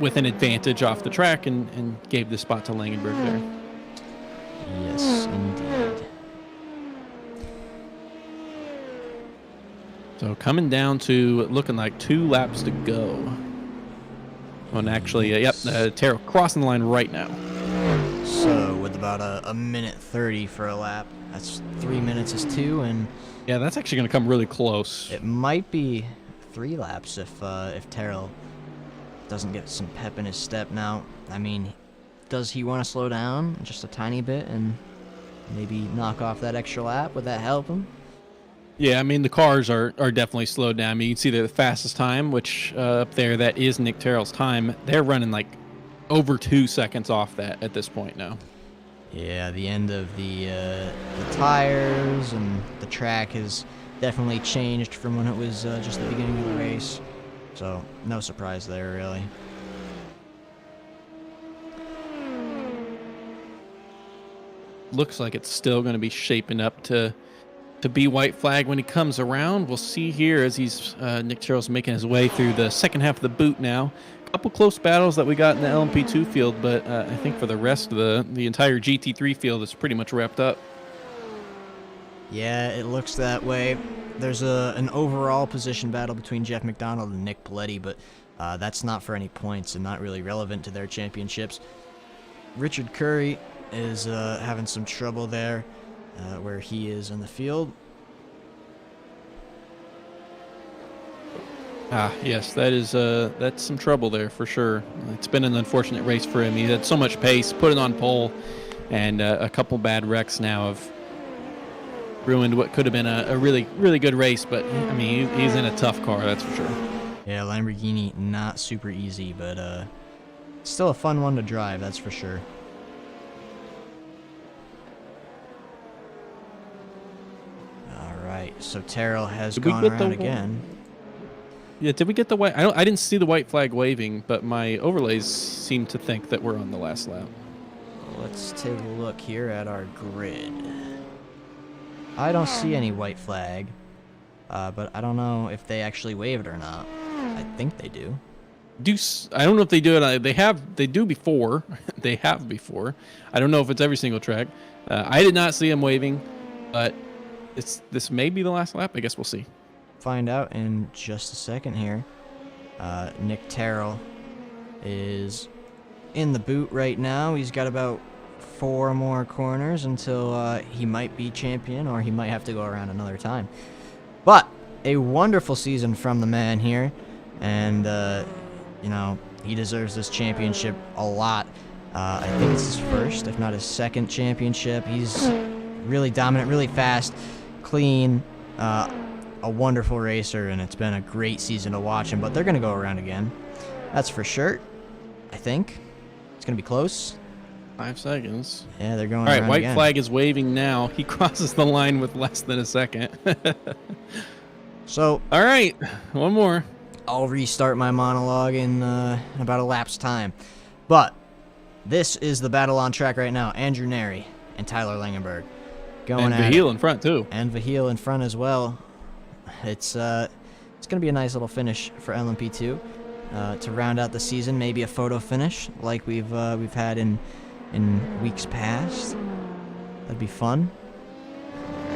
with an advantage off the track, and gave the spot to Langenberg there. Yes, indeed. So coming down to looking like 2 laps to go. Oh, and actually, Terrell crossing the line right now. So with about a minute 30 for a lap, that's 3 minutes is 2, and yeah, that's actually going to come really close. it might be 3 laps if Terrell doesn't get some pep in his step. Now, I mean, does he want to slow down just a tiny bit and maybe knock off that extra lap? Would that help him? Yeah, I mean, the cars are definitely slowed down. I mean, you can see they're the fastest time, which up there, that is Nick Terrell's time. They're running like over 2 seconds off that at this point now. Yeah, the end of the tires and the track has definitely changed from when it was just the beginning of the race. So, no surprise there, really. Looks like it's still going to be shaping up to be white flag when he comes around. We'll see here as Nick Terrell's making his way through the second half of the boot now. A couple close battles that we got in the LMP2 field, but I think for the rest of the entire GT3 field, it's pretty much wrapped up. Yeah, it looks that way. There's an overall position battle between Jeff McDonald and Nick Paletti, but That's not for any points and not really relevant to their championships. Richard Curry is having some trouble there where he is in the field. Yes, that's some trouble there for sure. It's been an unfortunate race for him. He had so much pace, put it on pole, and a couple bad wrecks now have ruined what could have been a really, really good race. But, I mean, he's in a tough car, that's for sure. Yeah, Lamborghini, not super easy, but still a fun one to drive, that's for sure. All right, so Terrell has gone around again. Yeah, did we get the white? I didn't see the white flag waving, but my overlays seem to think that we're on the last lap. Let's take a look here at our grid. I don't see any white flag, but I don't know if they actually waved or not. I think they do. I don't know if they do it. They do before. They have before. I don't know if it's every single track. I did not see them waving, but this may be the last lap. I guess we'll see. Find out in just a second here. Nick Terrell is in the boot right now. He's got about 4 more corners until he might be champion, or he might have to go around another time. But a wonderful season from the man here, and you know, he deserves this championship a lot. I think it's his first, if not his second championship. He's really dominant, really fast, clean, a wonderful racer, and it's been a great season to watch him. But they're going to go around again. That's for sure, I think. It's going to be close. 5 seconds. Yeah, they're going around again. All right, white flag is waving now. He crosses the line with less than a second. So, all right, one more. I'll restart my monologue in about a lap's time. But this is the battle on track right now. Andrew Neri and Tyler Langenberg going at it. And Vahil in front, too. And Vahil in front as well. It's going to be a nice little finish for LMP2 to round out the season. Maybe a photo finish like we've had in weeks past. That'd be fun.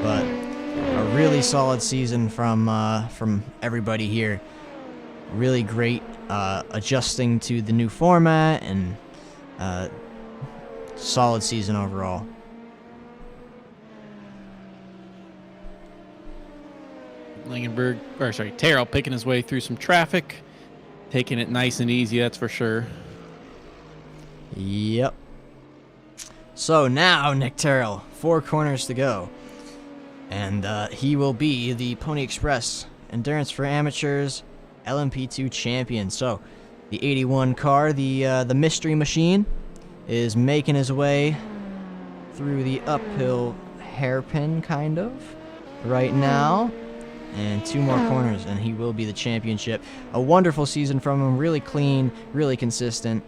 But a really solid season from everybody here. Really great adjusting to the new format, and solid season overall. Terrell picking his way through some traffic, taking it nice and easy, that's for sure. Yep. So now Nick Terrell, 4 corners to go, and he will be the Pony Express Endurance for Amateurs LMP2 champion. So the 81 car, the mystery machine, is making his way through the uphill hairpin kind of right now. And 2 more corners, and he will be the championship. A wonderful season from him, really clean, really consistent.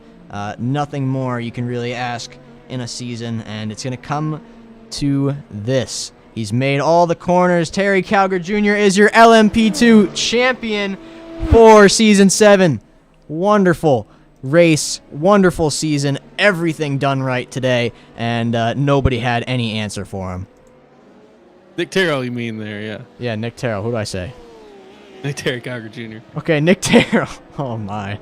Nothing more you can really ask in a season, and it's going to come to this. He's made all the corners. Terry Calgar Jr. is your LMP2 champion for Season 7. Wonderful race, wonderful season, everything done right today, and nobody had any answer for him. Nick Terrell, you mean there, yeah. Yeah, Nick Terrell. Who do I say? Nick Terry Calgar Jr. Okay, Nick Terrell. Oh, my.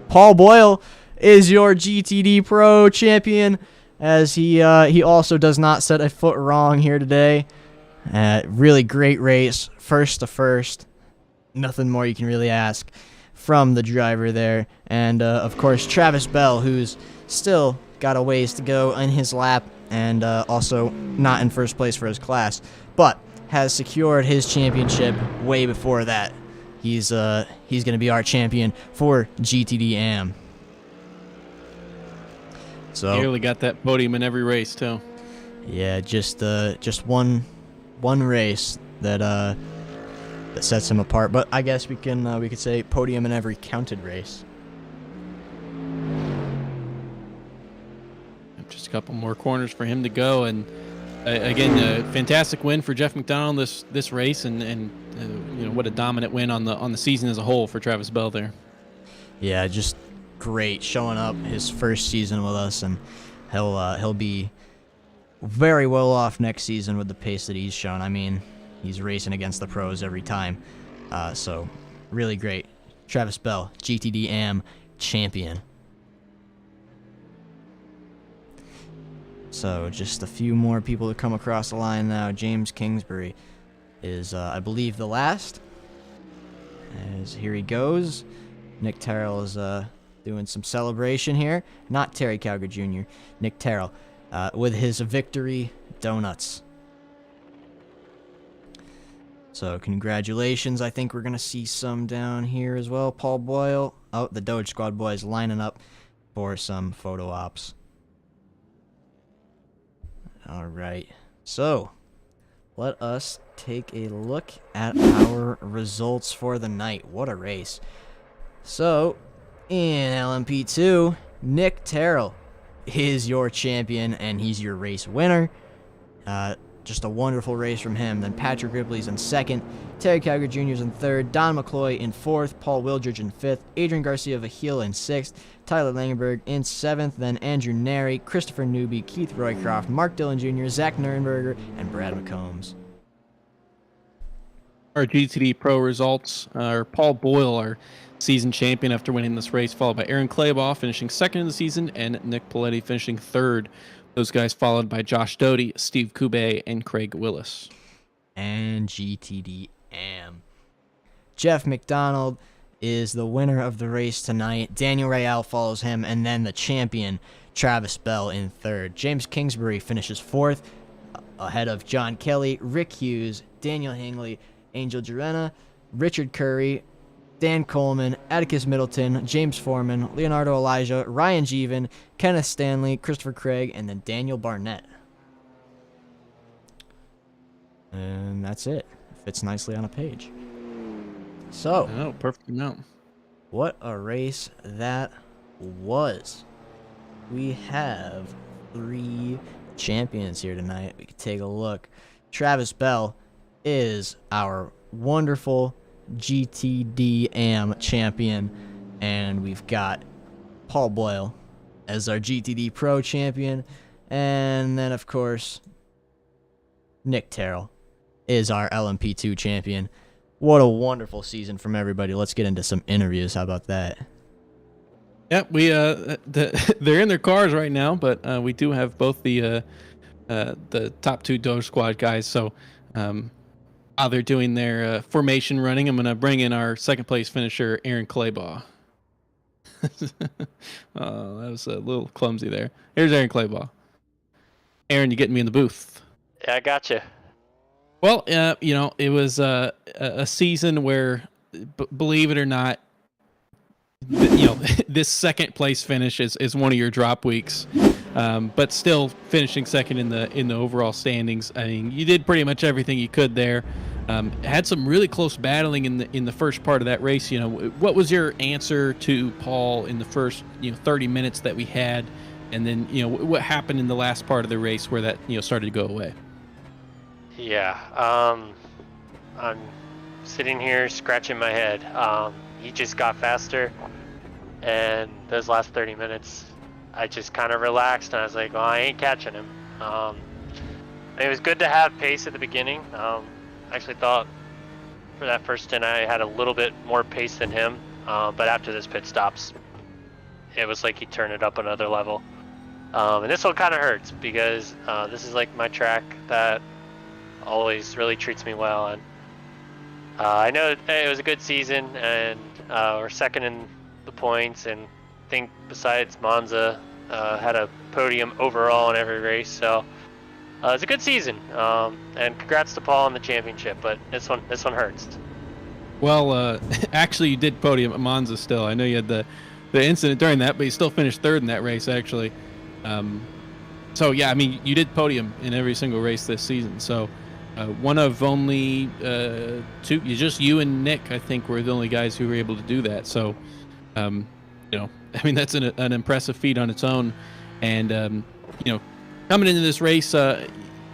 Paul Boyle is your GTD Pro champion, as he also does not set a foot wrong here today. Really great race, first to first. Nothing more you can really ask from the driver there. And, of course, Travis Bell, who's still got a ways to go in his lap, and also not in first place for his class, but has secured his championship way before that. He's going to be our champion for GTD AM. So nearly got that podium in every race too. Yeah, just one race that sets him apart. But I guess we could say podium in every counted race. Just a couple more corners for him to go, and again, a fantastic win for Jeff McDonald this race, and you know, what a dominant win on the season as a whole for Travis Bell there. Yeah, just great showing up his first season with us, and he'll be very well off next season with the pace that he's shown. I mean, he's racing against the pros every time, so really great. Travis Bell, GTD AM champion. So just a few more people to come across the line now. James Kingsbury is, I believe, the last. As here he goes. Nick Terrell is doing some celebration here. Not Terry Calgary Jr., Nick Terrell, with his victory donuts. So congratulations. I think we're going to see some down here as well. Paul Boyle. Oh, the Doge Squad boys lining up for some photo ops. All right. So let us take a look at our results for the night. What a race. So in LMP2, Nick Terrell is your champion, and he's your race winner. Just a wonderful race from him. Then Patrick Ripley's in second, Terry Calgary Jr. is in third, Don McCloy in fourth, Paul Wildridge in fifth, Adrian Garcia-Vahil in sixth, Tyler Langenberg in seventh, then Andrew Neri, Christopher Newby, Keith Roycroft, Mark Dillon Jr., Zach Nurenberger, and Brad McCombs. Our GTD Pro results are Paul Boyle, our season champion after winning this race, followed by Aaron Claybaugh finishing second in the season, and Nick Paletti finishing third. Those guys followed by Josh Doty, Steve Kube, and Craig Willis. And GTD AM. Jeff McDonald is the winner of the race tonight. Daniel Rayal follows him, and then the champion, Travis Bell, in third. James Kingsbury finishes fourth, ahead of John Kelly, Rick Hughes, Daniel Hingley, Angel Jarena, Richard Curry, Dan Coleman, Atticus Middleton, James Foreman, Leonardo Elijah, Ryan Jeevan, Kenneth Stanley, Christopher Craig, and then Daniel Barnett. And that's it. Fits nicely on a page. So, oh, perfect amount. What a race that was. We have 3 champions here tonight. We can take a look. Travis Bell is our wonderful GTD AM champion, and we've got Paul Boyle as our GTD Pro champion, and then of course Nick Terrell is our LMP2 champion. What a wonderful season from everybody. Let's get into some interviews. How about that? Yeah, we they're in their cars right now, but we do have both the top 2 Doge Squad guys. So while they're doing their formation running, I'm gonna bring in our second place finisher, Aaron Claybaugh. Oh, that was a little clumsy there. Here's Aaron Claybaugh. Aaron, you getting me in the booth? Yeah, I got you. Well, it was a season where, believe it or not, this second place finish is one of your drop weeks, but still finishing second in the overall standings. I mean, you did pretty much everything you could there. Had some really close battling in the first part of that race. What was your answer to Paul in the first 30 minutes that we had, and then what happened in the last part of the race where that started to go away? Yeah, I'm sitting here scratching my head. He just got faster, and those last 30 minutes, I just kind of relaxed, and I was like, well, I ain't catching him. It was good to have pace at the beginning. I actually thought for that first stint I had a little bit more pace than him, but after this pit stops, it was like he turned it up another level. And this one kind of hurts because this is like my track that always really treats me well, and I know it was a good season, and we're second in the points, and I think besides Monza had a podium overall in every race, so it's a good season, and congrats to Paul on the championship, but this one hurts. Well, actually you did podium at Monza still. I know you had the incident during that, but you still finished third in that race actually. So yeah, I mean, you did podium in every single race this season, so one of only 2, you and Nick, I think, were the only guys who were able to do that. So, I mean, that's an impressive feat on its own. And, coming into this race,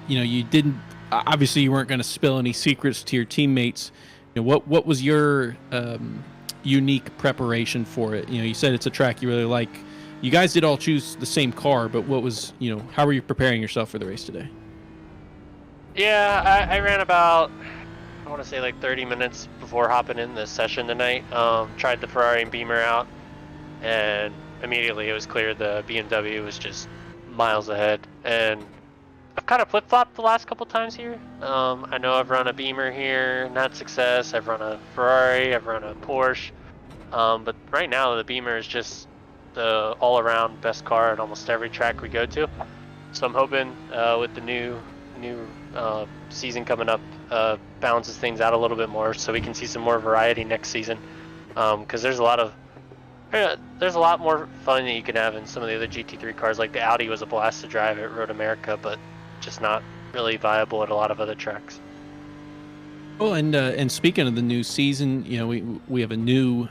you didn't, obviously you weren't going to spill any secrets to your teammates. What was your unique preparation for it? You said it's a track you really like. You guys did all choose the same car, but what was, how were you preparing yourself for the race today? Yeah, I ran about I want to say like 30 minutes before hopping in the session tonight. Tried the Ferrari and Beamer out, and immediately it was clear the BMW was just miles ahead. And I've kind of flip-flopped the last couple times here. I know I've run a Beamer here and had success. I've run a Ferrari, I've run a Porsche. But right now the Beamer is just the all-around best car at almost every track we go to. So I'm hoping with the new season coming up, balances things out a little bit more, so we can see some more variety next season. Because there's a lot more fun that you can have in some of the other GT3 cars. Like the Audi was a blast to drive at Road America, but just not really viable at a lot of other tracks. Oh, and speaking of the new season, you know, we have a new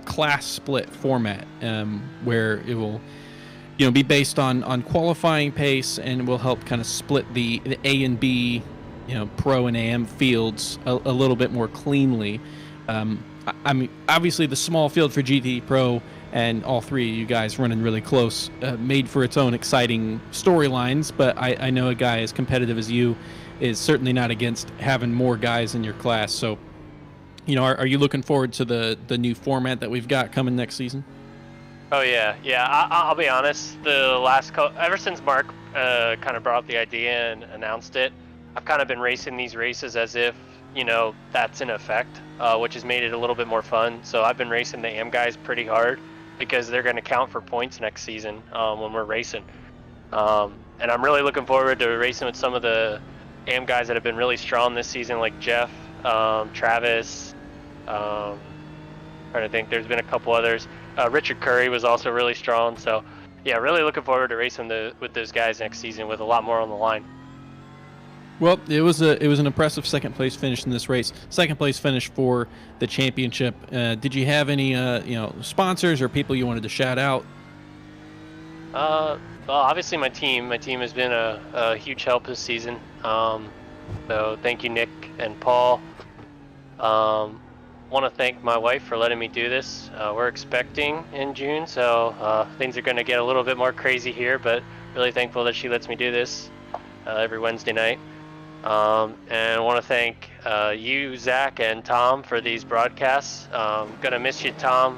class split format where it will, you know, be based on qualifying pace, and will help kind of split the A and B, you know, Pro and AM fields a little bit more cleanly. I mean, obviously the small field for GT Pro and all three of you guys running really close made for its own exciting storylines, but I know a guy as competitive as you is certainly not against having more guys in your class. So, you know, are you looking forward to the new format that we've got coming next season? Oh yeah. I'll be honest. Ever since Mark kind of brought up the idea and announced it, I've kind of been racing these races as if, you know, that's in effect, which has made it a little bit more fun. So I've been racing the AM guys pretty hard because they're going to count for points next season when we're racing. And I'm really looking forward to racing with some of the AM guys that have been really strong this season, like Jeff, Travis. Trying to think, there's been a couple others. Richard Curry was also really strong. So yeah, really looking forward to racing with those guys next season with a lot more on the line. Well, it was an impressive second place finish in this race. Second place finish for the championship. Did you have any sponsors or people you wanted to shout out? Well, obviously my team has been a huge help this season. So thank you, Nick and Paul. Want to thank my wife for letting me do this. We're expecting in June, so things are going to get a little bit more crazy here, but really thankful that she lets me do this every Wednesday night. And want to thank you, Zach, and Tom for these broadcasts. Gonna miss you, Tom,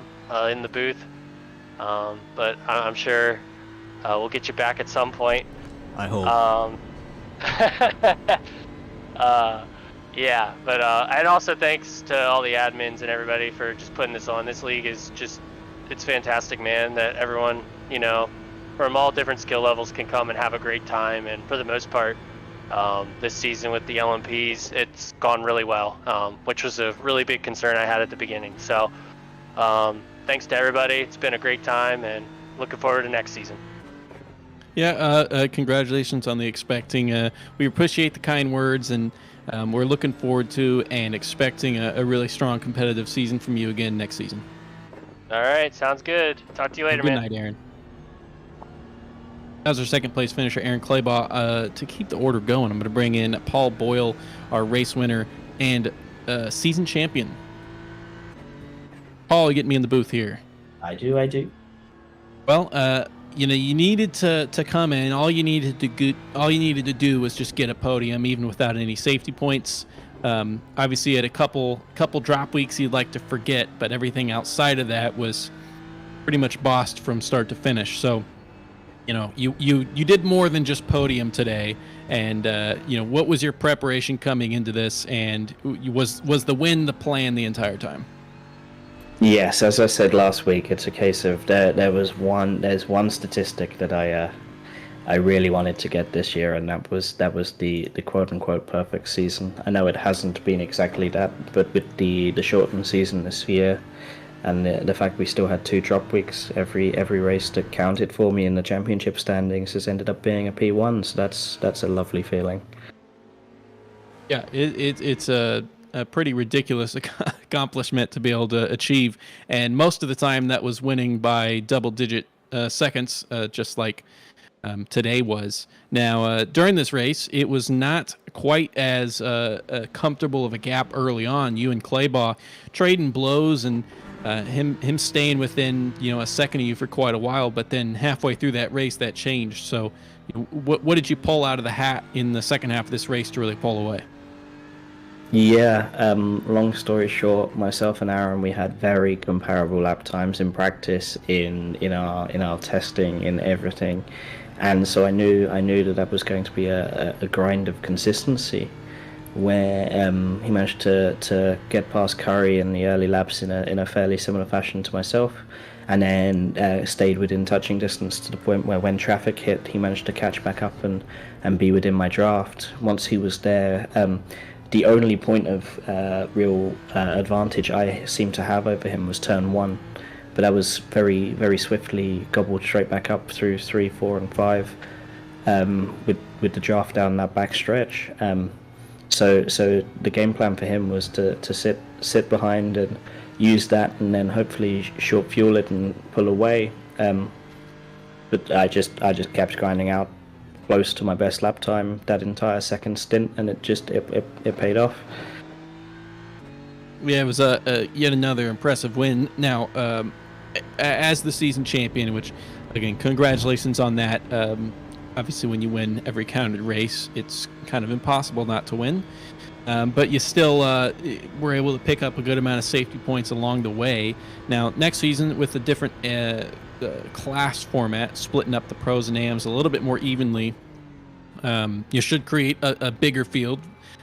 in the booth, but I'm sure we'll get you back at some point. I hope. Yeah, but and also thanks to all the admins and everybody for just putting this on. This league is it's fantastic, man, that everyone, you know, from all different skill levels can come and have a great time. And for the most part, this season with the LMPs, it's gone really well, which was a really big concern I had at the beginning. So thanks to everybody. It's been a great time, and looking forward to next season. Yeah, congratulations on the expecting. We appreciate the kind words, and we're looking forward to and expecting a really strong competitive season from you again next season. All right, sounds good. Talk to you later, Good man. night, Aaron. That was our second place finisher, Aaron Claybaugh. To keep the order going, I'm going to bring in Paul Boyle, our race winner and season champion. Paul, you get me in the booth here. I do. Well, you needed to come in. All you needed to do was just get a podium, even without any safety points. Obviously, you had a couple drop weeks you'd like to forget, but everything outside of that was pretty much bossed from start to finish. So, you know, you did more than just podium today. And what was your preparation coming into this? And was the win the plan the entire time? Yes, as I said last week, it's a case of there's one statistic that I really wanted to get this year, and that was the quote unquote perfect season. I know it hasn't been exactly that, but with the shortened season this year, and the fact we still had 2 drop weeks, every race that counted for me in the championship standings has ended up being a P1. So that's a lovely feeling. Yeah, it's a pretty ridiculous accomplishment to be able to achieve, and most of the time that was winning by double-digit seconds, just like today was. Now, during this race, it was not quite as comfortable of a gap early on. You and Claybaugh trading blows, and him staying within a second of you for quite a while, but then halfway through that race that changed. So what did you pull out of the hat in the second half of this race to really pull away? Yeah, long story short, myself and Aaron, we had very comparable lap times in practice, in our testing, in everything, and so I knew that was going to be a grind of consistency, where he managed to get past Curry in the early laps in a fairly similar fashion to myself, and then stayed within touching distance to the point where when traffic hit, he managed to catch back up and be within my draft. Once he was there, the only point of real advantage I seemed to have over him was turn one, but I was very, very swiftly gobbled straight back up through 3, 4, and 5, with the draft down that back stretch. So the game plan for him was to sit behind and use that, and then hopefully short fuel it and pull away. But I just kept grinding out close to my best lap time that entire second stint, and it paid off. Yeah, it was yet another impressive win. Now, as the season champion, which, again, congratulations on that. Obviously, when you win every counted race, it's kind of impossible not to win. But you still were able to pick up a good amount of safety points along the way. Now, next season, with a different class format, splitting up the pros and AMs a little bit more evenly, you should create a bigger field.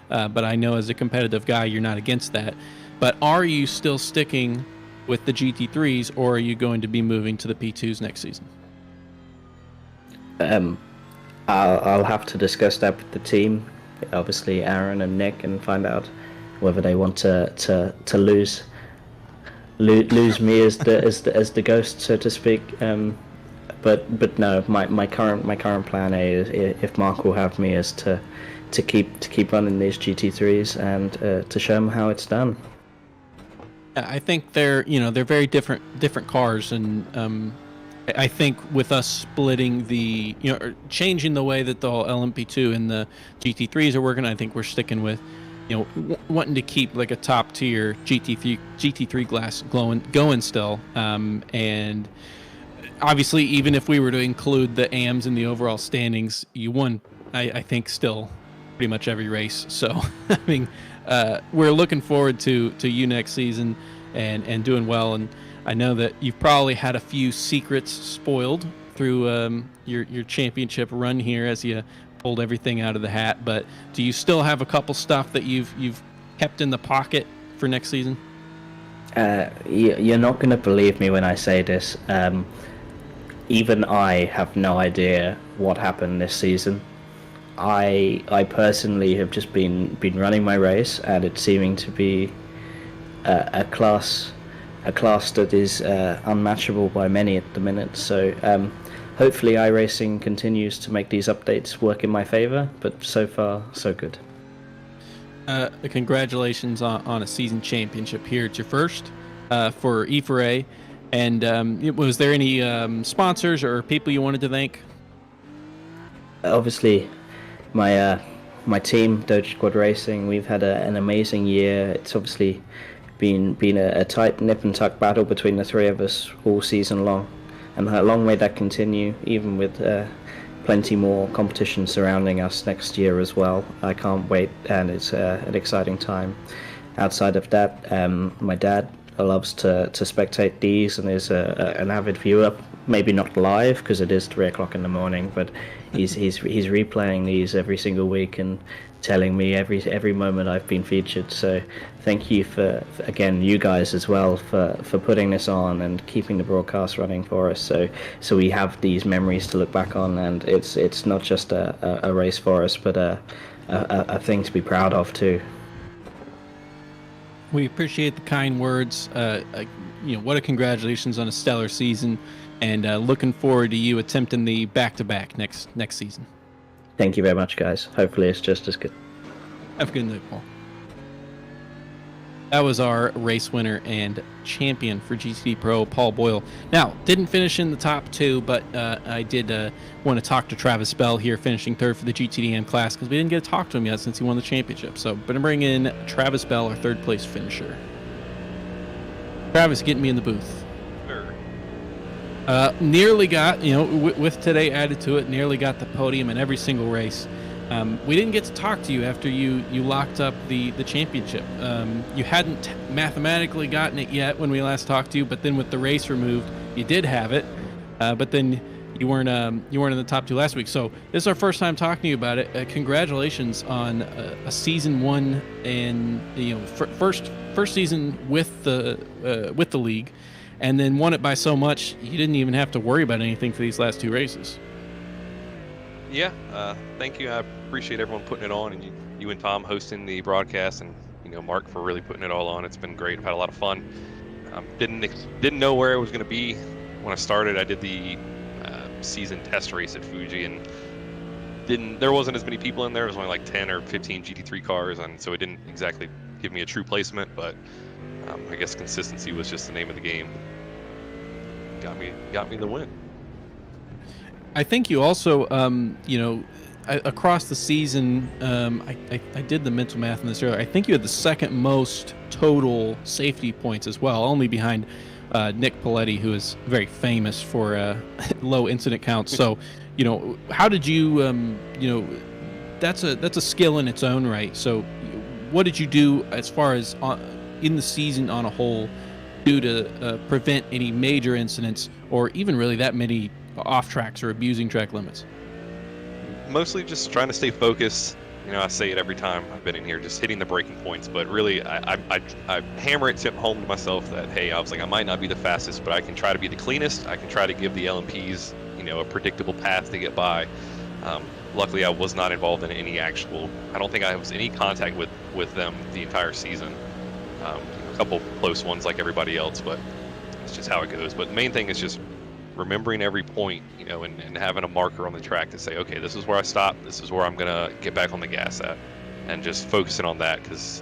But I know as a competitive guy, you're not against that. But are you still sticking with the GT3s, or are you going to be moving to the P2s next season? I'll have to discuss that with the team, obviously Aaron and Nick, and find out whether they want to lose me as the ghost, so to speak. But no, my current plan A is, if Mark will have me, is to keep running these GT3s and to show them how it's done. I think they're very different cars, and I think with us splitting or changing the way that the whole LMP2 and the GT3s are working, I think we're sticking with, wanting to keep like a top tier GT3 class going still. And obviously, even if we were to include the AMs in the overall standings, you won, I think, still pretty much every race. So, I mean, we're looking forward to you next season and doing well. And I know that you've probably had a few secrets spoiled through your championship run here as you pulled everything out of the hat. But do you still have a couple stuff that you've kept in the pocket for next season? You're not going to believe me when I say this. Even I have no idea what happened this season. I personally have just been running my race, and it's seeming to be a class that is unmatchable by many at the minute. So hopefully iRacing continues to make these updates work in my favor, but so far so good. Congratulations on a season championship here. It's your first for E4A. And was there any sponsors or people you wanted to thank? Obviously, my team, Doge Squad Racing, we've had an amazing year. It's obviously been a tight nip and tuck battle between the three of us all season long, and long may that continue, even with plenty more competition surrounding us next year as well. I can't wait, and it's an exciting time. Outside of that, my dad loves to spectate these and is an avid viewer. Maybe not live because it is 3 o'clock in the morning, but he's replaying these every single week and telling me every moment I've been featured. So thank you for again, you guys as well, for putting this on and keeping the broadcast running for us. So we have these memories to look back on, and it's not just a race for us, but a thing to be proud of too. We appreciate the kind words. What a congratulations on a stellar season, and looking forward to you attempting the back-to-back next season. Thank you very much, guys. Hopefully it's just as good. Have a good night, Paul. That was our race winner and champion for GTD Pro, Paul Boyle. Now, didn't finish in the top two, but I did want to talk to Travis Bell here, finishing third for the GTD AM class, because we didn't get to talk to him yet since he won the championship. So, going to bring in Travis Bell, our third place finisher. Travis, get me in the booth. Nearly got, with today added to it, nearly got the podium in every single race. We didn't get to talk to you after you locked up the championship. You hadn't mathematically gotten it yet when we last talked to you, but then with the race removed, you did have it. But then you weren't in the top 2 last week. So this is our first time talking to you about it. Congratulations on a season 1 and first season with the league, and then won it by so much you didn't even have to worry about anything for these last 2 races. Yeah, thank you. I appreciate everyone putting it on, and you and Tom hosting the broadcast, and Mark for really putting it all on. It's been great. I've had a lot of fun. Didn't know where it was going to be when I started. I did the season test race at Fuji, and there wasn't as many people in there. It was only like 10 or 15 GT3 cars, and so it didn't exactly give me a true placement. But I guess consistency was just the name of the game. Got me the win. I think you also, across the season, I did the mental math in this earlier. I think you had the second most total safety points as well, only behind Nick Paletti, who is very famous for low incident counts. So, how did you, that's a skill in its own right. So, what did you do as far as in the season on a whole do to prevent any major incidents or even really that many off tracks or abusing track limits? Mostly just trying to stay focused. I say it every time I've been in here, just hitting the breaking points. But really, I hammer it home to myself that, hey, I was like, I might not be the fastest, but I can try to be the cleanest. I can try to give the LMPs, a predictable path to get by. Luckily, I was not involved in any actual. I don't think I was any contact with them the entire season. A couple close ones like everybody else, but it's just how it goes. But the main thing is just remembering every point, and having a marker on the track to say, okay, this is where I stop, this is where I'm gonna get back on the gas at, and just focusing on that, because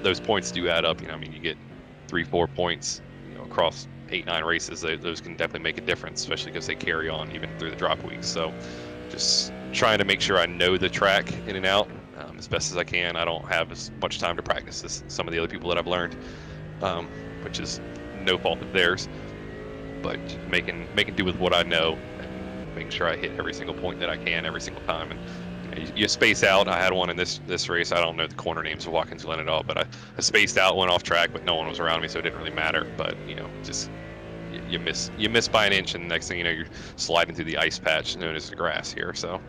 those points do add up. You get 3-4 points, across 8-9 races. Those can definitely make a difference, especially because they carry on even through the drop weeks. So just trying to make sure I know the track in and out as best as I can. I don't have as much time to practice as some of the other people that I've learned, which is no fault of theirs. But making do with what I know, and making sure I hit every single point that I can every single time. And you space out. I had one in this race. I don't know the corner names of Watkins Glen at all, but I spaced out, went off track, but no one was around me, so it didn't really matter. But just you miss by an inch, and the next thing you know, you're sliding through the ice patch known as the grass here. So.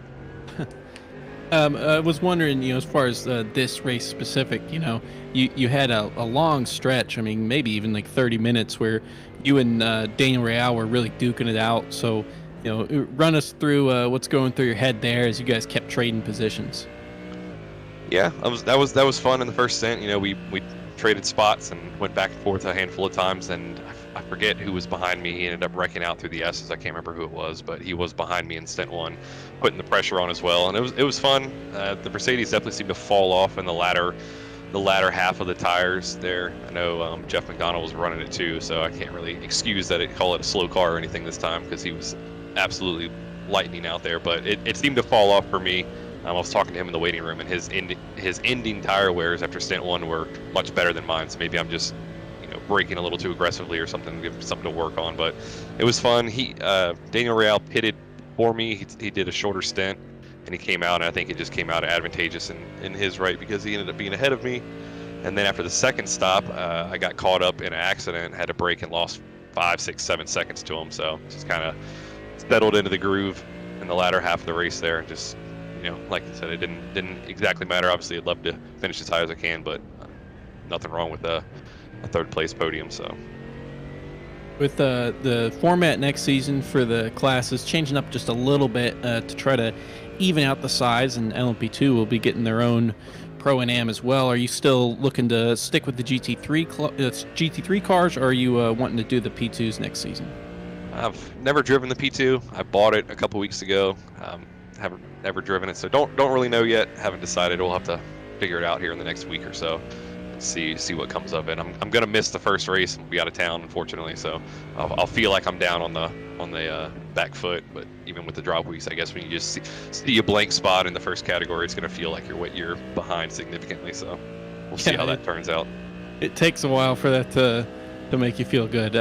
I was wondering, as far as this race specific, you had a long stretch. I mean, maybe even like 30 minutes where you and Daniel Real were really duking it out. So, run us through what's going through your head there as you guys kept trading positions. Yeah, that was fun in the first stint. We traded spots and went back and forth a handful of times, and I forget who was behind me. He ended up wrecking out through the S's. I can't remember who it was, but he was behind me in stint 1, putting the pressure on as well. And it was fun. The Mercedes definitely seemed to fall off in the latter half of the tires there. I know Jeff McDonald was running it too, so I can't really excuse that call it a slow car or anything this time, because he was absolutely lightning out there. But it seemed to fall off for me. I was talking to him in the waiting room, and his ending tire wears after stint 1 were much better than mine. So maybe I'm just braking a little too aggressively or something, give something to work on. But it was fun. Daniel Real pitted for me. He did a shorter stint, and he came out, and I think it just came out advantageous in his right, because he ended up being ahead of me. And then after the second stop, I got caught up in an accident, had to brake, and lost 5, 6, 7 seconds to him. So just kind of settled into the groove in the latter half of the race there, and just like I said, it didn't exactly matter. Obviously, I'd love to finish as high as I can, but nothing wrong with a third place podium. So with the format next season for the classes changing up just a little bit to try to even out the size, and LMP2 will be getting their own Pro and Am as well. Are you still looking to stick with the GT3 cars, or are you wanting to do the P2s next season? I've never driven the P2. I bought it a couple weeks ago. Haven't ever driven it, so don't really know yet. Haven't decided. We'll have to figure it out here in the next week or so. See what comes of it. I'm gonna miss the first race and be out of town, unfortunately. So I'll feel like I'm down on the back foot. But even with the drop weeks, I guess when you just see a blank spot in the first category, it's gonna feel like you're behind significantly. So we'll see how that turns out. It takes a while for that to make you feel good.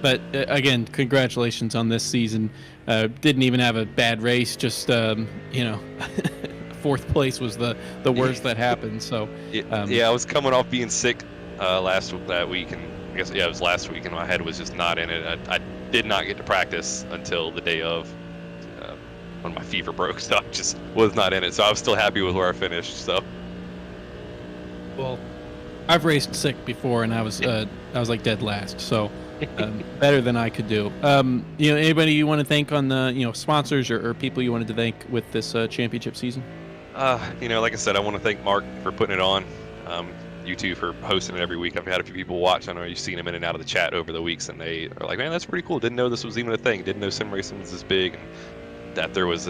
But again, congratulations on this season. Didn't even have a bad race, just fourth place was the worst that happened. So yeah, I was coming off being sick that week, and I guess it was last week, and my head was just not in it. I did not get to practice until the day of when my fever broke, so I just was not in it. So I was still happy with where I finished. So. Well, I've raced sick before, and I was like dead last, so better than I could do. Anybody you want to thank on the sponsors or people you wanted to thank with this championship season? Like I said, I want to thank Mark for putting it on. You two for hosting it every week. I've had a few people watch. I know you've seen them in and out of the chat over the weeks, and they are like, "Man, that's pretty cool. Didn't know this was even a thing. Didn't know sim racing was this big, and that there was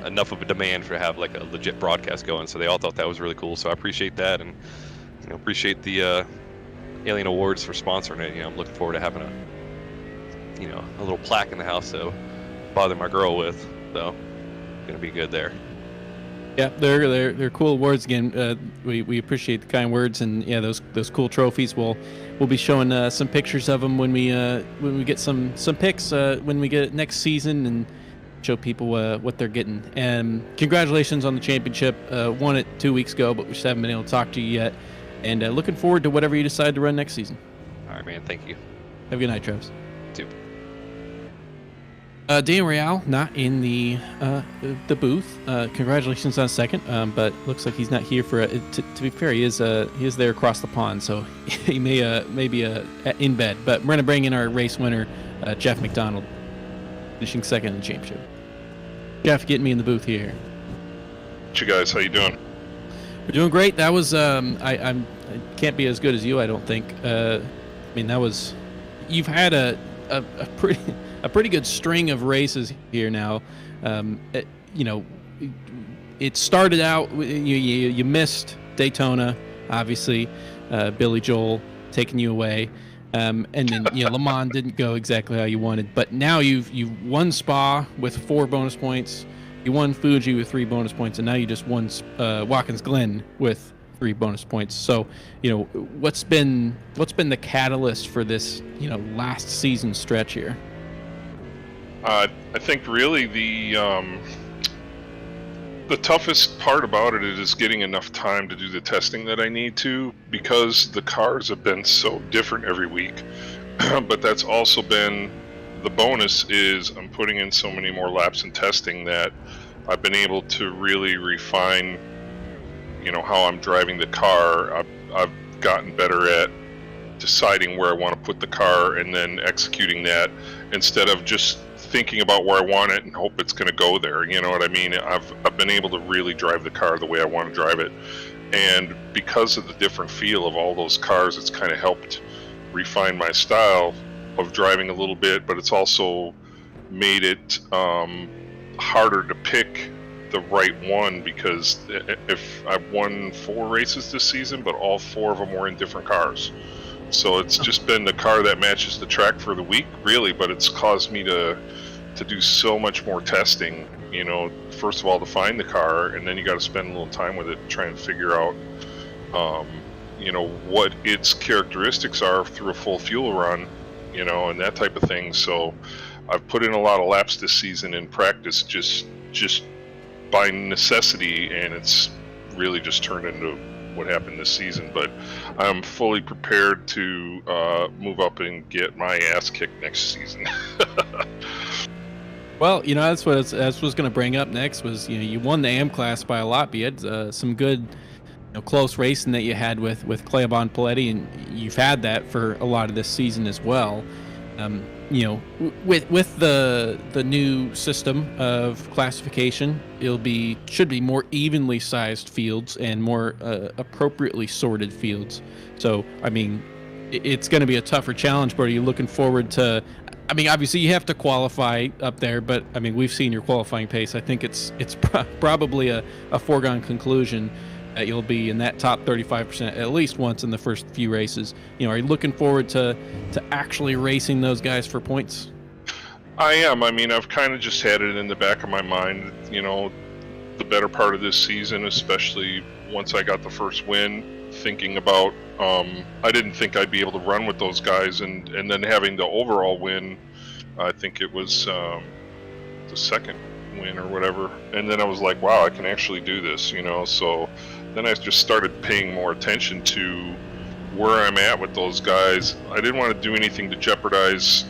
enough of a demand for to have like a legit broadcast going." So they all thought that was really cool. So I appreciate that, and appreciate the Alien Awards for sponsoring it. I'm looking forward to having a little plaque in the house to bother my girl with. So gonna be good there. Yeah, they're cool awards again. We appreciate the kind words, and yeah, those cool trophies. We'll be showing some pictures of them when we get some pics when we get it next season, and show people what they're getting. And congratulations on the championship. Won it 2 weeks ago, but we just haven't been able to talk to you yet. And looking forward to whatever you decide to run next season. All right, man. Thank you. Have a good night, Travis. Too. Dan Real not in the booth. Congratulations on second, but looks like he's not here for. To be fair, he is there across the pond, so he may be in bed. But we're gonna bring in our race winner, Jeff McDonald, finishing second in the championship. Jeff, get me in the booth here. You guys, how you doing? We're doing great. That was I can't be as good as you, I don't think. That was, you've had a pretty good string of races here now. It started out, you missed Daytona, obviously, Billy Joel taking you away, and then Le Mans didn't go exactly how you wanted. But now you've won Spa with 4 bonus points. You won Fuji with 3 bonus points, and now you just won Watkins Glen with 3 bonus points. So, what's been the catalyst for this, last season stretch here? I think really the toughest part about it is getting enough time to do the testing that I need to, because the cars have been so different every week. But that's also been the bonus is I'm putting in so many more laps in testing that I've been able to really refine, how I'm driving the car. I've gotten better at deciding where I want to put the car and then executing that instead of just thinking about where I want it and hope it's going to go there. You know what I mean? I've been able to really drive the car the way I want to drive it. And because of the different feel of all those cars, it's kind of helped refine my style of driving a little bit, but it's also made it harder to pick the right one, because if I've won 4 races this season, but all 4 of them were in different cars. So it's just been the car that matches the track for the week, really, but it's caused me to do so much more testing, first of all to find the car, and then you got to spend a little time with it trying to figure out what its characteristics are through a full fuel run, and that type of thing. So I've put in a lot of laps this season in practice just by necessity, and it's really just turned into what happened this season. But I'm fully prepared to move up and get my ass kicked next season. Well, that's what I was going to bring up next was, you won the AM class by a lot, but you had some good, close racing that you had with Claiborne Paletti, and you've had that for a lot of this season as well. With the new system of classification, should be more evenly sized fields and more appropriately sorted fields. So, it's going to be a tougher challenge, but are you looking forward to? Obviously you have to qualify up there, but we've seen your qualifying pace. I think it's probably a foregone conclusion that you'll be in that top 35% at least once in the first few races. Are you looking forward to actually racing those guys for points? I am. I've kind of just had it in the back of my mind, the better part of this season, especially once I got the first win, thinking about I didn't think I'd be able to run with those guys, and then having the overall win. I think it was the second win or whatever. And then I was like, wow, I can actually do this, So then I just started paying more attention to where I'm at with those guys. I didn't want to do anything to jeopardize,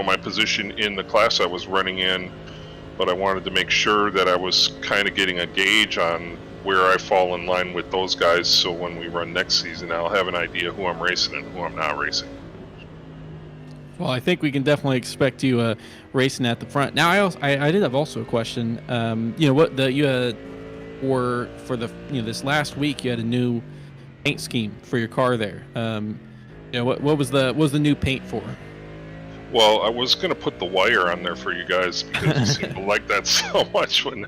my position in the class I was running in, but I wanted to make sure that I was kind of getting a gauge on where I fall in line with those guys, so when we run next season, I'll have an idea who I'm racing and who I'm not racing. Well, I think we can definitely expect you racing at the front. Now, I did have also a question. For the this last week you had a new paint scheme for your car there. What was the new paint for? Well, I was going to put the wire on there for you guys because you seem to like that so much when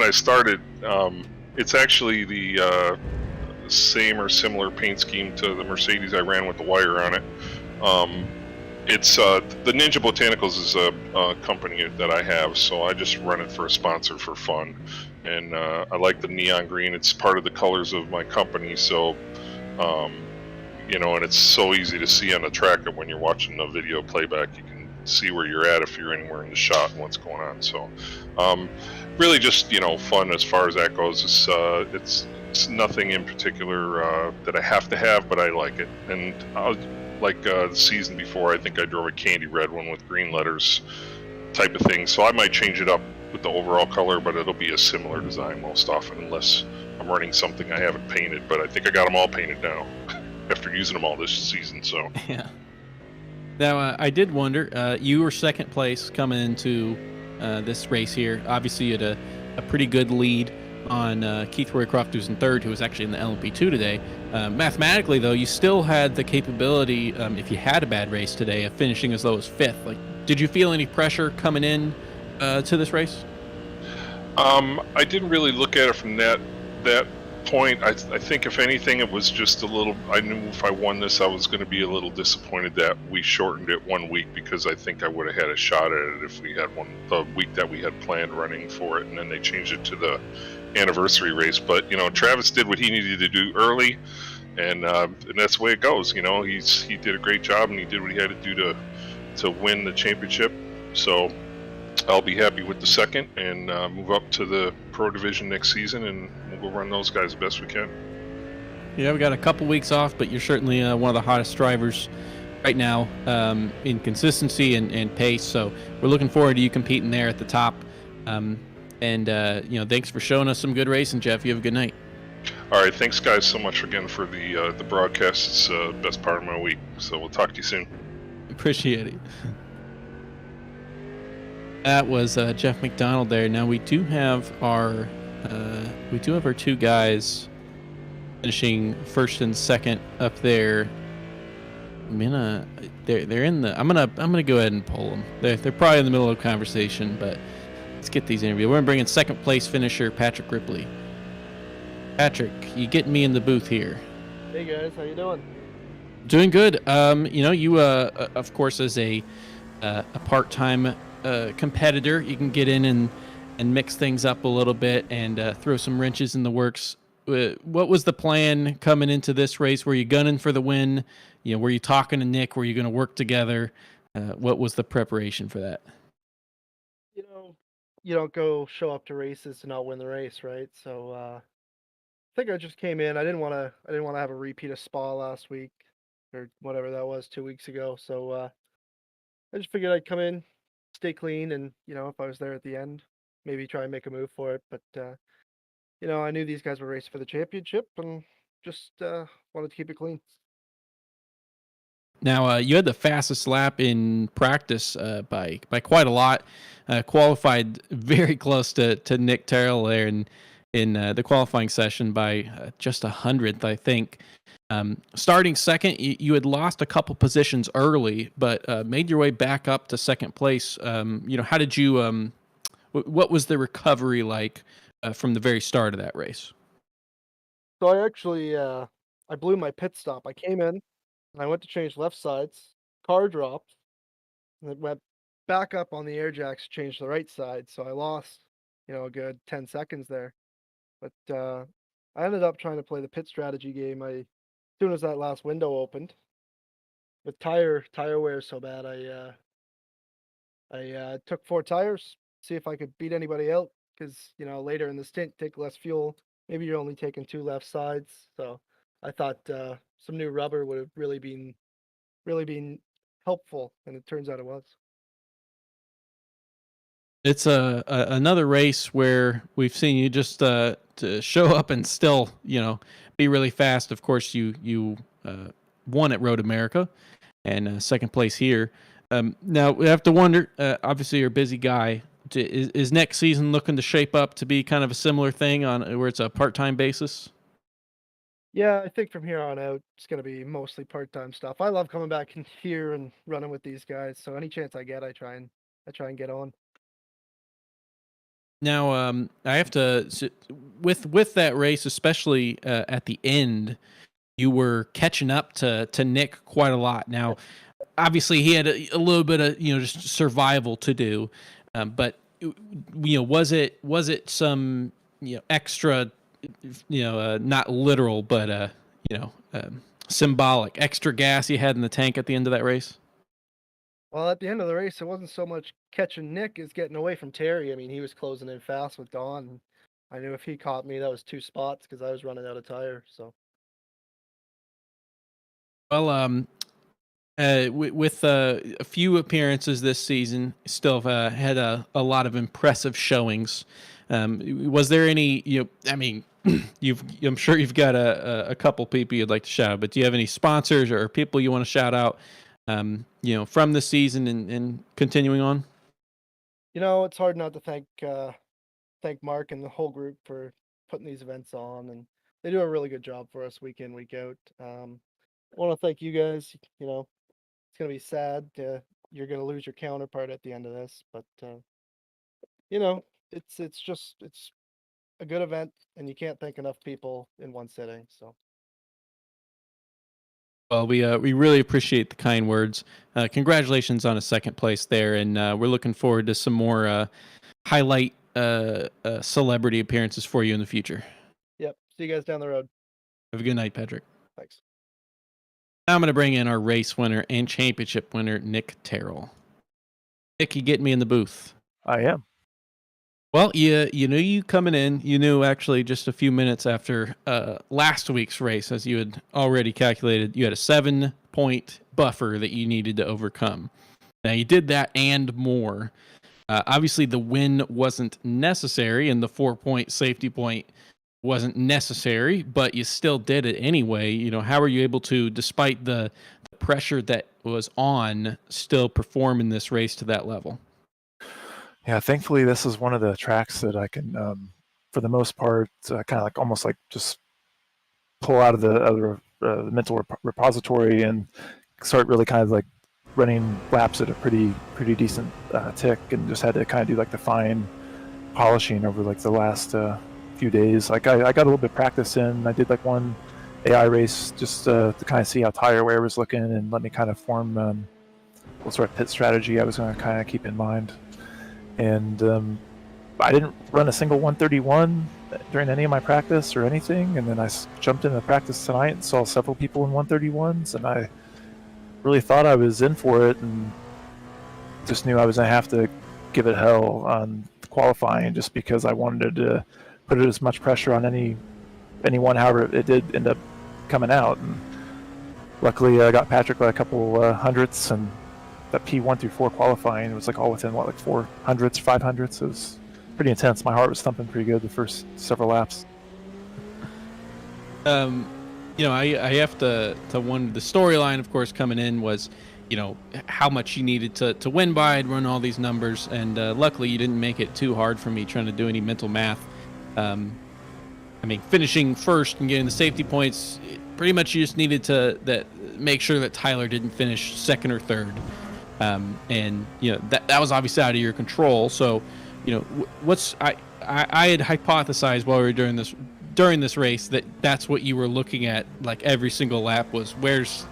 I started. It's actually the same or similar paint scheme to the Mercedes I ran with the wire on it. It's the Ninja Botanicals is a company that I have, so I just run it for a sponsor for fun. And I like the neon green. It's part of the colors of my company, so and it's so easy to see on the track that when you're watching the video playback, you can see where you're at if you're anywhere in the shot and what's going on. So really just fun as far as that goes. It's nothing in particular that I have to have, but I like it. And like the season before, I think I drove a candy red one with green letters type of thing, so I might change it up with the overall color, but it'll be a similar design most often, unless I'm running something I haven't painted. But I think I got them all painted now after using them all this season. So yeah. Now I did wonder, you were second place coming into this race here. Obviously you had a pretty good lead on Keith Roycroft, who's in third, who was actually in the LMP2 today. Mathematically, though, you still had the capability, if you had a bad race today, of finishing as low as fifth. Like, did you feel any pressure coming in to this race? I didn't really look at it from that point. I think if anything, it was just a little. I knew if I won this, I was going to be a little disappointed that we shortened it 1 week, because I think I would have had a shot at it if we had the week that we had planned running for it, and then they changed it to the anniversary race. But Travis did what he needed to do early, and that's the way it goes. He did a great job, and he did what he had to do to win the championship. So I'll be happy with the second and move up to the pro division next season, and we'll go run those guys the best we can. Yeah, we got a couple weeks off, but you're certainly one of the hottest drivers right now in consistency and pace. So we're looking forward to you competing there at the top. Thanks for showing us some good racing, Jeff. You have a good night. All right, thanks guys so much again for the broadcast. It's the best part of my week. So we'll talk to you soon. Appreciate it. That was Jeff McDonald there. Now we do have our two guys finishing first and second up there. They're in the. I'm gonna go ahead and pull them. They're probably in the middle of a conversation, but let's get these interviews. We're gonna bring in second place finisher Patrick Ripley. Patrick, you getting me in the booth here? Hey guys, how you doing? Doing good. You of course as a part-time competitor, you can get in and mix things up a little bit and throw some wrenches in the works. What was the plan coming into this race? Were you gunning for the win? Were you talking to Nick? Were you going to work together? What was the preparation for that? You don't go show up to races to not win the race, right? So I think I just came in. I didn't want to have a repeat of Spa last week or whatever that was 2 weeks ago. So I just figured I'd come in, stay clean, and if I was there at the end, maybe try and make a move for it. But I knew these guys were racing for the championship, and just wanted to keep it clean. Now you had the fastest lap in practice by quite a lot. Qualified very close to Nick Terrell there in the qualifying session by just 100th, I think. Starting second, you had lost a couple positions early, but made your way back up to second place. How did you? What was the recovery like from the very start of that race? So I actually I blew my pit stop. I came in, and I went to change left sides. Car dropped, and it went back up on the air jacks to change the right side. So I lost, a good 10 seconds there. But I ended up trying to play the pit strategy game. As soon as that last window opened, with tire wear so bad, I took 4 tires, see if I could beat anybody out because later in the stint take less fuel. Maybe you're only taking 2 left sides, so I thought some new rubber would have really been helpful, and it turns out it was. It's another race where we've seen you just to show up and still, be really fast. Of course, you won at Road America and second place here. Now we have to wonder. Obviously, you're a busy guy. Is next season looking to shape up to be kind of a similar thing on where it's a part-time basis? Yeah, I think from here on out, it's going to be mostly part-time stuff. I love coming back in here and running with these guys. So any chance I get, I try and get on. Now, I have to with that race, especially at the end, you were catching up to Nick quite a lot. Now, obviously, he had a little bit of just survival to do, but was it some extra not literal, but symbolic extra gas you had in the tank at the end of that race? Well, at the end of the race, it wasn't so much catching Nick as getting away from Terry. I mean, he was closing in fast with Don. And I knew if he caught me, that was 2 spots because I was running out of tire. So. Well, with a few appearances this season, still had a lot of impressive showings. Was there any, I mean, I'm sure you've got a couple people you'd like to shout out, but do you have any sponsors or people you want to shout out, from the season and continuing on? It's hard not to thank Mark and the whole group for putting these events on, and they do a really good job for us week in, week out. I want to thank you guys. It's going to be sad. You're going to lose your counterpart at the end of this, but it's a good event, and you can't thank enough people in one sitting. So. Well, we really appreciate the kind words. Congratulations on a second place there, and we're looking forward to some more highlight celebrity appearances for you in the future. Yep. See you guys down the road. Have a good night, Patrick. Thanks. Now I'm going to bring in our race winner and championship winner, Nick Terrell. Nick, you getting me in the booth? I am. Well, you knew you coming in. You knew actually just a few minutes after last week's race, as you had already calculated, you had a 7-point buffer that you needed to overcome. Now, you did that and more. Obviously, the win wasn't necessary, and the 4-point safety point wasn't necessary, but you still did it anyway. How were you able to, despite the pressure that was on, still perform in this race to that level? Yeah, thankfully this is one of the tracks that I can, for the most part, kind of like almost like just pull out of the mental repository and start really kind of like running laps at a pretty decent tick, and just had to kind of do like the fine polishing over like the last few days. Like I got a little bit of practice in. I did like one AI race just to kind of see how tire wear was looking and let me kind of form what sort of pit strategy I was going to kind of keep in mind. And I didn't run a single 131 during any of my practice or anything. And then I jumped into practice tonight and saw several people in 131s, and I really thought I was in for it, and just knew I was going to have to give it hell on qualifying, just because I wanted to put as much pressure on anyone, however it did end up coming out. And luckily I got Patrick by a couple hundredths, and that P1 through 4 qualifying was like all within 400ths, 500ths. It was pretty intense. My heart was thumping pretty good the first several laps. I have to wonder, the storyline, of course, coming in was, how much you needed to win by. I'd run all these numbers, and luckily you didn't make it too hard for me trying to do any mental math. Finishing first and getting the safety points, pretty much you just needed to make sure that Tyler didn't finish second or third. That was obviously out of your control. So, I had hypothesized while we were during this race that's what you were looking at, like every single lap was where's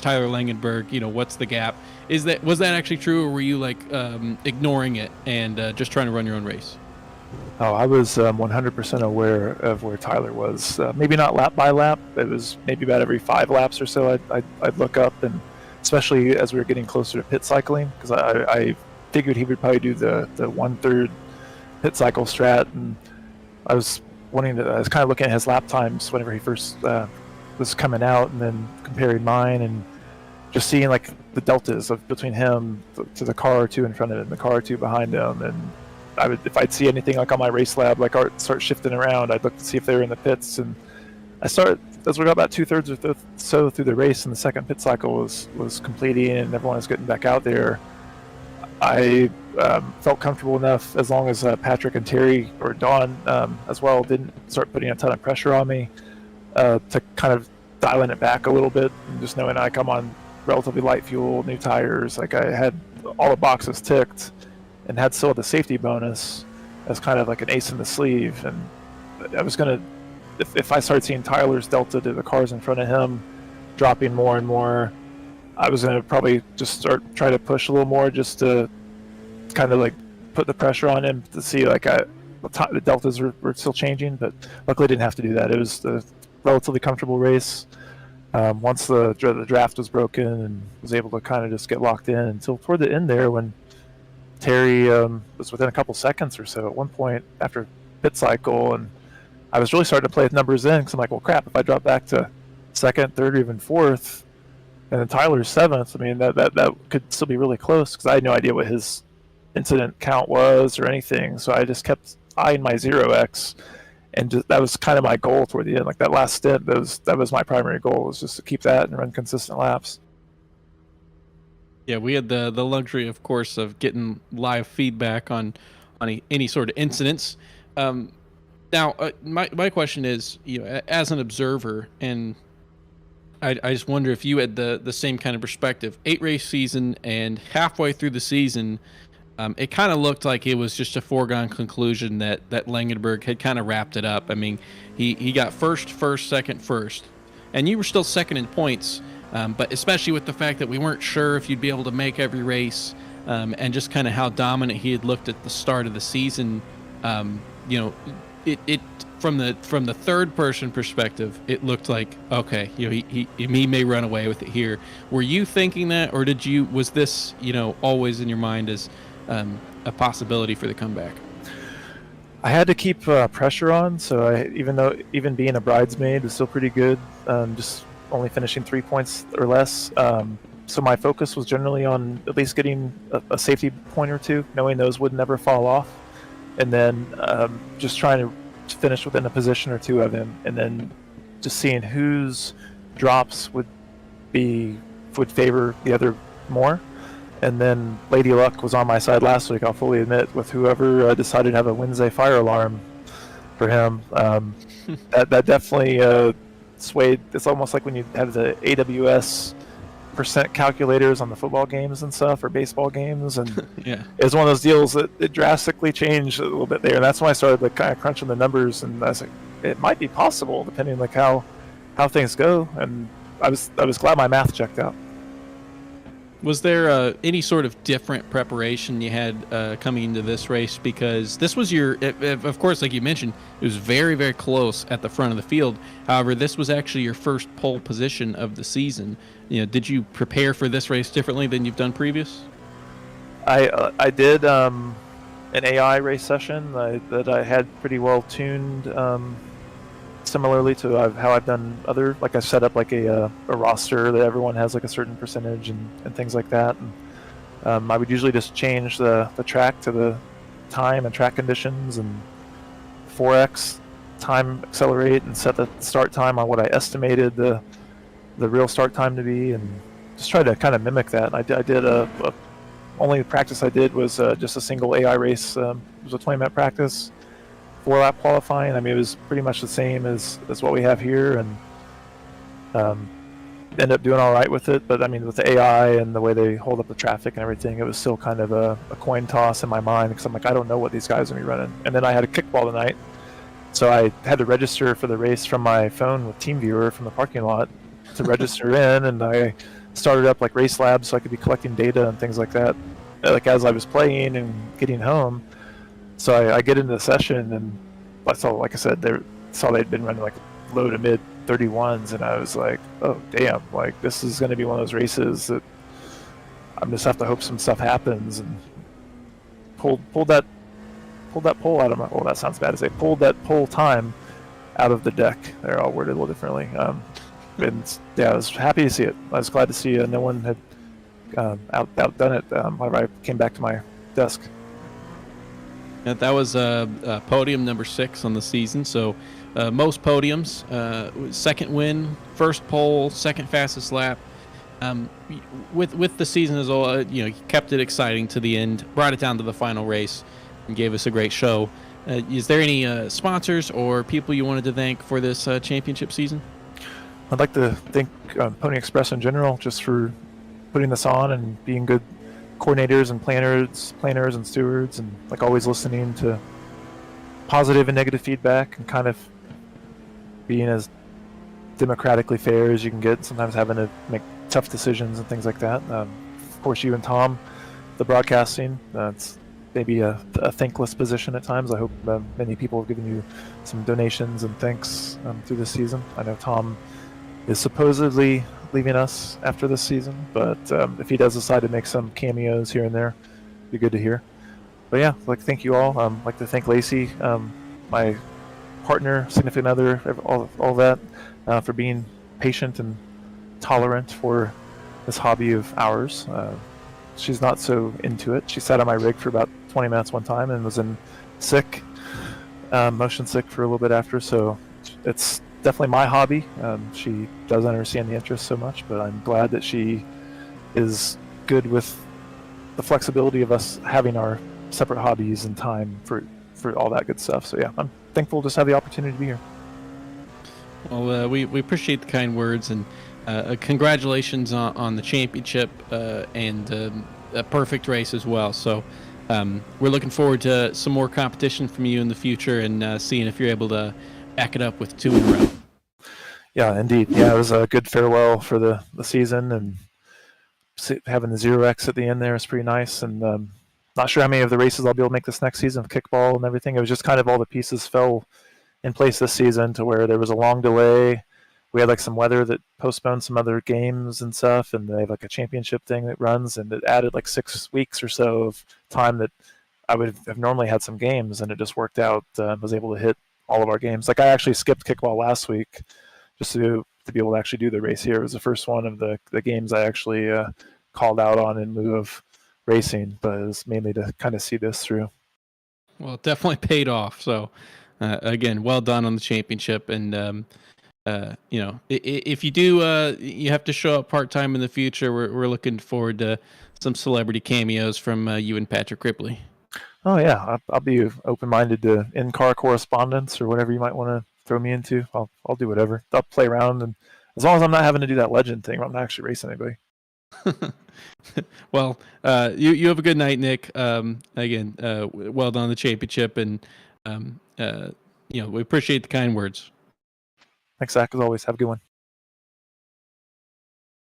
Tyler Langenberg, what's the gap? Was that actually true, or were you ignoring it and just trying to run your own race? Oh, I was 100% aware of where Tyler was. Maybe not lap by lap. It was maybe about every 5 laps or so I'd look up, and especially as we were getting closer to pit cycling, because I figured he would probably do the 1/3 pit cycle strat, and I was kind of looking at his lap times whenever he first was coming out, and then comparing mine, and just seeing like the deltas between him to the car or two in front of him, the car or two behind him, and if I'd see anything like on my race lab, like start shifting around, I'd look to see if they were in the pits, and as we got about 2/3 or so through the race, and the second pit cycle was completing, and everyone was getting back out there. I felt comfortable enough, as long as Patrick and Terry or Dawn as well didn't start putting a ton of pressure on me, to kind of dialing it back a little bit, and just knowing I come on relatively light fuel, new tires, like I had all the boxes ticked, and had still the safety bonus as kind of like an ace in the sleeve. And I was gonna, if I started seeing Tyler's delta to the cars in front of him dropping more and more, I was gonna probably just try to push a little more, just to kind of like put the pressure on him to see like the deltas were still changing. But luckily I didn't have to do that. It was a relatively comfortable race. Once the draft was broken, and was able to kind of just get locked in until toward the end there, when Terry was within a couple seconds or so at one point after pit cycle, and I was really starting to play with numbers in, because I'm like, well, crap, if I drop back to second, third, or even fourth, and then Tyler's seventh, I mean, that could still be really close, because I had no idea what his incident count was or anything. So I just kept eyeing my 0x, and that was kind of my goal toward the end. Like that last stint, that was my primary goal, was just to keep that and run consistent laps. Yeah, we had the luxury, of course, of getting live feedback on any sort of incidents. Now, my question is, as an observer, and I just wonder if you had the same kind of perspective. 8-race season, and halfway through the season, it kind of looked like it was just a foregone conclusion that Langenberg had kind of wrapped it up. I mean, he got first, second, first, and you were still second in points. But especially with the fact that we weren't sure if you'd be able to make every race, and just kind of how dominant he had looked at the start of the season, it from the third person perspective, it looked like, okay, he may run away with it here. Were you thinking that, or was this always in your mind as a possibility for the comeback? I had to keep pressure on, so even being a bridesmaid was still pretty good. Just only finishing 3 points or less. So my focus was generally on at least getting a safety point or two, knowing those would never fall off, and then just trying to finish within a position or two of him, and then just seeing whose drops would favor the other more. And then Lady Luck was on my side last week, I'll fully admit, with whoever decided to have a Wednesday fire alarm for him. That definitely swayed. It's almost like when you have the AWS percent calculators on the football games and stuff, or baseball games, and yeah, it was one of those deals that it drastically changed a little bit there. And that's when I started like kind of crunching the numbers, and I was like, it might be possible depending like how things go. And I was glad my math checked out. Was there any sort of different preparation you had coming into this race? Because this was of course, like you mentioned, it was very, very close at the front of the field. However, this was actually your first pole position of the season. Did you prepare for this race differently than you've done previous? I did an AI race session that I had pretty well tuned, similarly to how I've done other, like I set up like a roster that everyone has like a certain percentage and things like that. And I would usually just change the track to the time and track conditions, and 4x time accelerate, and set the start time on what I estimated the real start time to be, and just try to kind of mimic that. And I did only practice I did was just a single AI race. It was a 20-minute practice, 4-lap qualifying. I mean, it was pretty much the same as what we have here, and ended up doing all right with it. But I mean, with the AI and the way they hold up the traffic and everything, it was still kind of a coin toss in my mind, because I'm like, I don't know what these guys are going to be running. And then I had a kickball tonight, so I had to register for the race from my phone with TeamViewer from the parking lot to register in, and I started up like Race Labs so I could be collecting data and things like that, like as I was playing and getting home. So I get into the session, and I saw, like I said, they'd been running like low to mid 31s, and I was like, oh damn, like this is going to be one of those races that I'm just have to hope some stuff happens. And pulled that pole out of my. Well, that sounds bad to say. Pulled that pole time out of the deck. They're all worded a little differently. And yeah, I was happy to see it. I was glad to see no one had outdone it whenever I came back to my desk. That was podium number 6 on the season. So most podiums, second win, first pole, second fastest lap. With the season as well, you kept it exciting to the end, brought it down to the final race, and gave us a great show. Is there any sponsors or people you wanted to thank for this championship season? I'd like to thank Pony Express in general just for putting this on and being good coordinators and planners and stewards, and like always listening to positive and negative feedback and kind of being as democratically fair as you can get, sometimes having to make tough decisions and things like that. Of course, you and Tom, the broadcasting, it's maybe a thankless position at times. I hope many people have given you some donations and thanks through this season. I know Tom is supposedly leaving us after this season, but if he does decide to make some cameos here and there, it'd be good to hear. But yeah, I'd like to thank you all. I'd like to thank Lacey, my partner, significant other, all that, for being patient and tolerant for this hobby of ours. She's not so into it. She sat on my rig for about 20 minutes one time and was in motion sick for a little bit after, so it's definitely my hobby. She doesn't understand the interest so much, but I'm glad that she is good with the flexibility of us having our separate hobbies and time for all that good stuff. So yeah, I'm thankful to just have the opportunity to be here. Well, we appreciate the kind words, and congratulations on the championship and a perfect race as well. So we're looking forward to some more competition from you in the future, and seeing if you're able to back it up with 2 in a row. Yeah, indeed. Yeah, it was a good farewell for the season, and having the 0x at the end there is pretty nice. And not sure how many of the races I'll be able to make this next season, kickball and everything. It was just kind of all the pieces fell in place this season to where there was a long delay. We had like some weather that postponed some other games and stuff, and they have like a championship thing that runs, and it added like 6 weeks or so of time that I would have normally had some games, and it just worked out. Was able to hit all of our games. Like I actually skipped kickball last week just to be able to actually do the race here. It was the first one of the games I actually called out on in lieu of racing, but it was mainly to kind of see this through. Well, it definitely paid off. So again, well done on the championship. And if you do, you have to show up part-time in the future. We're looking forward to some celebrity cameos from you and Patrick Ripley. Oh yeah, I'll be open-minded to in-car correspondence or whatever you might want to throw me into. I'll do whatever. I'll play around, and as long as I'm not having to do that legend thing, I'm not actually racing anybody. Well, you have a good night, Nick. Again, well done on the championship, and we appreciate the kind words. Thanks, Zach. As always, have a good one.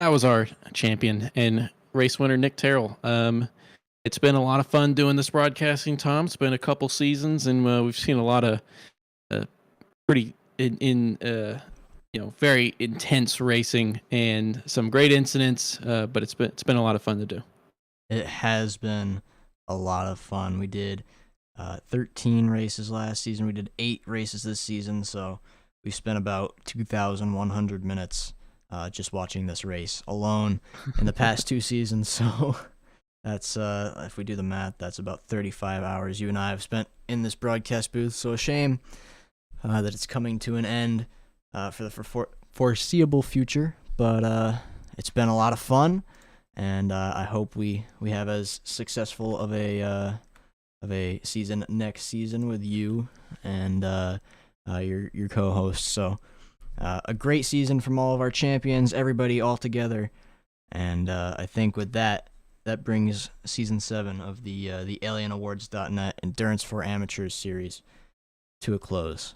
That was our champion and race winner, Nick Terrell. It's been a lot of fun doing this broadcasting, Tom. It's been a couple seasons, and we've seen a lot of pretty very intense racing and some great incidents. But it's been a lot of fun to do. It has been a lot of fun. We did 13 races last season. We did 8 races this season, so we spent about 2,100 minutes just watching this race alone in the past 2 seasons. So that's, if we do the math, that's about 35 hours you and I have spent in this broadcast booth. So a shame that it's coming to an end for the foreseeable future. But it's been a lot of fun, and I hope we have as successful of a season next season with you and your co-host. So a great season from all of our champions, everybody all together, and I think with that brings season 7 of the AlienAwards.net Endurance for Amateurs series to a close.